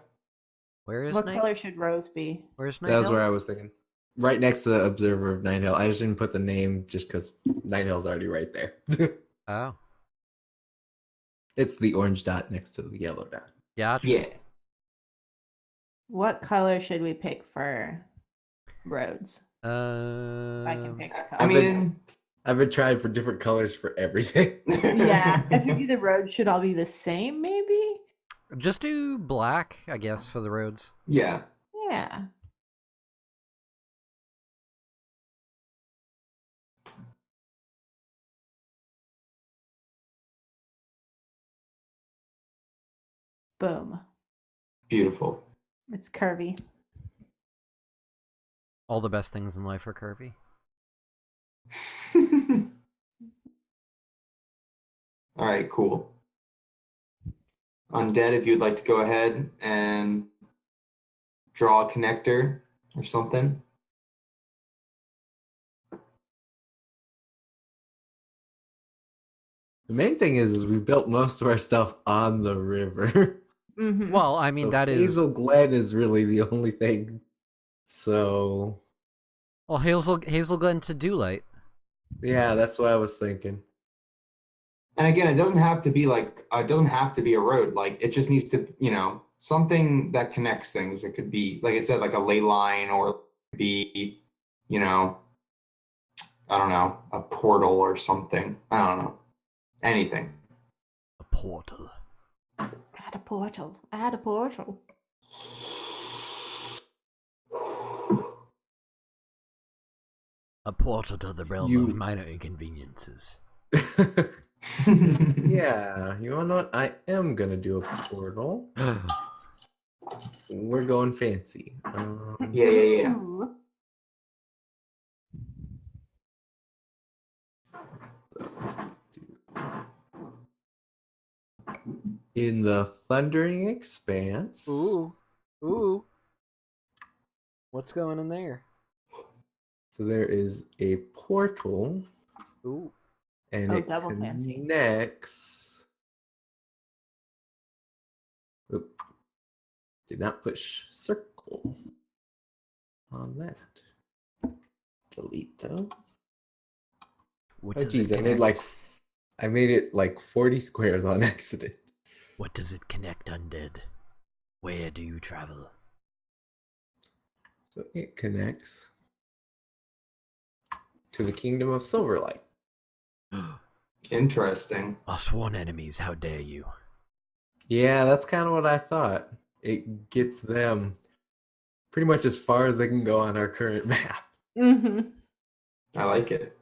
Where is What Night? color should Rose be? Where's Night That was Hill? where I was thinking. Right next to the Observer of Night Hill. I just didn't put the name just because Night Hill's already right there. Oh, It's the orange dot next to the yellow dot. gotcha. Yeah. What color should we pick for roads? I can Um, pick a color. I mean, I've been trying for different colors for everything. yeah, I think the roads should all be the same, maybe. just do black, I guess, for the roads. Yeah. Yeah. Boom. Beautiful. It's curvy. All the best things in life are curvy. All right, cool. Undead, if you'd like to go ahead and draw a connector or something. The main thing is we built most of our stuff on the river. Mhm. Well, I mean, So that is. Hazel Glen is really the only thing. So Well, Hazel Glen to Dewlight. yeah, that's what I was thinking. And again, it doesn't have to be like it doesn't have to be a road. Like it just needs to, something that connects things. It could be, like I said, like a ley line, or it could be, I don't know, a portal or something. I don't know. Anything. A portal. Add a portal. Add a portal. A portal to the realm You- of minor inconveniences. Yeah, you wanna know what? I am gonna do a portal. We're going fancy. Yeah. Ooh. In the Thundering Expanse. Ooh. What's going in there? So there is a portal, Ooh. and Oh, it double fancy. connects. Oop. Did not push circle on that. Delete those. What Oh does it geez, connect? I made it like 40 squares on accident. What does it connect, undead? Where do you travel? So it connects to the Kingdom of Silverlight. Interesting. Our sworn enemies, how dare you? Yeah, that's kind of what I thought. It gets them pretty much as far as they can go on our current map. Mhm. I like it.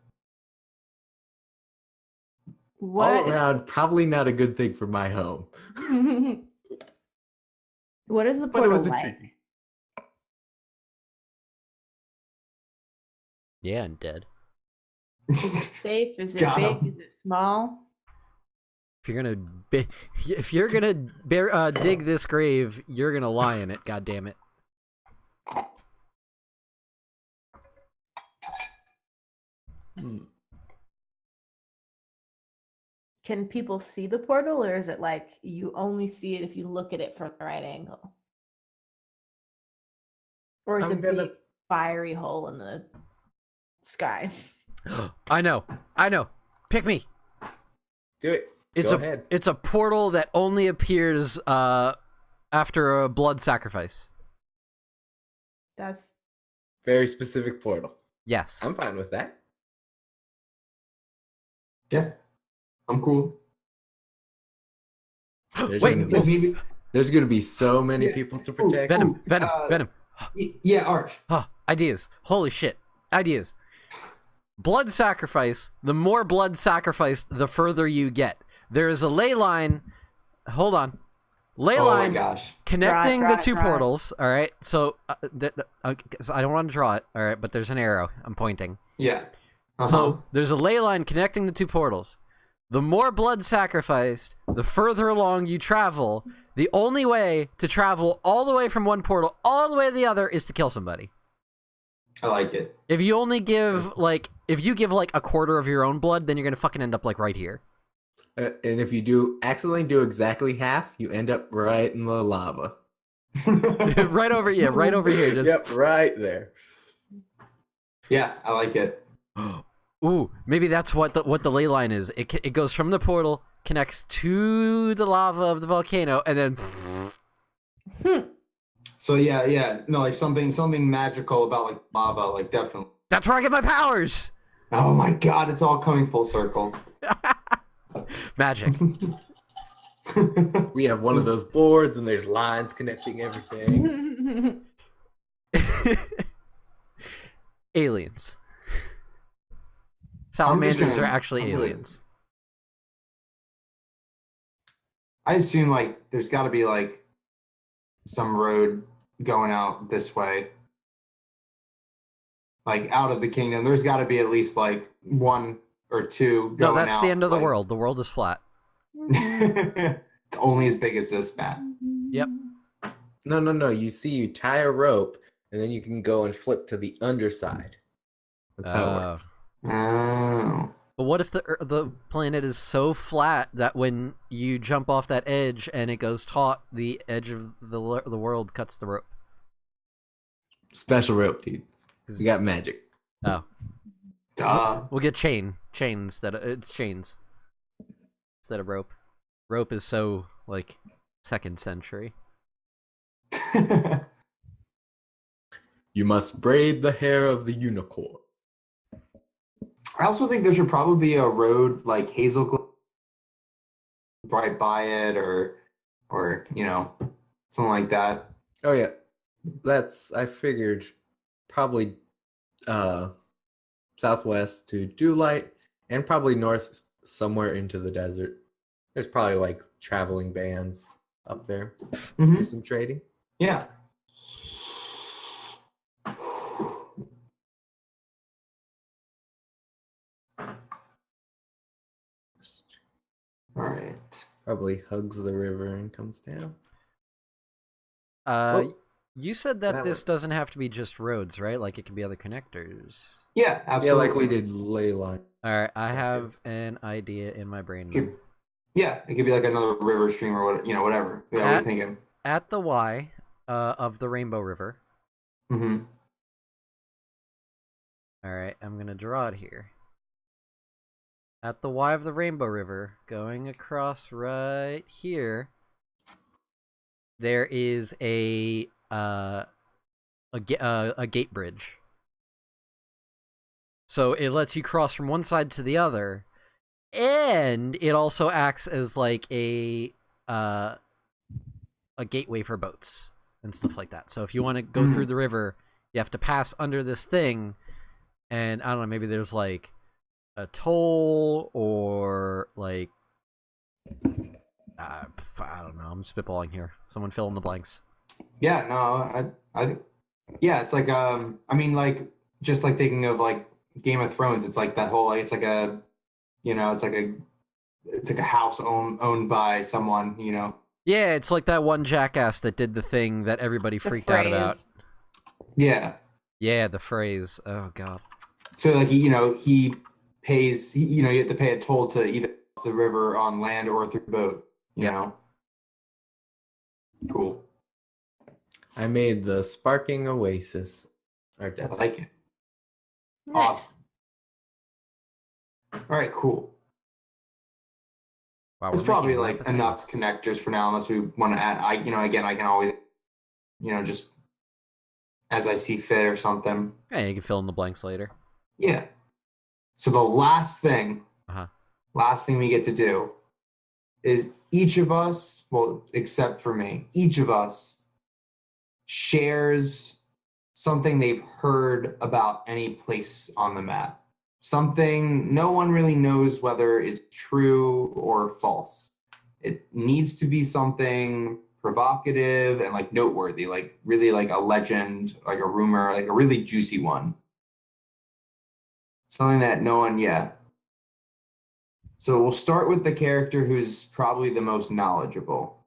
What? All around, probably not a good thing for my home. What is the But it portal was like? intriguing. Yeah, undead. Safe? Is it Got big? 'em. Is it small? If you're gonna dig this grave, you're gonna lie in it. God damn it! Can people see the portal, or is it like you only see it if you look at it from the right angle? Or is I'm it gonna- big fiery hole in the sky? I know. Pick me. Do it. It's Go a ahead. it's a portal that only appears after a blood sacrifice. That's Very specific portal. Yes. I'm fine with that. Yeah. I'm cool. There's Wait, gonna be- well, Maybe- There's gonna be so many Yeah. people to protect. Venom, Venom, uh, Venom. Yeah, Arch. Oh, ideas. Holy shit. Ideas. Blood sacrifice. The more blood sacrifice, the further you get. There is a ley line. Hold on. Ley Oh my line gosh. connecting Draw the it, two draw it. portals. All right. So, so I don't want to draw it. All right. But there's an arrow. I'm pointing. Yeah. Uh-huh. So there's a ley line connecting the two portals. The more blood sacrificed, the further along you travel. The only way to travel all the way from one portal all the way to the other is to kill somebody. I like it. If you only give if you give like a quarter of your own blood, then you're gonna fucking end up like right here. And if you accidentally do exactly half, you end up right in the lava. right over here. Just Yep, right there. Yeah, I like it. ooh, maybe that's what the ley line is. It goes from the portal, connects to the lava of the volcano, and then So yeah, no, like something magical about like lava, like definitely. that's where I get my powers. Oh my god, it's all coming full circle. Magic. We have one of those boards, and there's lines connecting everything. Aliens. Salamanders gonna- are actually I'm gonna- aliens. I assume like there's got to be like some road going out this way, like out of the kingdom. There's got to be at least like one or two. No, Going that's the out, end of the like- world. The world is flat. It's only as big as this, Matt. Yep. No. You see, you tie a rope, and then you can go and flip to the underside. That's how it works. Oh. But what if the planet is so flat that when you jump off that edge and it goes taut, the edge of the world cuts the rope? Special rope, dude. 'Cause You got magic. oh, Duh. we'll get chains that it's chains instead of rope. Rope is so like 2nd century. You must braid the hair of the unicorn. I also think there should probably be a road like Hazelglen right by it, or something like that. Oh yeah, I figured probably southwest to Dewlight, and probably north somewhere into the desert. There's probably like traveling bands up there. Mhm. Do some trading. Yeah. All right. Probably hugs the river and comes down. You said that That this works. doesn't have to be just roads, right? Like it can be other connectors. Yeah, absolutely. Yeah, like we did ley line. All right, I have an idea in my brain now. Yeah, it could be like another river stream or whatever. Yeah, what are you thinking? At the Y of the Rainbow River. Mm-hmm. All right, I'm gonna draw it here. At the Y of the Rainbow River, going across right here, there is a gate bridge. So it lets you cross from one side to the other, and it also acts as like a gateway for boats and stuff like that. So if you want to go through the river, you have to pass under this thing, and I don't know, maybe there's like a toll or like I don't know. I'm spitballing here. Someone fill in the blanks. Yeah, no, yeah, it's like I mean, like just like thinking of like Game of Thrones. It's like that whole like, it's like a house owned by someone. Yeah, it's like that one jackass that did the thing that everybody The freaked out about. phrase. Yeah. Yeah, the phrase. Oh god. So like he pays. You have to pay a toll to either cross the river on land or through boat. You Yep. know. Cool. I made the sparking oasis. Or I desert. like it. Nice. Awesome. All right. Cool. Wow, It's we're probably making like rapid enough things. connectors for now, unless we want to add. Again, I can always, just as I see fit or something. Yeah, you can fill in the blanks later. Yeah. So the last thing Uh-huh. we get to do is each of us, well, except for me, each of us shares something they've heard about any place on the map. Something no one really knows whether it's true or false. It needs to be something provocative and like noteworthy, like really like a legend, like a rumor, like a really juicy one. Something that no one, yeah. So we'll start with the character who's probably the most knowledgeable.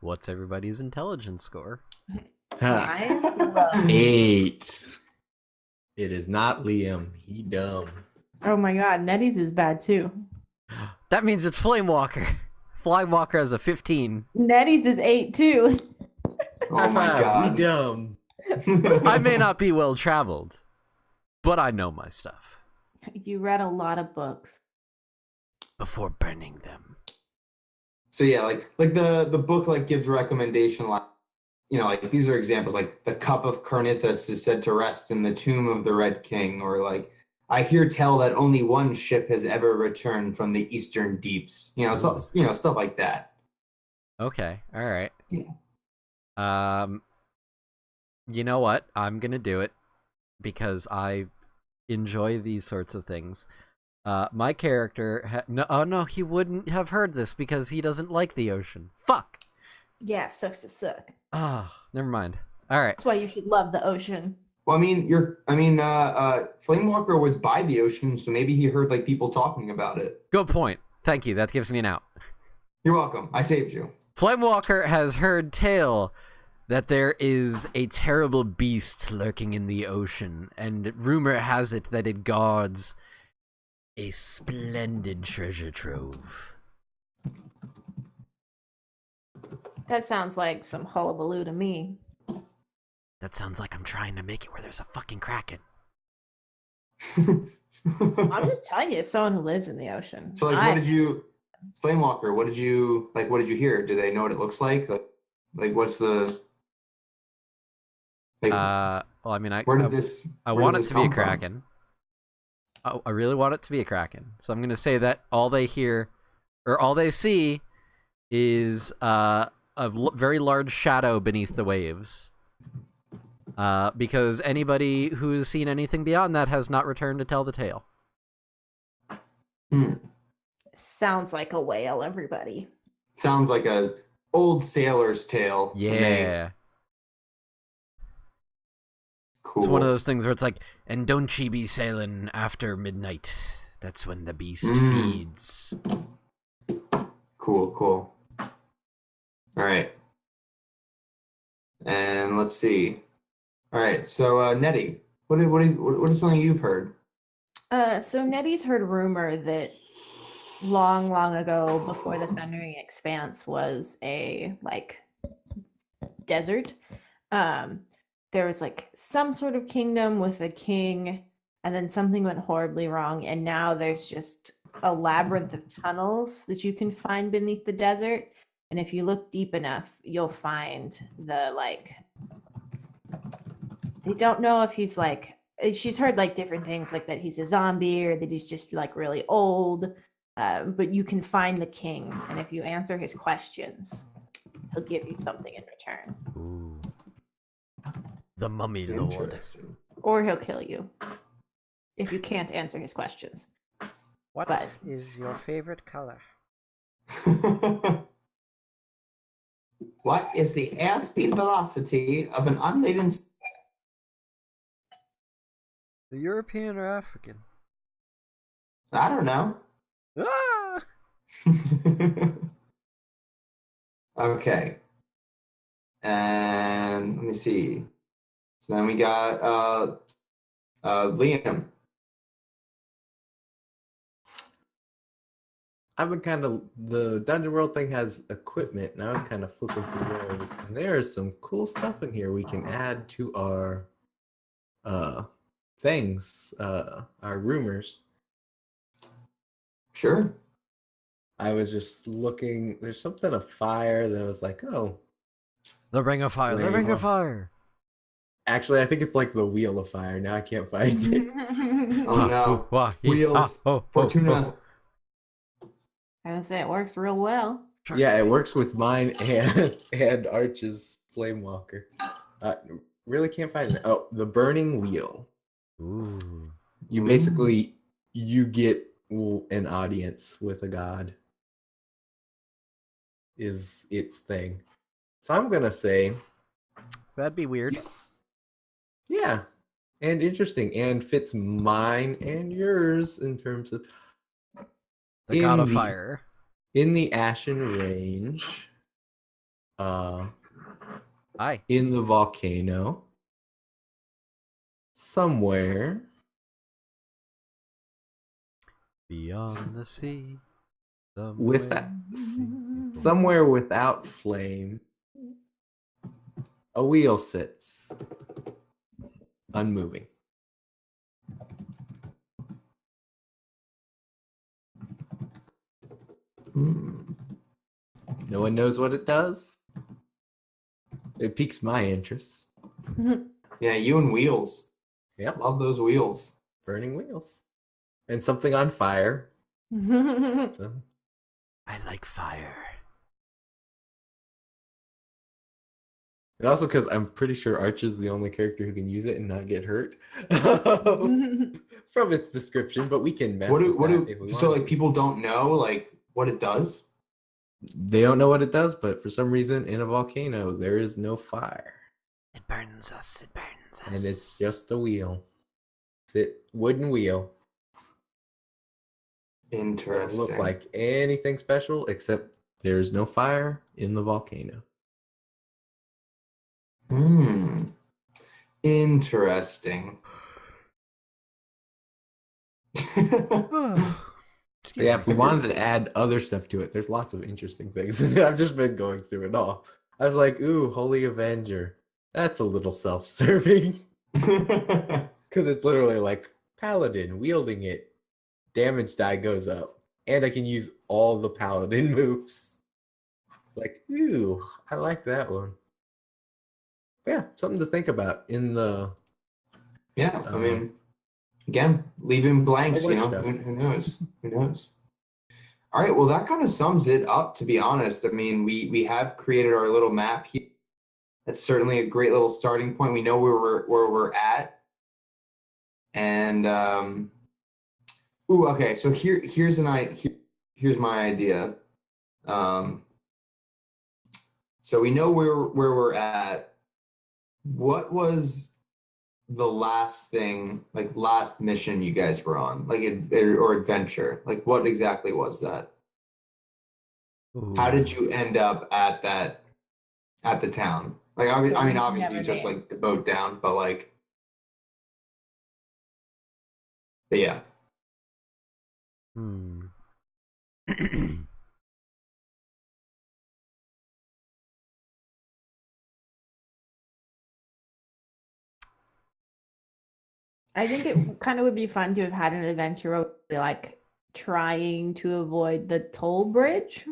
What's everybody's intelligence score? Ha. Mine's low. 8. It is not Liam. He dumb. Oh my god, Nettie's is bad too. That means it's Flamewalker. Flamewalker has a 15. Nettie's is 8 too. Oh my High five, god. We dumb. I may not be well traveled, but I know my stuff. You read a lot of books. Before burning them. So yeah, like the book like gives a recommendation, like, you know, like these are examples, like the cup of Carnithus is said to rest in the tomb of the Red King, or like I hear tell that only one ship has ever returned from the eastern deeps. You know, stuff like that. Okay, all right. Yeah. You know what? I'm gonna do it because I enjoy these sorts of things. My character no, he wouldn't have heard this because he doesn't like the ocean. Fuck. Yeah, sucks to suck. Ah, never mind. All right. That's why you should love the ocean. Well, I mean, Flamewalker was by the ocean, so maybe he heard like people talking about it. Good point. Thank you. That gives me an out. You're welcome. I saved you. Flamewalker has heard tale that there is a terrible beast lurking in the ocean, and rumor has it that it guards a splendid treasure trove. That sounds like some hullabaloo to me. That sounds like I'm trying to make it where there's a fucking kraken. I'm just telling you, it's someone who lives in the ocean. So like, Flamewalker, what did you hear? Do they know what it looks like? Like what's the like? Well, I mean, where did this? I where want does it this to be a come from? kraken. I really want it to be a kraken. So I'm gonna say that all they hear, or all they see, is a very large shadow beneath the waves. Because anybody who's seen anything beyond that has not returned to tell the tale. Sounds like a whale, everybody. Sounds like a old sailor's tale. to me. Yeah. Cool. It's one of those things where it's like, and don't she be sailing after midnight? That's when the beast feeds. Cool. All right. And let's see. All right. So Nettie, what is something you've heard? So Nettie's heard rumor that long, long ago, before the Thundering Expanse was a like desert, there was like some sort of kingdom with a king, and then something went horribly wrong, and now there's just a labyrinth of tunnels that you can find beneath the desert. And if you look deep enough, you'll find the like. They don't know if he's like. She's heard like different things, like that he's a zombie or that he's just like really old. But you can find the king, and if you answer his questions, he'll give you something in return, Ooh. The Mummy Lord. Interesting. or he'll kill you if you can't answer his questions. What But- is your favorite color? What is the airspeed velocity of an unladen? The European or African? I don't know. Ah! Okay. And let me see. So then we got Liam. I've been kind of, the Dungeon World thing has equipment, and I was kind of flipping through those, and there is some cool stuff in here we can add to our things, our rumors. Sure. I was just looking, there's something of fire that I was like, oh. The Ring of Fire. The Ring of Fire. Actually, I think it's like the Wheel of Fire. Now I can't find it. Oh no. Wheels. Fortuna. I say it works real well. Sure. Yeah, it works with mine and Arch's Flamewalker. Really can't find it. Oh, the Burning Wheel. Ooh. You basically you get an audience with a god. Is its thing. So I'm gonna say That'd be weird. yes. Yeah, and interesting, and fits mine and yours in terms of The God of the- Fire. in the Ashen Range, Hi. in the volcano, somewhere. Beyond the sea. With that, somewhere without flame, a wheel sits, unmoving. No one knows what it does. It piques my interest. Yeah, you and wheels. Yep, Love those wheels. burning wheels, and something on fire. So, I like fire. and also because I'm pretty sure Arch is the only character who can use it and not get hurt from its description. But we can mess What do with that if we so want. like people don't know like what it does? They don't know what it does, but for some reason in a volcano there is no fire. It burns us. It burns us. And it's just a wheel. Wooden wheel. Doesn't Interesting. look like anything special except there's no fire in the volcano. Interesting. But yeah, if we wanted to add other stuff to it, there's lots of interesting things. I've just been going through it all. I was like, ooh, Holy Avenger. That's a little self-serving. Because it's literally like Paladin wielding it. Damage die goes up. And I can use all the Paladin moves. Like, ooh, I like that one. But yeah, something to think about in the... Yeah, I mean, again, leaving blanks, Whole you know, bunch of who knows? Who knows? All right, well, that kind of sums it up, to be honest. I mean, we have created our little map here. That's certainly a great little starting point. We know where we're at. And okay, so here's my idea. So we know where we're at. What was the last thing, like last mission you guys were on, like or adventure? Like what exactly was that? How did you end up at the town? Like I mean obviously you took like the boat down, but like, but yeah. I think it kind of would be fun to have had an adventure where we're like trying to avoid the toll bridge.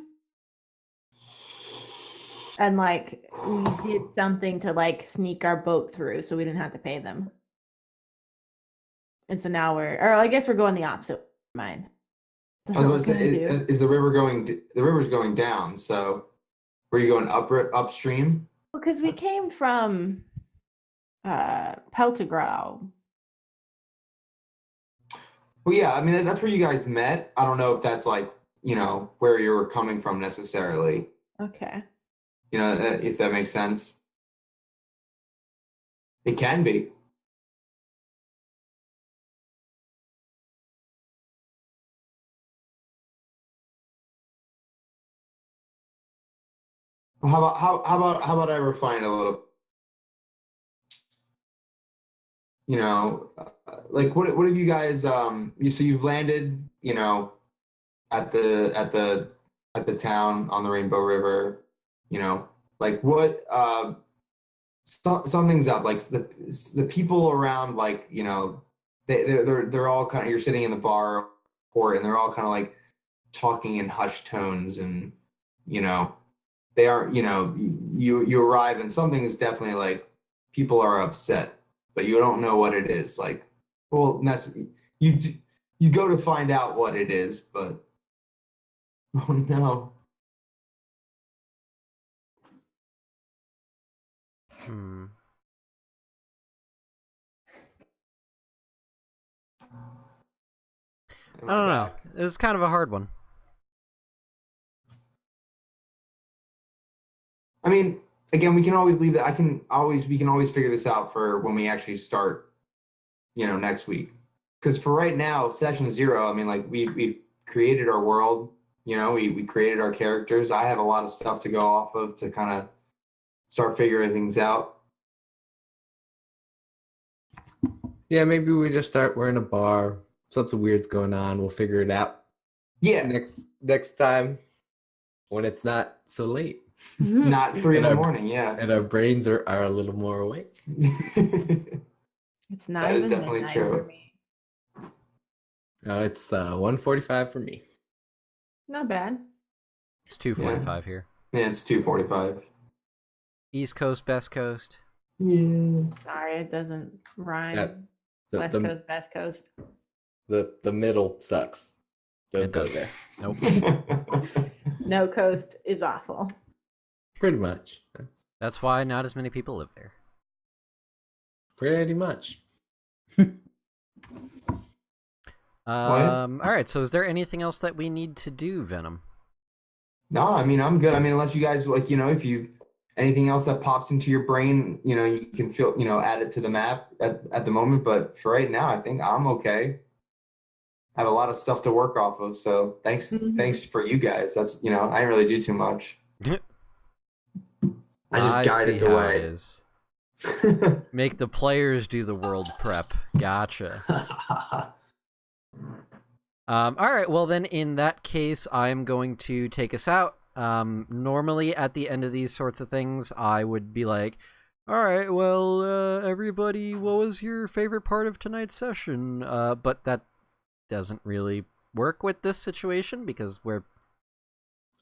And like we did something to like sneak our boat through so we didn't have to pay them. And so now or I guess we're going the opposite mind. I was gonna say, is the river the river's going down, so were you going upstream? Because we came from Peltegrau. Well, yeah, I mean that's where you guys met. I don't know if that's like, you know, where you were coming from necessarily. Okay. You know, if that makes sense. It can be. How about I refine it a little? You know, like what have you guys so you've landed, you know, at the town on the Rainbow River, you know, like what something's up, like the people around, like, you know, they're all kind of, you're sitting in the bar port and they're all kind of like talking in hushed tones, and you know they are, you know, you arrive and something is definitely like people are upset, but you don't know what it is. Like, well, you go to find out what it is, but Oh no. Hmm. Am I don't know. back? It's kind of a hard one. I mean, again, we can always leave that. We can always figure this out for when we actually start, next week. Because for right now, session 0, I mean, like we created our world, we created our characters. I have a lot of stuff to go off of to kind of start figuring things out. Yeah, maybe we just start. We're in a bar. Something weird's going on. We'll figure it out Yeah, next time when it's not so late not 3 in And the our- morning. Yeah. and our brains are a little more awake. It's not That is even definitely midnight true. for me. It's 1:45 for me. Not bad. It's 2:45 here. Yeah, it's 2:45. East Coast, Best Coast. Yeah. Sorry, it doesn't rhyme. That- The, West the, Coast, Best Coast. the middle sucks. Don't It go does. there. Nope. No coast is awful. Pretty much. That's why not as many people live there. Pretty much. All right. So, is there anything else that we need to do, Venom? No, I mean, I'm good. I mean, unless you guys if you anything else that pops into your brain, you can add it to the map at the moment. But for right now, I think I'm okay. I have a lot of stuff to work off of. So thanks for you guys. That's, I didn't really do too much. I just guided see the how way. it is. Make the players do the world prep. Gotcha. All right. Well, then, in that case, I am going to take us out. Normally, at the end of these sorts of things, I would be like, "All right, well, everybody, what was your favorite part of tonight's session?" But that doesn't really work with this situation because we're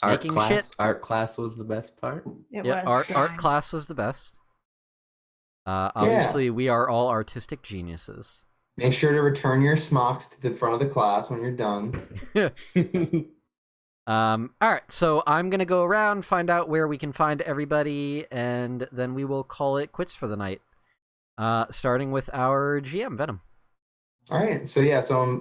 Art making class, shit. art class was the best part. It Yeah, was art fine. class was the best. Obviously, we are all artistic geniuses. Make sure to return your smocks to the front of the class when you're done. All right, so I'm gonna go around, find out where we can find everybody, and then we will call it quits for the night. Starting with our GM, Venom. All right. So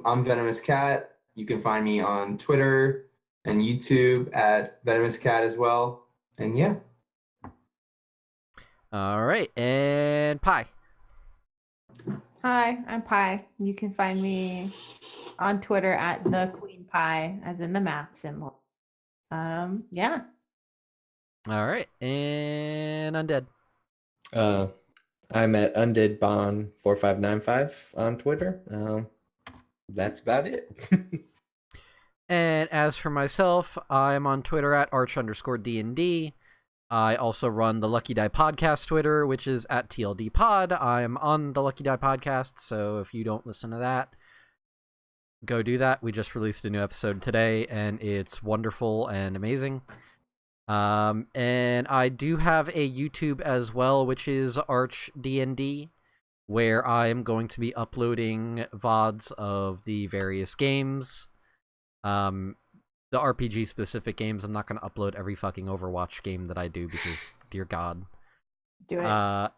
I'm Venomous Cat. You can find me on Twitter and YouTube at Venomous Cat as well. And yeah. All right, and Pi. Hi, I'm Pi. You can find me on Twitter at the Queen Pi, as in the math symbol. Yeah. All right, and Undead. I'm at UndeadBond4595 on Twitter. That's about it. And as for myself, I'm on Twitter at arch_DND. I also run the Lucky Die Podcast Twitter, which is at TLD Pod. I'm on the Lucky Die Podcast, so if you don't listen to that, go do that. We just released a new episode today, and it's wonderful and amazing. And I do have a YouTube as well, which is Arch DND, where I am going to be uploading VODs of the various games. The RPG specific games. I'm not going to upload every fucking Overwatch game that I do because, dear God. Do it. No.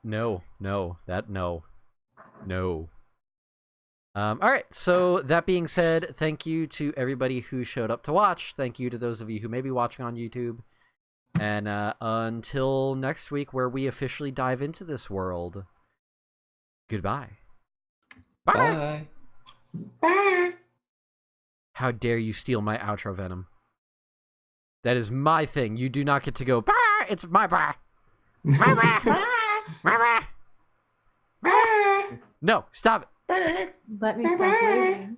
All right, so that being said, thank you to everybody who showed up to watch. Thank you to those of you who may be watching on YouTube. And until next week, where we officially dive into this world, goodbye. Bye. Bye. How dare you steal my outro, Venom? That is my thing. You do not get to go, bah! It's my bah! My bah! My bah! No, stop it. Let me stop waving.